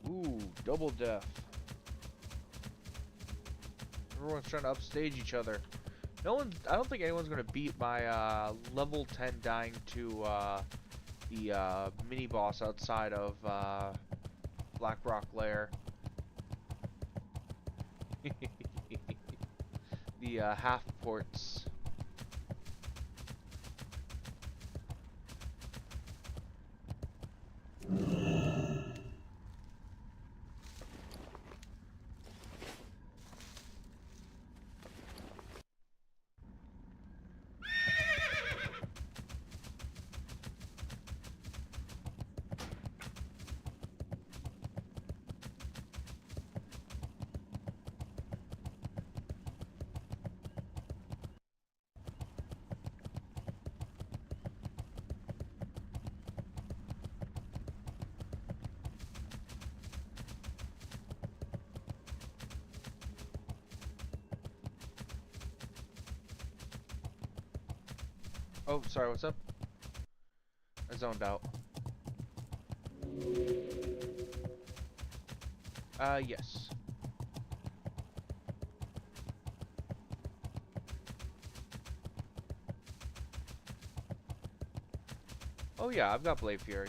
Ooh, double death. Everyone's trying to upstage each other. I don't think anyone's gonna beat my level 10 dying to the mini boss outside of Black Rock Lair. The half ports. Oh, sorry, what's up? I zoned out. Yes. Oh yeah, I've got Blade Fury.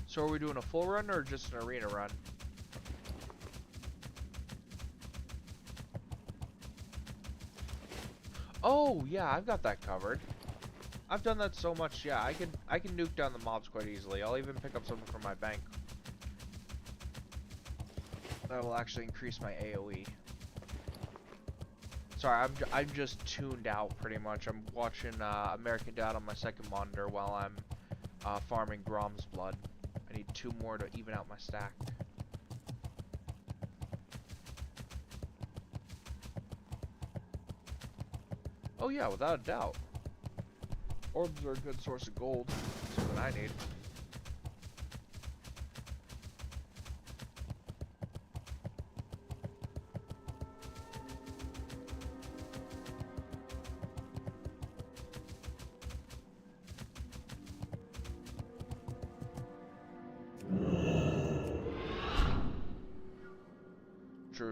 So are we doing a full run or just an arena run? Oh yeah, I've got that covered. I've done that so much. Yeah, I can nuke down the mobs quite easily. I'll even pick up something from my bank. That will actually increase my AoE. Sorry, I'm just tuned out pretty much. I'm watching American Dad on my second monitor while I'm farming Grom's blood. I need 2 more to even out my stack. Oh yeah, without a doubt. Orbs are a good source of gold. Something I need.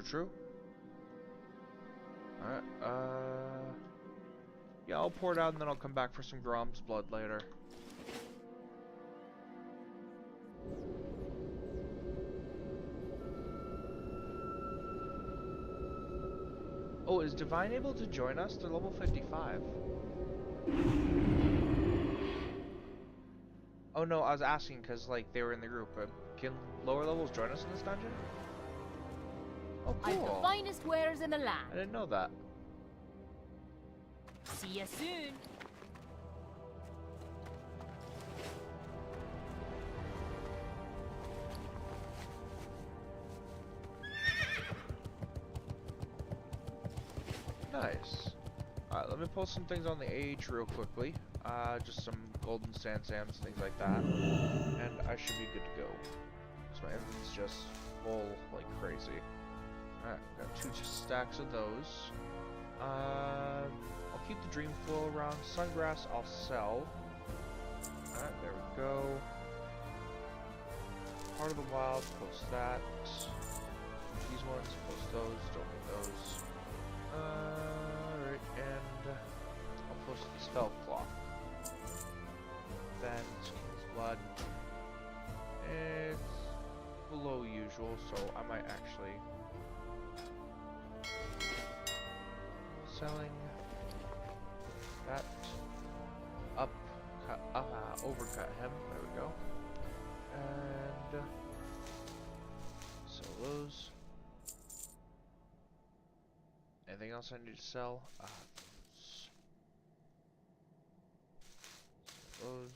True. Alright, yeah, I'll pour it out and then I'll come back for some Grom's blood later. Oh, is Divine able to join us? They're level 55. Oh no, I was asking because, like, they were in the group. Can lower levels join us in this dungeon? Oh, I'm the cool. finest wares in the I land. didn't know that. See you soon. Nice. Alright, let me post some things on the AH real quickly. Just some golden sand sams, things like that. And I should be good to go. So my inventory's just full like crazy. Alright, got 2 stacks of those. I'll keep the dream flow around. Sungrass I'll sell. Alright, there we go. Heart of the Wild, post that. These ones, post those, don't need those. Alright, and I'll post the spell cloth. Then King's Blood. It's below usual, so I might actually selling that up. overcut him. There we go. And sell those. Anything else I need to sell? Those.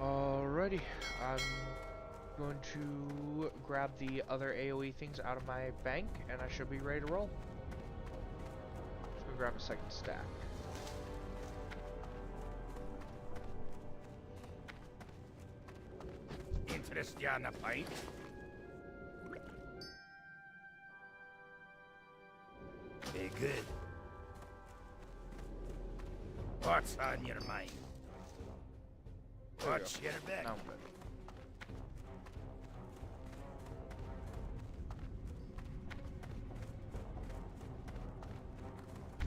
Alrighty, I'm going to grab the other AoE things out of my bank, and I should be ready to roll. Just gonna grab a second stack. Interest you in a fight? Be good. What's on your mind? What's your back? Now I'm good.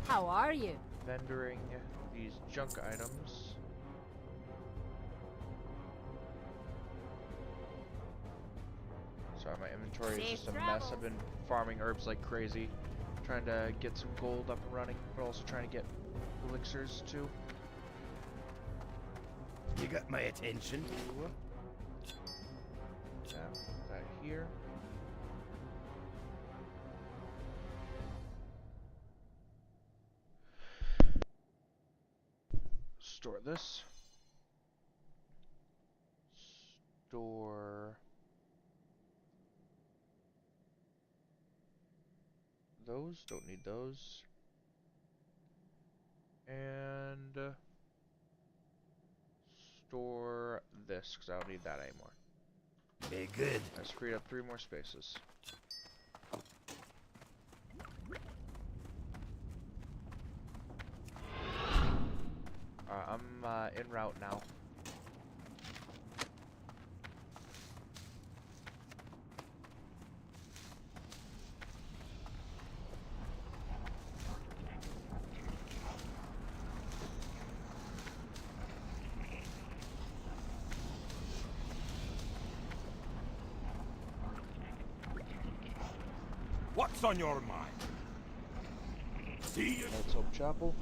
How are you? Vendoring these junk items. Sorry, my inventory is just a mess. I've been farming herbs like crazy, trying to get some gold up and running, but also trying to get elixirs too. You got my attention. Yeah, that here. Store this. Store those. Don't need those. And store this because I don't need that anymore. Be good. I just freed up 3 more spaces. I'm en route now. What's on your mind? See you. Let's Hope Chapel.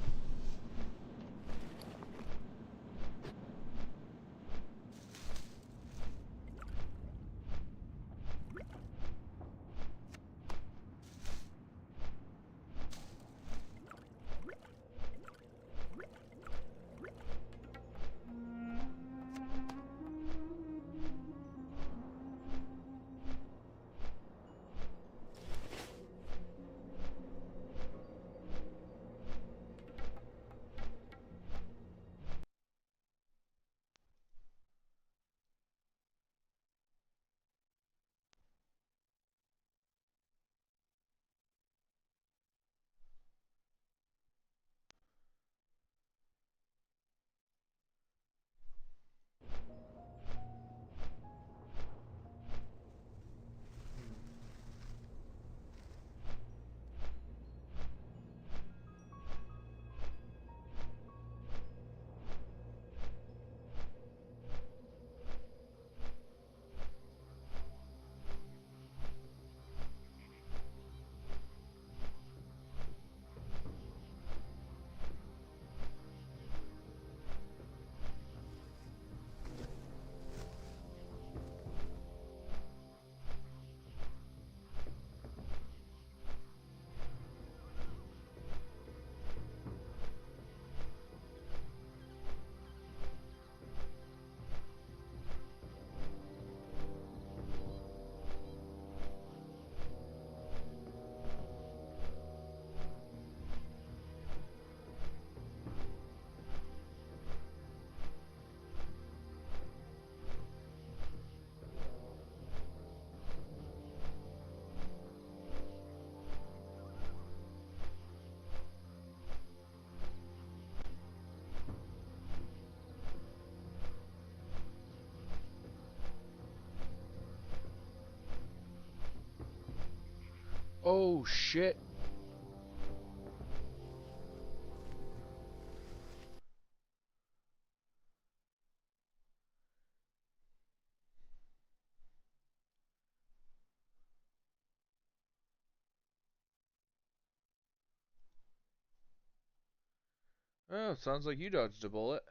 Oh shit. Oh, sounds like you dodged a bullet.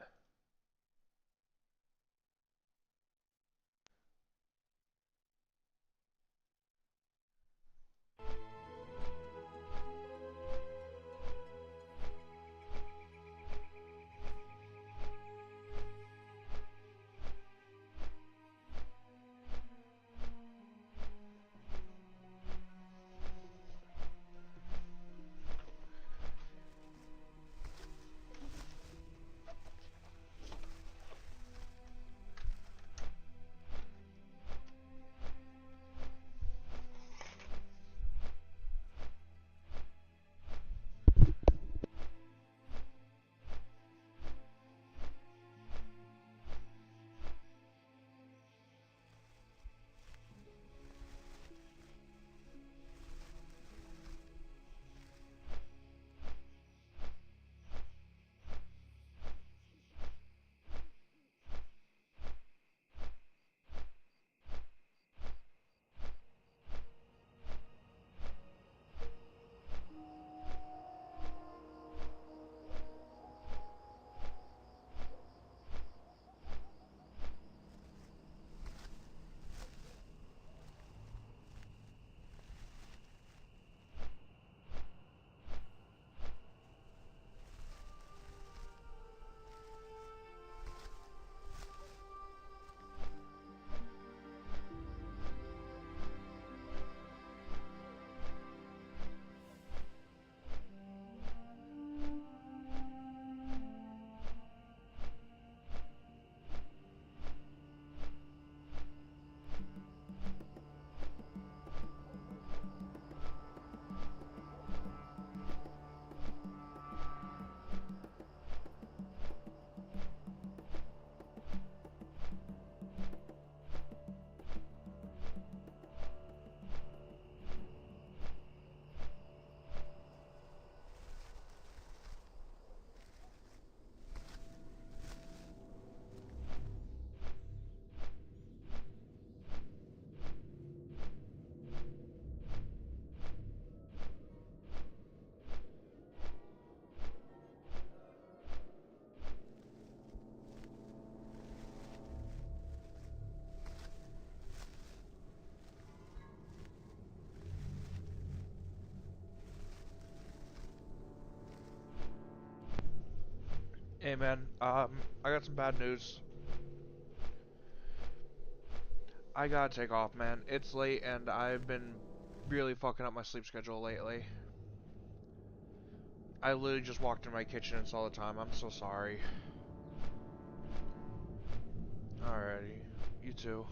Hey man, I got some bad news. I gotta take off, man. It's late and I've been really fucking up my sleep schedule lately. I literally just walked in my kitchen and saw the time. I'm so sorry. Alrighty. You too.